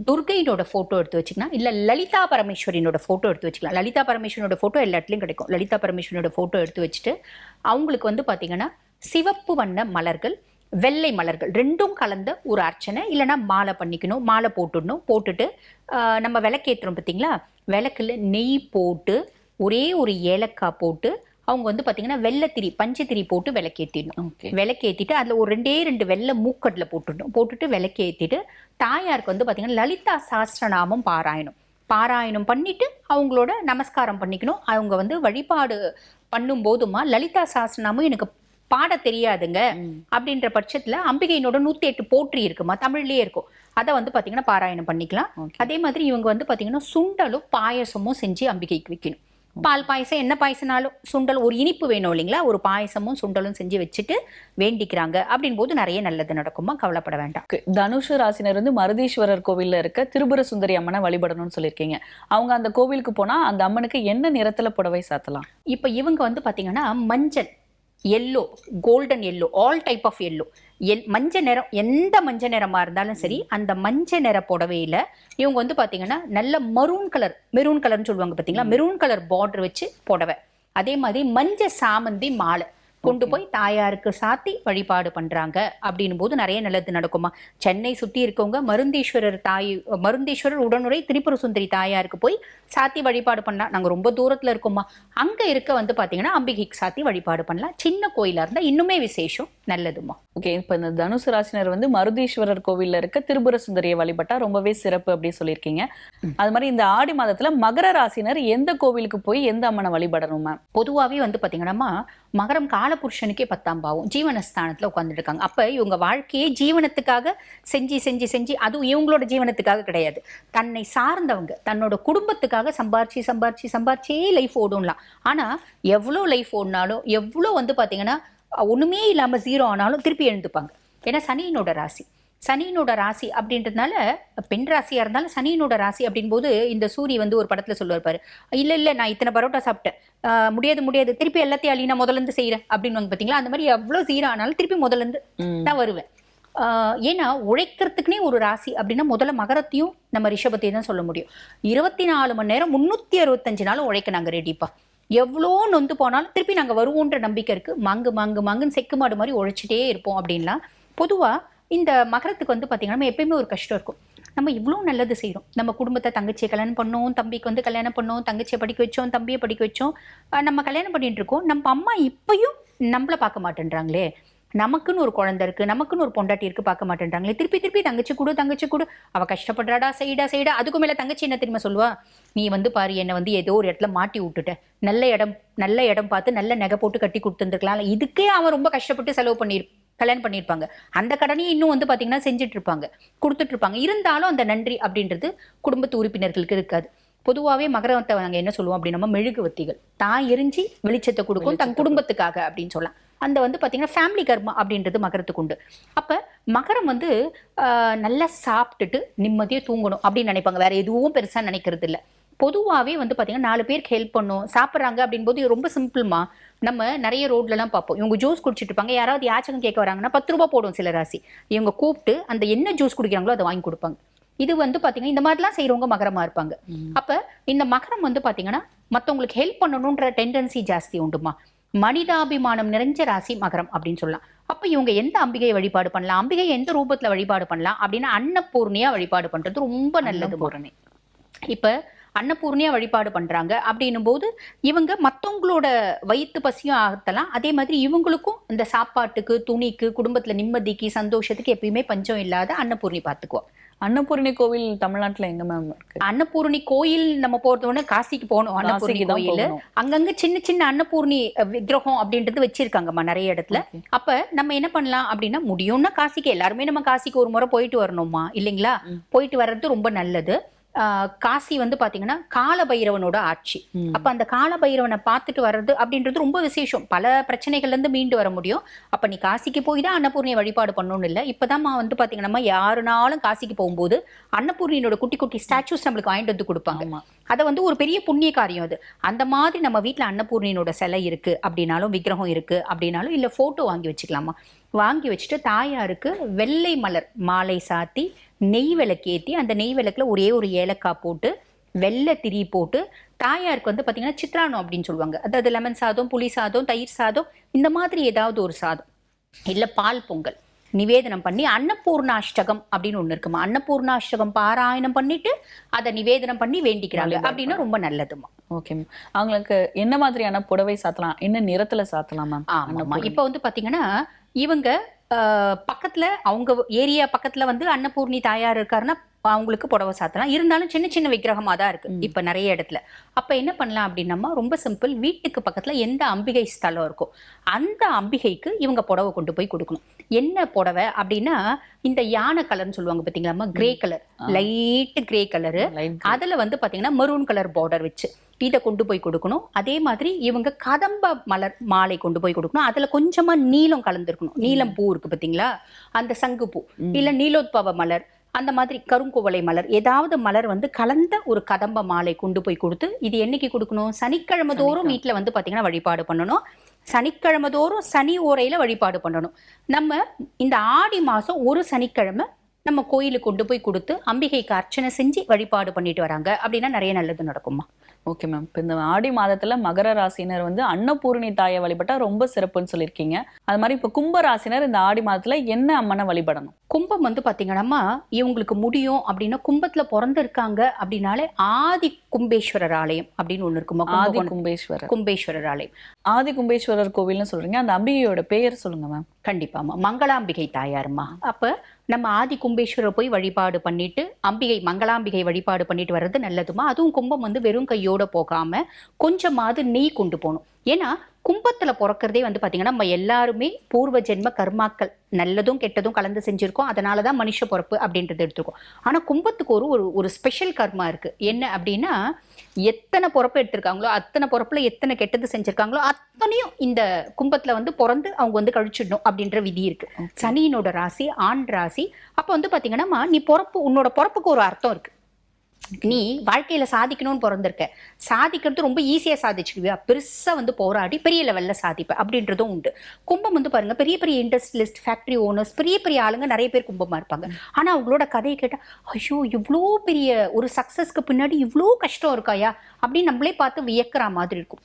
துர்கையினோட ஃபோட்டோ எடுத்து வச்சுக்கலாம், இல்லை லலிதா பரமேஸ்வரினோட ஃபோட்டோ எடுத்து வச்சுக்கலாம். லலிதா பரமேஸ்வரனோட ஃபோட்டோ எல்லா இடத்துலையும் கிடைக்கும். லலிதா பரமேஸ்வரனோட ஃபோட்டோ எடுத்து வச்சுட்டு அவங்களுக்கு வந்து பார்த்தீங்கன்னா சிவப்பு வண்ண மலர்கள், வெள்ளை மலர்கள் ரெண்டும் கலந்த ஒரு அர்ச்சனை, இல்லைன்னா மாலை பண்ணிக்கணும், மாலை போட்டுடணும். போட்டுட்டு நம்ம விளக்கேற்றுறோம் பார்த்தீங்களா, விளக்குல நெய் போட்டு ஒரே ஒரு ஏலக்காய் போட்டு அவங்க வந்து பார்த்தீங்கன்னா வெள்ளத்திரி பஞ்சத்திரி போட்டு விளக்கேற்றிடணும். விளக்கேற்றிட்டு அதில் ஒரு ரெண்டு வெள்ளை மூக்கட்டில் போட்டுடணும். போட்டுட்டு விளக்கேற்றிட்டு தாயாருக்கு வந்து பார்த்தீங்கன்னா லலிதா சாஸ்திரநாமம் பாராயணம் பண்ணிட்டு அவங்களோட நமஸ்காரம் பண்ணிக்கணும். அவங்க வந்து வழிபாடு பண்ணும் போதுமா லலிதா சாஸ்திரநாமம் எனக்கு பாட தெரியாதுங்க அப்படின்ற பட்சத்துல அம்பிகையினோட 108 போற்றி இருக்குமா, தமிழ்லயே இருக்கும், அதை வந்து பாத்தீங்கன்னா பாராயணம் பண்ணிக்கலாம். அதே மாதிரி இவங்க வந்து பாத்தீங்கன்னா சுண்டலும் பாயசமும் செஞ்சு அம்பிகைக்கு வைக்கணும். பால் பாயசம், என்ன பாயசனாலும் சுண்டல், ஒரு இனிப்பு வேணும் இல்லைங்களா, ஒரு பாயசமும் சுண்டலும் செஞ்சு வச்சுட்டு வேண்டிக்கிறாங்க அப்படின் போது நிறைய நல்லது நடக்குமா, கவலைப்பட வேண்டாம். தனுஷு ராசினர் வந்து மருதீஸ்வரர் கோவில்ல இருக்க திரிபுர சுந்தரி அம்மனை வழிபடணும்னு சொல்லியிருக்கீங்க. அவங்க அந்த கோவிலுக்கு போனா அந்த அம்மனுக்கு என்ன நிறத்துல புடவை சாத்தலாம்? இப்ப இவங்க வந்து பாத்தீங்கன்னா மஞ்சள், yellow, golden yellow, all type of yellow, மஞ்சள் நிறம், எந்த மஞ்சள் நிறமா இருந்தாலும் சரி, அந்த மஞ்சள் நிற புடவையில இவங்க வந்து பாத்தீங்கன்னா நல்ல மெரூன் கலர்னு சொல்லுவாங்க பாத்தீங்களா, மெரூன் கலர் பார்டர் வச்சு புடவை, அதே மாதிரி மஞ்சள் சாமந்தி மாலை கொண்டு போய் தாயாருக்கு சாத்தி வழிபாடு பண்றாங்க அப்படின்னும் போது நிறைய நல்லது நடக்குமா. சென்னை சுற்றி இருக்கவங்க மருந்தீஸ்வரர் உடனுரை திரிபுர சுந்தரி தாயாருக்கு போய் சாத்தி வழிபாடு பண்ணலாம். நாங்க ரொம்ப தூரத்துல இருக்கோமா, அங்க இருக்க வந்து பாத்தீங்கன்னா அம்பிகைக்கு சாத்தி வழிபாடு பண்ணலாம். சின்ன கோயிலா இருந்தா இன்னுமே விசேஷம், நல்லதுமா. ஓகே, இப்ப இந்த தனுசு ராசினர் வந்து மருதீஸ்வரர் கோவில்ல இருக்க திரிபுர சுந்தரியை வழிபட்டா ரொம்பவே சிறப்பு அப்படி சொல்லியிருக்கீங்க. அது மாதிரி இந்த ஆடி மாதத்துல மகர ராசினர் எந்த கோவிலுக்கு போய் எந்த அம்மனை வழிபடணும் மேம்? பொதுவாகவே வந்து பாத்தீங்கன்னா மகரம் காலபுருஷனுக்கே 10ஆம் பாவம் ஜீவனஸ்தானத்துல உட்கார்ந்துட்டு இருக்காங்க. அப்ப இவங்க வாழ்க்கையே ஜீவனத்துக்காக செஞ்சு அதுவும் இவங்களோட ஜீவனத்துக்காக கிடையாது, தன்னை சார்ந்தவங்க தன்னோட குடும்பத்துக்காக சம்பாரிச்சே லைஃப் ஓடும்லாம். ஆனா எவ்வளோ லைஃப் ஓடினாலும், எவ்வளோ வந்து பாத்தீங்கன்னா ஒண்ணுமே இல்லாம ஜீரோ ஆனாலும் திருப்பி எழுந்துப்பாங்க. ஏன்னா சனியினோட ராசி அப்படின்றதுனால, பெண் ராசியா இருந்தாலும் சனியினோட ராசி அப்படின் போது இந்த சூரிய வந்து ஒரு படத்துல சொல்லுவார் பாரு, இல்ல நான் இத்தனை பரோட்டா சாப்பிட்டேன், முடியாது திருப்பி எல்லாத்தையும் அழி நான் முதல்ல இருந்து செய்யறேன் அப்படின்னு பாத்தீங்களா, அந்த மாதிரி எவ்வளவு ஜீரோ ஆனாலும் திருப்பி முதல்ல இருந்து தான் வருவேன். ஏன்னா உழைக்கிறதுக்குனே ஒரு ராசி அப்படின்னா முதல்ல மகரத்தையும் நம்ம ரிஷபத்தையும் தான் சொல்ல முடியும். 24 மணி நேரம் 365 நாளும் உழைக்க நாங்க ரெடிப்பா. எவ்வளோ நொந்து போனாலும் திருப்பி நாங்க வருவோன்ற நம்பிக்கை இருக்கு. மாங்குன்னு செக்கு மாடு மாதிரி உழைச்சிட்டே இருப்போம் அப்படின்லாம். பொதுவா இந்த மகரத்துக்கு வந்து பாத்தீங்கன்னா நம்ம எப்பயுமே ஒரு கஷ்டம் இருக்கும். நம்ம இவ்வளோ நல்லது செய்யறோம், நம்ம குடும்பத்தை, தங்கச்சியை கல்யாணம் பண்ணோம், தம்பிக்கு வந்து கல்யாணம் பண்ணோம், தங்கச்சியை படிக்க வச்சோம், தம்பியை படிக்க வச்சோம், நம்ம கல்யாணம் பண்ணிட்டு இருக்கோம். நம்ம அம்மா இப்பயும் நம்மள பார்க்க மாட்டேன்றாங்களே, நமக்குன்னு ஒரு குழந்தை இருக்கு, நமக்குன்னு ஒரு பொண்டாட்டி இருக்கு, பார்க்க மாட்டேன்றாங்களே, திருப்பி தங்கச்சி கொடு, அவ கஷ்டப்படுறாடா, செய்டா. அதுக்கு மேல தங்கச்சி என்ன தெரியுமா சொல்லுவா, நீ வந்து பாரு என்னை வந்து ஏதோ ஒரு இடத்துல மாட்டி விட்டுட்ட, நல்ல இடம் பார்த்து நல்ல நகை போட்டு கட்டி கொடுத்துருக்கலாம், இதுக்கே அவன் ரொம்ப கஷ்டப்பட்டு செலவு கல்யாணம் பண்ணியிருப்பாங்க, அந்த கடனையும் இன்னும் வந்து பாத்தீங்கன்னா செஞ்சுட்டு இருப்பாங்க, கொடுத்துட்டு இருப்பாங்க. இருந்தாலும் அந்த நன்றி அப்படின்றது குடும்பத்து உறுப்பினர்களுக்கு இருக்காது. பொதுவாகவே மகரத்தை நாங்கள் என்ன சொல்லுவோம் அப்படின்னா, நம்ம மெழுகுவத்திகள் தான் எரிஞ்சு வெளிச்சத்தை கொடுக்கும் தன் குடும்பத்துக்காக அப்படின்னு சொல்லலாம். அந்த வந்து பாத்தீங்கன்னா ஃபேமிலி கர்மா அப்படின்றது மகரத்துக்கு உண்டு. அப்ப மகரம் வந்து நல்லா சாப்பிட்டுட்டு நிம்மதியா தூங்கணும் அப்படின்னு நினைப்பாங்க, வேற எதுவும் பெருசா நினைக்கிறது இல்லை. பொதுவாகவே வந்து பாத்தீங்கன்னா 4 பேருக்கு ஹெல்ப் பண்ணும், சாப்பிட்றாங்க அப்படின் போது ரொம்ப சிம்பிள்மா. நம்ம நிறைய ரோட்லலாம் பார்ப்போம், இவங்க ஜூஸ் குடிச்சிட்டு இருப்பாங்க, யாராவது யாச்சகம் கேட்க வராங்கன்னா 10 ரூபாய் போடும் சில ராசி, இவங்க கூப்பிட்டு அந்த என்ன ஜூஸ் குடிக்கிறாங்களோ அதை வாங்கி கொடுப்பாங்க. இது வந்து பாத்தீங்கன்னா இந்த மாதிரிலாம் செய்யறவங்க மகரமா இருப்பாங்க. அப்ப இந்த மகரம் வந்து பாத்தீங்கன்னா மத்தவங்களுக்கு ஹெல்ப் பண்ணணும்ன்ற டெண்டன்சி ஜாஸ்தி உண்டுமா. மனிதாபிமானம் நிறைஞ்ச ராசி மகரம் அப்படின்னு சொல்லலாம். அப்ப இவங்க எந்த அம்பிகையை வழிபாடு பண்ணலாம், அம்பிகை எந்த ரூபத்துல வழிபாடு பண்ணலாம் அப்படின்னா அன்னபூர்ணியா வழிபாடு பண்றது ரொம்ப நல்லது. பூரணி இப்ப அன்னபூர்ணியா வழிபாடு பண்றாங்க அப்படின்னும் போது இவங்க மத்தவங்களோட வயிற்று பசியும் ஆகத்தலாம், அதே மாதிரி இவங்களுக்கும் இந்த சாப்பாட்டுக்கு, துணிக்கு, குடும்பத்துல நிம்மதிக்கு, சந்தோஷத்துக்கு எப்பயுமே பஞ்சம் இல்லாத அன்னபூர்ணி பார்த்துக்குவோம். அன்னபூர்ணி கோவில் தமிழ்நாட்டுல எங்க மேம் இருக்கு? அன்னபூர்ணி கோயில் நம்ம போறதோட காசிக்கு போகணும். அன்னபூர்ணி கோயில் அங்கங்க சின்ன அன்னபூர்ணி விக்கிரகம் அப்படின்றது வச்சிருக்காங்கம்மா நிறைய இடத்துல. அப்ப நம்ம என்ன பண்ணலாம் அப்படின்னா, முடியும்னா காசிக்கு எல்லாருமே நம்ம காசிக்கு ஒரு முறை போயிட்டு வரணுமா இல்லைங்களா, போயிட்டு வர்றது ரொம்ப நல்லது. காசி வந்து பாத்தீங்கன்னா காலபைரவனோட ஆட்சி. அப்ப அந்த காலபைரவனை பார்த்துட்டு வர்றது அப்படின்றது ரொம்ப விசேஷம். பல பிரச்சனைகள்ல இருந்து மீண்டு வர முடியும். அப்ப நீ காசிக்கு போய் தான் அன்னபூர்ணியை வழிபாடு பண்ணணும்னு இல்லை. இப்பதான் வந்து பாத்தீங்கன்னா நம்ம யாருனாலும் காசிக்கு போகும்போது அன்னபூர்ணியோட குட்டி குட்டி ஸ்டாச்சூஸ் நம்மளுக்கு வாங்கிட்டு வந்து கொடுப்பாங்க. அதை வந்து ஒரு பெரிய புண்ணிய காரியம் அது. அந்த மாதிரி நம்ம வீட்டுல அன்னபூர்ணியோட சிலை இருக்கு அப்படின்னாலும், விக்கிரகம் இருக்கு அப்படின்னாலும், இல்ல போட்டோ வாங்கி வச்சுக்கலாமா. வாங்கி வச்சுட்டு தாயாருக்கு வெள்ளை மலர் மாலை சாத்தி நெய் விளக்கேற்றி அந்த நெய் விளக்குல ஒரே ஒரு ஏலக்காய் போட்டு வெள்ளை திரி போட்டு தாயாருக்கு வந்து பார்த்தீங்கன்னா சித்ரானம் அப்படின்னு சொல்லுவாங்க. அதாவது லெமன் சாதம், புளி சாதம், தயிர் சாதம், இந்த மாதிரி ஏதாவது ஒரு சாதம் இல்லை பால் பொங்கல் நிவேதனம் பண்ணி அன்னபூர்ணாஷ்டகம் அப்படின்னு ஒன்று இருக்குமா. அன்னபூர்ணாஷ்டகம் பாராயணம் பண்ணிட்டு அதை நிவேதனம் பண்ணி வேண்டிக்கிறாங்க அப்படின்னா ரொம்ப நல்லதுமா. Okay ma'am. அவங்களுக்கு என்ன மாதிரியான புடவை சாத்தலாம், என்ன நிறத்துல சாத்தலாம் மேம்? ஆமாம்மா. இப்போ வந்து பார்த்தீங்கன்னா இவங்க பக்கத்துல அவங்க ஏரியா பக்கத்துல வந்து அன்னபூர்ணி தாயார் இருக்காருன்னா அவங்களுக்கு புடவை சாத்தலாம். இருந்தாலும் சின்ன சின்ன விக்கிரகமா தான் இருக்கு இப்ப நிறைய இடத்துல. அப்ப என்ன பண்ணலாம் அப்படின்னா ரொம்ப சிம்பிள். வீட்டுக்கு பக்கத்துல எந்த அம்பிகை ஸ்தலம் இருக்கோ அந்த அம்பிகைக்கு இவங்க புடவை கொண்டு போய் கொடுக்கணும். என்ன புடவை அப்படின்னா இந்த யானை கலர்னு சொல்லுவாங்க பாத்தீங்களா, grey colour, light grey colour, அதுல வந்து பாத்தீங்கன்னா மெரூன் கலர் பார்டர் வச்சு இதை கொண்டு போய் கொடுக்கணும். அதே மாதிரி இவங்க கதம்ப மலர் மாலை கொண்டு போய் கொடுக்கணும். அதுல கொஞ்சமா நீலம் கலந்துருக்கணும். நீலம் பூ இருக்கு பாத்தீங்களா, அந்த சங்கு பூ இல்ல நீலோத்பவ மலர், அந்த மாதிரி கருங்குவளை மலர், ஏதாவது மலர் வந்து கலந்த ஒரு கதம்ப மாலை கொண்டு போய் கொடுத்து, இது என்னைக்கு கொடுக்கணும், சனிக்கிழமை தோறும் வீட்டுல வந்து பாத்தீங்கன்னா வழிபாடு பண்ணணும். சனிக்கிழமை தோறும் சனி ஓரையில வழிபாடு பண்ணணும். நம்ம இந்த ஆடி மாசம் ஒரு சனிக்கிழமை நம்ம கோயிலுக்கு கொண்டு போய் கொடுத்து அம்பிகைக்கு அர்ச்சனை செஞ்சு வழிபாடு பண்ணிட்டு வராங்க அப்படின்னா நிறைய நல்லது நடக்குமா. Okay ma'am. இப்போ இந்த ஆடி மாதத்துல மகர ராசினர் வந்து அன்னபூர்ணி தாயை வழிபட்டா ரொம்ப சிறப்புன்னு சொல்லியிருக்கீங்க. அது மாதிரி இப்போ கும்ப ராசினர் இந்த ஆடி மாதத்துல என்ன அம்மனை வழிபடணும்? கும்பம் வந்து பாத்தீங்கன்னா இவங்களுக்கு முடியும் அப்படின்னா கும்பத்துல பிறந்திருக்காங்க அப்படின்னாலே ஆதி கும்பேஸ்வரர் ஆலயம் அப்படின்னு ஒண்ணு இருக்குமா. ஆதி கும்பேஸ்வரர் ஆலயம், ஆதி கும்பேஸ்வரர் கோவில்னு சொல்றீங்க, அந்த அம்பிகையோட பெயர் சொல்லுங்க மேம். கண்டிப்பாமா, மங்களாம்பிகை தாயாருமா. அப்ப நம்ம ஆதி கும்பேஸ்வரர் போய் வழிபாடு பண்ணிட்டு அம்பிகை மங்களாம்பிகை வழிபாடு பண்ணிட்டு வர்றது நல்லதுமா. அதுவும் கும்பம் வந்து வெறும் கையோட போகாம கொஞ்சமாவது நெய் கொண்டு போகணும். ஏன்னா கும்பத்துல பிறக்கிறதே வந்து பாத்தீங்கன்னா நம்ம எல்லாருமே பூர்வ ஜென்ம கர்மாக்கள் நல்லதும் கெட்டதும் கலந்து செஞ்சிருக்கோம். அதனாலதான் மனுஷ பிறப்பு அப்படின்றது எடுத்துருக்கோம். ஆனா கும்பத்துக்கு ஒரு ஸ்பெஷல் கர்மா இருக்கு. என்ன அப்படின்னா எத்தனை பிறப்பு எடுத்திருக்காங்களோ அத்தனை பிறப்புல எத்தனை கெட்டது செஞ்சிருக்காங்களோ அத்தனையும் இந்த கும்பத்துல வந்து பிறந்து அவங்க வந்து கழிச்சிடணும் அப்படின்ற விதி இருக்கு. சனியினோட ராசி ஆண் ராசி. அப்ப வந்து பாத்தீங்கன்னா நீ உன்னோட பிறப்புக்கு ஒரு அர்த்தம் இருக்கு. நீ வாழ்க்கையில சாதிக்கணும்னு பிறந்திருக்க, சாதிக்கிறது ரொம்ப ஈஸியா சாதிச்சுக்குவியா, பெருசா வந்து போராடி பெரிய லெவல்ல சாதிப்ப அப்படின்றதும் உண்டு. கும்பம் வந்து பாருங்க பெரிய பெரிய இண்டஸ்ட்ரியலிஸ்ட், ஃபேக்டரி ஓனர்ஸ், பெரிய பெரிய ஆளுங்க நிறைய பேர் கும்பமா இருப்பாங்க. ஆனா அவங்களோட கதையை கேட்டா ஐயோ இவ்வளோ பெரிய ஒரு சக்சஸ்க்கு பின்னாடி இவ்வளோ கஷ்டம் இருக்காயா அப்படின்னு நம்மளே பார்த்து வியக்கிற மாதிரி இருக்கும்.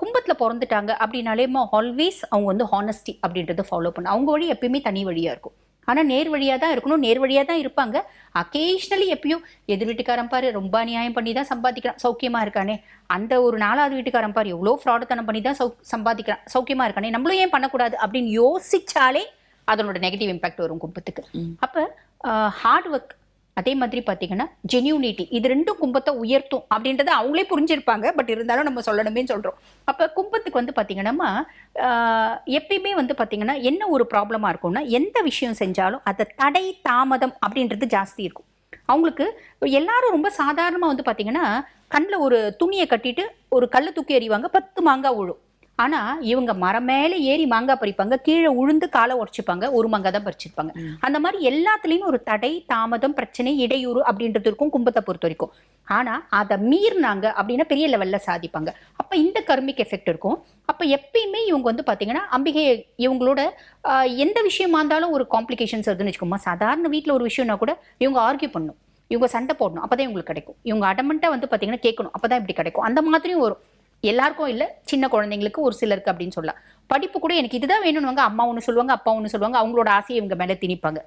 கும்பத்துல பிறந்துட்டாங்க அப்படின்னாலே ஆல்வேஸ் அவங்க வந்து ஹானஸ்டி அப்படின்றத ஃபாலோ பண்ண, அவங்க வழி எப்பயுமே தனி வழியா இருக்கும். ஆனா நேர் வழியா தான் இருக்கணும், நேர் வழியா தான் இருப்பாங்க. அக்கேஷனலி எப்பயும் எதிர் வீட்டுக்காரன் பாரு ரொம்ப அநியாயம் பண்ணி தான் சம்பாதிக்கிறான் சௌக்கியமா இருக்கானே, அந்த ஒரு 4வது வீட்டுக்காரன் பாரு எவ்வளோ ஃப்ராடுத்தனம் பண்ணி தான் சம்பாதிக்கிறான் சௌக்கியமா இருக்கானே, நம்மளும் ஏன் பண்ணக்கூடாது அப்படின்னு யோசிச்சாலே அதனோட நெகட்டிவ் இம்பாக்ட் வரும் கும்பத்துக்கு. அப்ப ஹார்ட் ஒர்க், அதே மாதிரி பார்த்தீங்கன்னா ஜென்யூனிட்டி, இது ரெண்டும் கும்பத்தை உயர்த்தும் அப்படின்றத அவங்களே புரிஞ்சிருப்பாங்க. பட் இருந்தாலும் நம்ம சொல்லணுமே சொல்றோம். அப்ப கும்பத்துக்கு வந்து பார்த்தீங்கன்னா எப்பயுமே வந்து பார்த்தீங்கன்னா என்ன ஒரு ப்ராப்ளமா இருக்கும்னா எந்த விஷயம் செஞ்சாலும் அதை தடை தாமதம் அப்படின்றது ஜாஸ்தி இருக்கும். அவங்களுக்கு எல்லாரும் ரொம்ப சாதாரணமா வந்து பார்த்தீங்கன்னா கண்ணில் ஒரு துணியை கட்டிட்டு ஒரு கல்லை தூக்கி எறிவாங்க, 10 மாங்காய் விழும். ஆனா இவங்க மரம் மேல ஏறி மாங்காய் பறிப்பாங்க, கீழே உழுந்து காலை உடைச்சுப்பாங்க, ஒரு மாங்காய் தான் பறிச்சிருப்பாங்க. அந்த மாதிரி எல்லாத்துலயும் ஒரு தடை தாமதம் பிரச்சனை இடையூறு அப்படின்றது இருக்கும் கும்பத்தை பொறுத்த வரைக்கும். ஆனா அதை மீறினாங்க அப்படின்னா பெரிய லெவல்ல சாதிப்பாங்க. அப்ப இந்த கர்மிக் எஃபெக்ட் இருக்கும். அப்ப எப்பயுமே இவங்க வந்து பாத்தீங்கன்னா அம்பிகை இவங்களோட எந்த விஷயமா இருந்தாலும் ஒரு காம்ப்ளிகேஷன்ஸ் வருதுன்னு வச்சுக்கோமா. சாதாரண வீட்டுல ஒரு விஷயம்னா கூட இவங்க ஆர்கியூ பண்ணணும், இவங்க சண்டை போடணும், அப்பதான் இவங்களுக்கு கிடைக்கும். இவங்க அடமெண்டா வந்து பாத்தீங்கன்னா கேட்கணும், அப்பதான் இப்படி கிடைக்கும். அந்த மாதிரியும் வரும். எல்லாருக்கும் இல்லை, சின்ன குழந்தைங்களுக்கு ஒரு சிலருக்கு அப்படின்னு சொல்லலாம். படிப்பு கூட எனக்கு இதுதான் வேணும்னுவாங்க, அம்மா ஒன்று சொல்லுவாங்க அப்பா ஒன்று சொல்லுவாங்க, அவங்களோட ஆசையை இவங்க மேலே திணிப்பாங்க.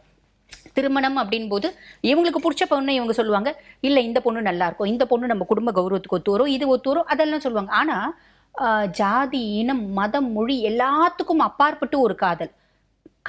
திருமணம் அப்படின் போது இவங்களுக்கு பிடிச்ச பொண்ணு இவங்க சொல்லுவாங்க, இல்லை இந்த பொண்ணு நல்லா இருக்கும், இந்த பொண்ணு நம்ம குடும்ப கௌரவத்துக்கு ஒத்து வரும், இது ஒத்து வரும், அதெல்லாம் சொல்லுவாங்க. ஆனா ஜாதி இனம் மதம் மொழி எல்லாத்துக்கும் அப்பாற்பட்டு ஒரு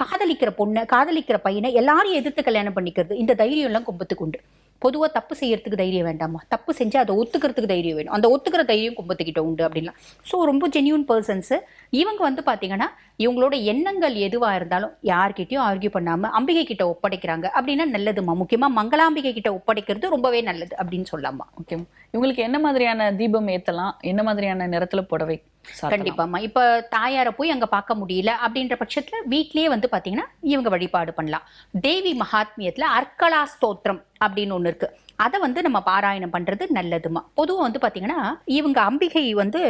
காதலிக்கிற பொண்ணை காதலிக்கிற பையனை எல்லாரையும் எதிர்த்து கல்யாணம் பண்ணிக்கிறது, இந்த தைரியம் எல்லாம் கும்பத்துக்கு உண்டு. பொதுவா தப்பு செய்யறதுக்கு தைரியம் வேண்டாமா, தப்பு செஞ்சா அதை ஒத்துக்கிறதுக்கு தைரியம் வேணும். அந்த ஒத்துக்கிற தைரியம் கும்பத்துக்கிட்ட உண்டு அப்படின்லாம். ஸோ ரொம்ப ஜென்யூன் பர்சன்ஸ் இவங்க வந்து பாத்தீங்கன்னா இவங்களோட எண்ணங்கள் எதுவா இருந்தாலும் யார்கிட்டயும் ஆர்கியூ பண்ணாம அம்பிகை கிட்ட ஒப்படைக்கிறாங்க அப்படின்னா நல்லதுமா. முக்கியமா மங்களாம்பிகை கிட்ட ஒப்படைக்கிறது ரொம்பவே நல்லது அப்படின்னு சொல்லலாமா. ஓகே, இவங்களுக்கு என்ன மாதிரியான தீபம் ஏத்தலாம், என்ன மாதிரியான நிறத்துல புடவை சாத்தலாம்? கண்டிப்பாமா. இப்ப தாயாரை போய் அங்க பார்க்க முடியல அப்படின்ற பட்சத்துல வீட்லயே வந்து பாத்தீங்கன்னா இவங்க வழிபாடு பண்ணலாம். தேவி மகாத்மியத்துல அர்க்கலா ஸ்தோத்திரம் அப்படின்னு ஒண்ணு இருக்கு. அதை வந்து நம்ம பாராயணம் பண்றது நல்லதுமா. பொதுவா வந்து பாத்தீங்கன்னா இவங்க அம்பிகை வந்து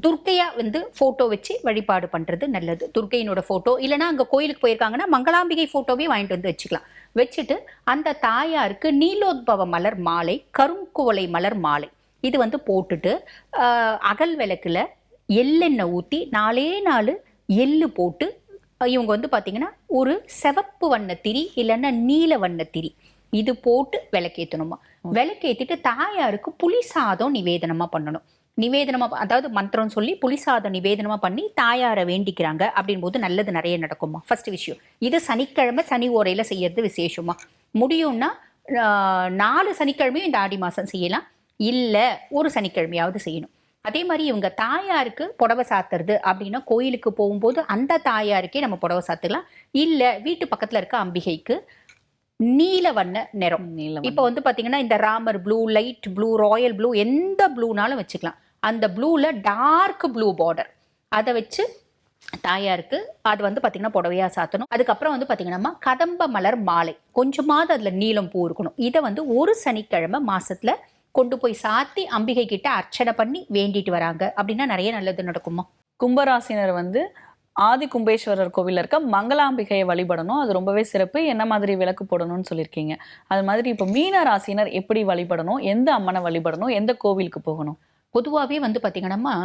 துர்க்கையா வந்து போட்டோ வச்சு வழிபாடு பண்றது நல்லது. துர்க்கையினோட போட்டோ இல்லைன்னா அங்க கோயிலுக்கு போயிருக்காங்கன்னா மங்களாம்பிகை போட்டோவே வாங்கிட்டு வந்து வச்சுக்கலாம். வச்சுட்டு அந்த தாயாருக்கு நீலோத்பவ மலர் மாலை, கருங்குவளை மலர் மாலை இது வந்து போட்டுட்டு அகல் விளக்குல எள்ளெண்ணெய் ஊற்றி 4 எள்ளு போட்டு இவங்க வந்து பார்த்தீங்கன்னா ஒரு சிவப்பு வண்ண திரி இல்லைன்னா நீல வண்ண திரி இது போட்டு விளக்கேற்றணுமா. விளக்கேற்றிட்டு தாயாருக்கு புளி சாதம் நிவேதனமாக பண்ணணும். நிவேதனமாக அதாவது மந்திரம் சொல்லி புளி சாதம் நிவேதனமாக பண்ணி தாயாரை வேண்டிக்கிறாங்க அப்படின் போது நல்லது நிறைய நடக்குமா. ஃபர்ஸ்ட் விஷயம் இது சனிக்கிழமை சனி ஓரையில் செய்யறது விசேஷமா. முடியும்னா 4 சனிக்கிழமையும் இந்த ஆடி மாதம் செய்யலாம், இல்லை ஒரு சனிக்கிழமையாவது செய்யணும். அதே மாதிரி இவங்க தாயாருக்கு புடவை சாத்துறது அப்படின்னா கோயிலுக்கு போகும்போது அந்த தாயாருக்கே நம்ம புடவை சாத்துக்கலாம். இல்லை வீட்டு பக்கத்தில் இருக்க அம்பிகைக்கு நீல வண்ண நிறம். இப்போ வந்து பார்த்தீங்கன்னா இந்த Ramar blue, light blue, Royal blue எந்த ப்ளூனாலும் வச்சுக்கலாம். அந்த ப்ளூவில் டார்க் ப்ளூ பார்டர் அதை வச்சு தாயாருக்கு அது வந்து பார்த்தீங்கன்னா புடவையாக சாத்தணும். அதுக்கப்புறம் வந்து பார்த்தீங்கன்னா கதம்ப மலர் மாலை கொஞ்சமாவது அதில் நீலம் பூ இருக்கணும். இதை வந்து ஒரு சனிக்கிழமை மாசத்துல கொண்டு போய் சாத்தி அம்பிகை கிட்ட அர்ச்சனை பண்ணி வேண்டிட்டு வராங்க அப்படின்னா நிறைய நல்லது நடக்குமா. கும்பராசினர் வந்து ஆதி கும்பேஸ்வரர் கோவில்ல இருக்க மங்களாம்பிகையை வழிபடணும், அது ரொம்பவே சிறப்பு. என்ன மாதிரி விளக்கு போடணும்னு சொல்லியிருக்கீங்க. அது மாதிரி இப்போ மீன ராசினர் எப்படி வழிபடணும், எந்த அம்மனை வழிபடணும், எந்த கோவிலுக்கு போகணும்? பொதுவாகவே வந்து பார்த்தீங்கன்னா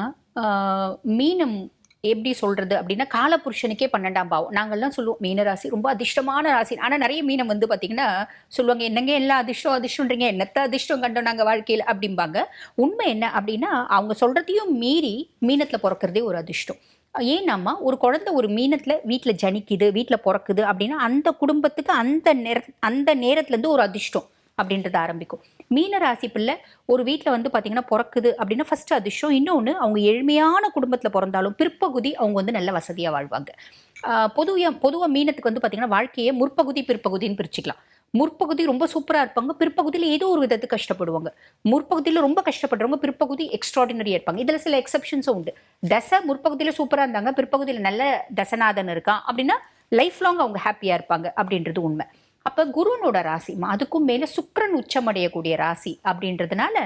மீனம் எப்படி சொல்றது அப்படின்னா காலபுருஷனுக்கே 12ஆம் பாவம். நாங்கள்லாம் சொல்லுவோம் மீனராசி ரொம்ப அதிர்ஷ்டமான ராசி. ஆனால் நிறைய மீனம் வந்து பார்த்தீங்கன்னா சொல்லுவாங்க, என்னங்க எல்லாம் அதிர்ஷ்டம் அதிர்ஷ்டன்றீங்க, என்னத்த அதிர்ஷ்டம் கண்டோம் நாங்கள் வாழ்க்கையில் அப்படிம்பாங்க. உண்மை என்ன அப்படின்னா அவங்க சொல்றதையும் மீறி மீனத்தில் பிறக்கிறதே ஒரு அதிர்ஷ்டம். ஏன்னாம்மா ஒரு குழந்தை ஒரு மீனத்தில் வீட்டில் ஜனிக்குது, வீட்டில் பிறக்குது அப்படின்னா அந்த குடும்பத்துக்கு அந்த நேரத்துலேருந்து ஒரு அதிர்ஷ்டம் அப்படின்றது ஆரம்பிக்கும். மீன ராசி பிள்ளை ஒரு வீட்டில் வந்து பார்த்தீங்கன்னா பிறக்குது அப்படின்னா ஃபர்ஸ்ட் அதிர்ஷ்டம். இன்னொன்று அவங்க எளிமையான குடும்பத்தில் பிறந்தாலும் பிற்பகுதி அவங்க வந்து நல்ல வசதியாக வாழ்வாங்க. பொதுவாக மீனத்துக்கு வந்து பார்த்தீங்கன்னா வாழ்க்கையை முற்பகுதி பிற்பகுதின்னு பிரிச்சுக்கலாம். முற்பகுதி ரொம்ப சூப்பராக இருப்பாங்க, பிற்பகுதியில் ஏதோ ஒரு விதத்துக்கு கஷ்டப்படுவாங்க. முற்பகுதியில் ரொம்ப கஷ்டப்படுறவங்க பிற்பகுதி எக்ஸ்ட்ராடினரியாக இருப்பாங்க. இதில் சில எக்ஸப்ஷன்ஸும் உண்டு. தசை முற்பகுதியில் சூப்பராக இருந்தாங்க, பிற்பகுதியில் நல்ல தசநாதன் இருக்கான் அப்படின்னா லைஃப் லாங் அவங்க ஹாப்பியாக இருப்பாங்க அப்படின்றது உண்மை. அப்போ குருனோட ராசிமா அதுக்கும் மேலே சுக்கிரன் உச்சமடையக்கூடிய ராசி அப்படின்றதுனால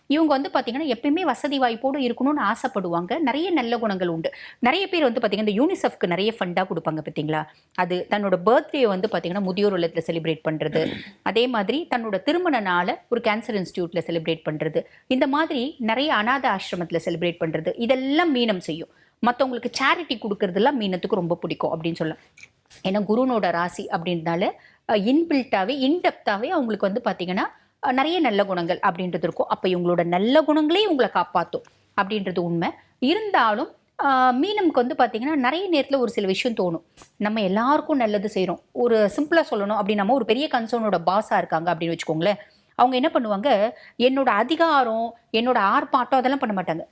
இவங்க வந்து பார்த்தீங்கன்னா எப்பயுமே வசதி வாய்ப்போடு இருக்கணும்னு ஆசைப்படுவாங்க. நிறைய நல்ல குணங்கள் உண்டு. நிறைய பேர் வந்து பார்த்தீங்கன்னா இந்த யூனிசெஃப்க்கு நிறைய ஃபண்டாக கொடுப்பாங்க பார்த்தீங்களா. அது தன்னோட பர்த்டே வந்து பார்த்தீங்கன்னா முதியோர் இல்லத்தில் செலிப்ரேட் பண்ணுறது, அதே மாதிரி தன்னோட திருமண நாளை ஒரு கேன்சர் இன்ஸ்டியூட்டில் செலிப்ரேட் பண்ணுறது, இந்த மாதிரி நிறைய அநாத ஆசிரமத்தில் செலிப்ரேட் பண்ணுறது, இதெல்லாம் மீனம் செய்யும். மற்றவங்களுக்கு சேரிட்டி கொடுக்கறதெல்லாம் மீனத்துக்கு ரொம்ப பிடிக்கும் அப்படின்னு சொல்லலாம். ஏன்னா குருனோட ராசி அப்படின்றதால இன்பில்ட்டாவே இன்டெப்த்தாவே அவங்களுக்கு வந்து பார்த்தீங்கன்னா நிறைய நல்ல குணங்கள் அப்படின்றது இருக்கும். அப்போ இவங்களோட நல்ல குணங்களே இவங்களை காப்பாற்றும் அப்படின்றது உண்மை. இருந்தாலும் மீனமுக்கு வந்து பார்த்தீங்கன்னா நிறைய நேரத்தில் ஒரு சில விஷயம் தோணும், நம்ம எல்லாருக்கும் நல்லது செய்கிறோம். ஒரு சிம்பிளாக சொல்லணும் அப்படின்னா ஒரு பெரிய கன்சர்னோட பாஸாக இருக்காங்க அப்படின்னு வச்சுக்கோங்களேன். அவங்க என்ன பண்ணுவாங்க, என்னோட அதிகாரம் என்னோட ஆர்ப்பாட்டம் அதெல்லாம் பண்ண மாட்டாங்க.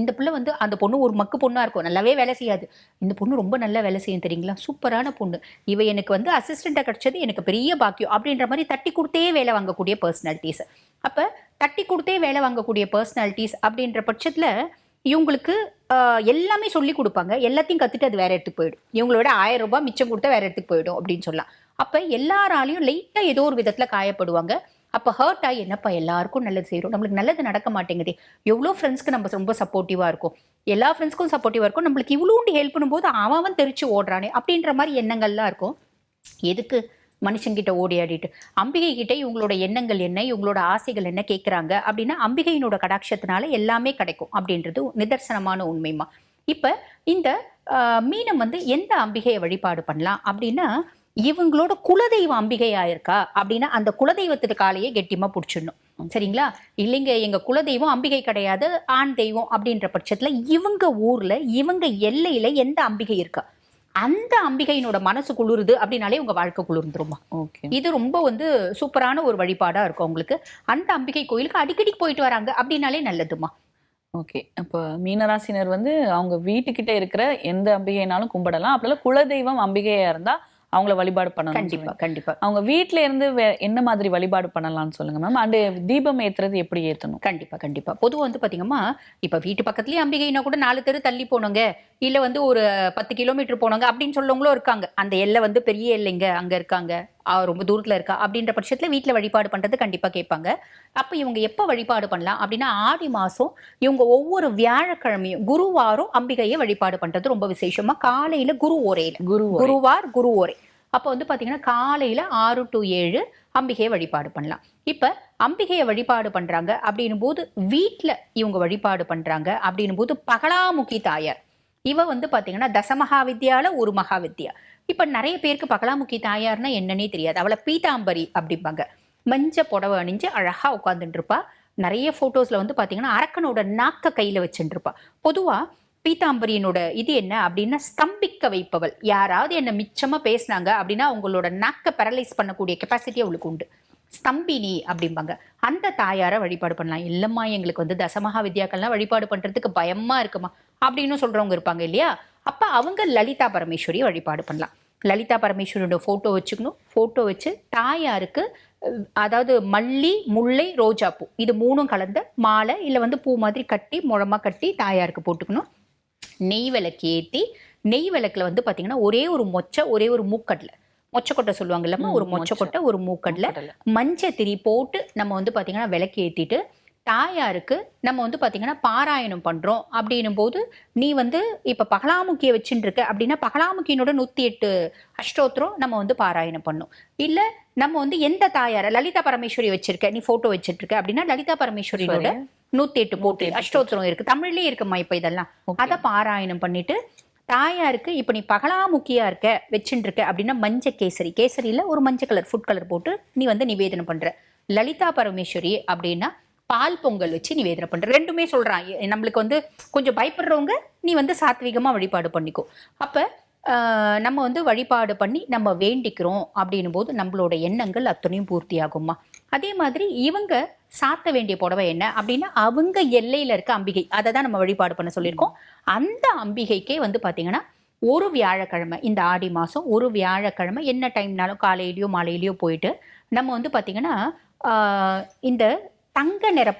இந்த பிள்ளை வந்து அந்த பொண்ணு ஒரு மக்கு பொண்ணாக இருக்கும், நல்லாவே வேலை செய்யாது. இந்த பொண்ணு ரொம்ப நல்லா வேலை செய்யும் தெரியுங்களா, சூப்பரான பொண்ணு, இவ எனக்கு வந்து அசிஸ்டண்ட்டாக கிடைச்சது எனக்கு பெரிய பாக்கியம் அப்படின்ற மாதிரி தட்டி கொடுத்தே வேலை வாங்கக்கூடிய பர்சனாலிட்டிஸ். அப்போ தட்டி கொடுத்தே வேலை வாங்கக்கூடிய பர்சனாலிட்டிஸ் அப்படின்ற பட்சத்தில் இவங்களுக்கு எல்லாமே சொல்லி கொடுப்பாங்க. எல்லாத்தையும் கற்றுட்டு அது வேற இடத்துக்கு போயிடும். இவங்களோட 1000 ரூபாய் மிச்சம் கொடுத்தா வேற இடத்துக்கு போயிடும் அப்படின்னு சொல்லலாம். அப்போ எல்லாராலையும் லைட்டாக ஏதோ ஒரு விதத்தில் காயப்படுவாங்க. அப்போ ஹர்ட் ஆகி என்னப்பா எல்லாருக்கும் நல்லது செய்கிறோம், நம்மளுக்கு நல்லது நடக்க மாட்டேங்குது. எவ்வளோ ஃப்ரெண்ட்ஸ்க்கு நம்ம ரொம்ப சப்போர்ட்டிவாக இருக்கும், எல்லா ஃப்ரெண்ட்ஸ்க்கும் சப்போர்ட்டிவாக இருக்கும், நம்மளுக்கு இவ்வளோண்டு ஹெல்ப் பண்ணும்போது அவன் தெரிச்சு ஓடுறானே அப்படின்ற மாதிரி எண்ணங்கள்லாம் இருக்கும். எதுக்கு மனுஷங்கிட்ட ஓடி ஆடிட்டு அம்பிகை கிட்ட இவங்களோட எண்ணங்கள் என்ன, இவங்களோட ஆசைகள் என்ன கேட்குறாங்க அப்படின்னா அம்பிகையினோட கடாட்சத்தினால எல்லாமே கிடைக்கும் அப்படின்றது நிதர்சனமான உண்மைமா. இப்போ இந்த மீனம் வந்து எந்த அம்பிகையை வழிபாடு பண்ணலாம் அப்படின்னா இவங்களோட குலதெய்வம் அம்பிகையா இருக்கா அப்படின்னா அந்த குலதெய்வத்துக்கு காலையே கெட்டியமா பிடிச்சிடணும். சரிங்களா. இல்லைங்க எங்க குலதெய்வம் அம்பிகை கிடையாது ஆண் தெய்வம் அப்படின்ற பட்சத்துல இவங்க ஊர்ல இவங்க எல்லையில எந்த அம்பிகை இருக்கா அந்த அம்பிகையினோட மனசு குளிருது அப்படின்னாலே உங்க வாழ்க்கை குளிர்ந்துருமா. ஓகே. இது ரொம்ப வந்து சூப்பரான ஒரு வழிபாடா இருக்கும் உங்களுக்கு. அந்த அம்பிகை கோயிலுக்கு அடிக்கடி போயிட்டு வராங்க அப்படின்னாலே நல்லதுமா. ஓகே. அப்ப மீனராசினர் வந்து அவங்க வீட்டுக்கிட்ட இருக்கிற எந்த அம்பிகைனாலும் கும்பிடலாம். அப்படிலாம் குலதெய்வம் அம்பிகையா இருந்தா அவங்கள வழிபாடு பண்ணணும். கண்டிப்பா கண்டிப்பா அவங்க வீட்ல இருந்து என்ன மாதிரி வழிபாடு பண்ணலாம்னு சொல்லுங்க மேம். அண்ட் தீபம் ஏத்துறது எப்படி ஏத்தணும்? கண்டிப்பா கண்டிப்பா பொதுவா வந்து பாத்தீங்கன்னா, இப்ப வீட்டு பக்கத்துலயே அம்பிகைனா கூட 4 தெரு தள்ளி போனோங்க, இல்ல வந்து ஒரு 10 கிலோமீட்டர் போனோங்க அப்படின்னு சொல்லவங்களும் இருக்காங்க. அந்த எல்லை வந்து பெரிய எல்லைங்க அங்க இருக்காங்க, ரொம்ப தூரத்துல இருக்கா அப்படின்ற பட்சத்துல வீட்டுல வழிபாடு பண்றது கண்டிப்பா கேட்பாங்க. அப்ப இவங்க எப்ப வழிபாடு பண்ணலாம் அப்படின்னா, ஆடி மாசம் இவங்க ஒவ்வொரு வியாழக்கிழமையும் குருவாரம் அம்பிகையை வழிபாடு பண்றது ரொம்ப விசேஷமா. காலையில குரு ஓரையில குரு ஓரை அப்ப வந்து பாத்தீங்கன்னா காலையில 6 to 7 அம்பிகையை வழிபாடு பண்ணலாம். இப்ப அம்பிகையை வழிபாடு பண்றாங்க அப்படின்னும் போது வீட்டுல இவங்க வழிபாடு பண்றாங்க அப்படின்னும் போது பகலாமுகி தாயார் இவ வந்து பாத்தீங்கன்னா தசமகாவித்யால ஒரு மகாவித்யா. இப்ப நிறைய பேருக்கு பகலாமுகி தாயார்னா என்னன்னே தெரியாது. அவளை பீதாம்பரி அப்படிம்பாங்க. மஞ்ச புடவை அணிஞ்சு அழகா உட்காந்துட்டு இருப்பா. நிறைய போட்டோஸ்ல வந்து பாத்தீங்கன்னா அரக்கனோட நாக்க கையில வச்சுட்டு இருப்பா. பொதுவா பீதாம்பரியினோட இது என்ன அப்படின்னா, ஸ்தம்பிக்க வைப்பவள். யாராவது என்ன மிச்சமா பேசினாங்க அப்படின்னா அவங்களோட நாக்க பேரலைஸ் பண்ணக்கூடிய கெப்பாசிட்டி அவளுக்கு உண்டு. ஸ்தம்பினி அப்படிம்பாங்க. அந்த தாயாரை வழிபாடு பண்ணலாம். இல்லம்மா எங்களுக்கு வந்து தசமகா வித்யாக்கள்லாம் வழிபாடு பண்றதுக்கு பயமா இருக்குமா அப்படின்னு சொல்றவங்க இருப்பாங்க இல்லையா. அப்ப அவங்க லலிதா பரமேஸ்வரியை வழிபாடு பண்ணலாம். லலிதா பரமேஸ்வரியோட போட்டோ வச்சுக்கணும். போட்டோ வச்சு தாயாருக்கு அதாவது மல்லி, முல்லை, ரோஜா பூ இது 3ம் கலந்த மாலை இல்ல வந்து பூ மாதிரி கட்டி முழமா கட்டி தாயாருக்கு போட்டுக்கணும். நெய் விளக்கு ஏற்றி, நெய் விளக்குல வந்து பாத்தீங்கன்னா ஒரே ஒரு மொச்சை, ஒரே ஒரு மூக்கடலை, மொச்சக்கொட்டை சொல்லுவாங்க இல்லம்மா, ஒரு மொச்சக்கொட்டை ஒரு மூக்கடலை மஞ்சள் திரி போட்டு நம்ம வந்து பாத்தீங்கன்னா விளக்கு ஏத்திட்டு தாயாருக்கு நம்ம வந்து பாத்தீங்கன்னா பாராயணம் பண்றோம் அப்படின்னும் போது, நீ வந்து இப்ப பகலாமுக்கியை வச்சுட்டு இருக்க அப்படின்னா பகலாமுக்கியினோட 108 அஷ்டோத்திரம் நம்ம வந்து பாராயணம் பண்ணும். இல்ல நம்ம வந்து எந்த தாயார லலிதா பரமேஸ்வரி வச்சிருக்க, நீ போட்டோ வச்சிட்டு இருக்க அப்படின்னா லலிதா பரமேஸ்வரியோட 108 போட்டு அஷ்டோத்திரம் இருக்கு, தமிழ்லயே இருக்குமா இப்ப இதெல்லாம். அதை பாராயணம் பண்ணிட்டு தாயாருக்கு இப்ப நீ பகலாமுக்கியா இருக்க வச்சுட்டு இருக்க அப்படின்னா மஞ்சள் கேசரியில ஒரு மஞ்சள் கலர் ஃபுட் கலர் போட்டு நீ வந்து நிவேதனம் பண்ற. லலிதா பரமேஸ்வரி அப்படின்னா பால் பொங்கல் வச்சு நிவேதனம் பண்ற. ரெண்டுமே சொல்றான். நம்மளுக்கு வந்து கொஞ்சம் பயப்படுறவங்க நீ வந்து சாத்விகமா வழிபாடு பண்ணிக்கோ. அப்ப நம்ம வந்து வழிபாடு பண்ணி நம்ம வேண்டிக்கிறோம் அப்படின்னும் போது நம்மளோட எண்ணங்கள் அத்தனையும் பூர்த்தி ஆகுமா. அதே மாதிரி இவங்க சாத்த வேண்டிய புடவை என்ன அப்படின்னா அவங்க எல்லையில இருக்க அம்பிகை, அதை தான் நம்ம வழிபாடு பண்ண சொல்லியிருக்கோம். அந்த அம்பிகைக்கே வந்து பாத்தீங்கன்னா ஒரு வியாழக்கிழமை, இந்த ஆடி மாசம் ஒரு வியாழக்கிழமை என்ன டைம்னாலும் காலையிலயோ மாலையிலயோ போயிட்டு நம்ம வந்து பாத்தீங்கன்னா இந்த தங்க நிற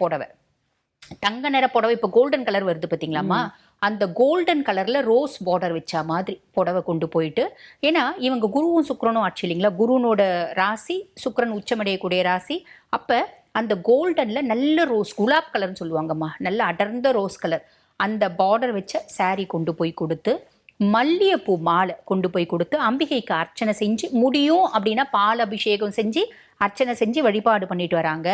புடவை இப்போ கோல்டன் கலர் வருது பாத்தீங்களாமா, அந்த கோல்டன் கலர்ல ரோஸ் பார்டர் வச்ச மாதிரி புடவை கொண்டு போயிட்டு, ஏன்னா இவங்க குருவும் சுக்கிரனும் ஆட்சி இல்லைங்களா, குருனோட ராசி சுக்கிரன் உச்சமடையக்கூடிய ராசி. அப்ப அந்த கோல்டன்ல நல்ல ரோஸ் குலாப் கலர்னு சொல்லுவாங்கம்மா, நல்ல அடர்ந்த ரோஸ் கலர் அந்த பார்டர் வச்ச சாரி கொண்டு போய் கொடுத்து, மல்லிகைப்பூ மாலை கொண்டு போய் கொடுத்து அம்பிகைக்கு அர்ச்சனை செஞ்சு முடியும் அப்படின்னா பால் அபிஷேகம் செஞ்சு அர்ச்சனை செஞ்சு வழிபாடு பண்ணிட்டு வராங்க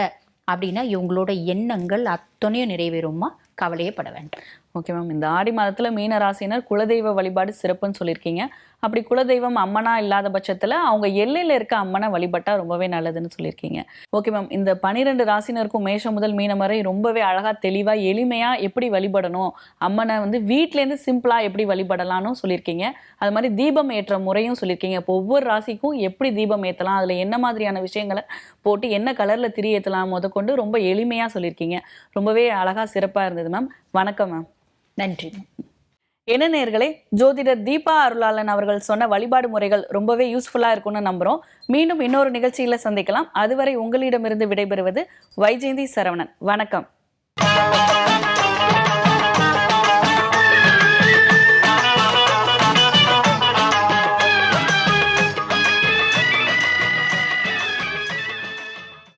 அப்படின்னா இவங்களோட எண்ணங்கள் அத்தனையும் நிறைவேறுமா, கவலையே பட வேண்டாம். Okay ma'am. இந்த ஆடி மாதத்துல மீன ராசினர் குலதெய்வ வழிபாடு சிறப்புன்னு சொல்லியிருக்கீங்க. அப்படி குலதெய்வம் அம்மனா இல்லாத பட்சத்துல அவங்க எல்லையில இருக்க அம்மனை வழிபட்டா ரொம்பவே நல்லதுன்னு சொல்லியிருக்கீங்க. Okay ma'am. இந்த 12 ராசினருக்கும் மேஷம் முதல் மீனம் வரை ரொம்பவே அழகா தெளிவா எளிமையா எப்படி வழிபடணும், அம்மனை வந்து வீட்ல இருந்து சிம்பிளா எப்படி வழிபடலாம்னு சொல்லியிருக்கீங்க. அது மாதிரி தீபம் ஏற்ற முறையும் சொல்லியிருக்கீங்க. இப்போ ஒவ்வொரு ராசிக்கும் எப்படி தீபம் ஏற்றலாம், அதுல என்ன மாதிரியான விஷயங்களை போட்டு என்ன கலர்ல திரி ஏற்றலாம் முதற்கொண்டு ரொம்ப எளிமையா சொல்லியிருக்கீங்க. ரொம்பவே அழகா சிறப்பா இருந்தது மேம். வணக்கம் மேம். நன்றி. என்ன நேயர்களே, ஜோதிடர் தீபா அருளாளன் அவர்கள் சொன்ன வழிபாடு முறைகள் ரொம்பவே யூஸ்ஃபுல்லா இருக்கும்னு நம்புறோம். மீண்டும் இன்னொரு நிகழ்ச்சியில சந்திக்கலாம். அதுவரை உங்களிடமிருந்து விடைபெறுவது வைஜெயந்தி சரவணன். வணக்கம்.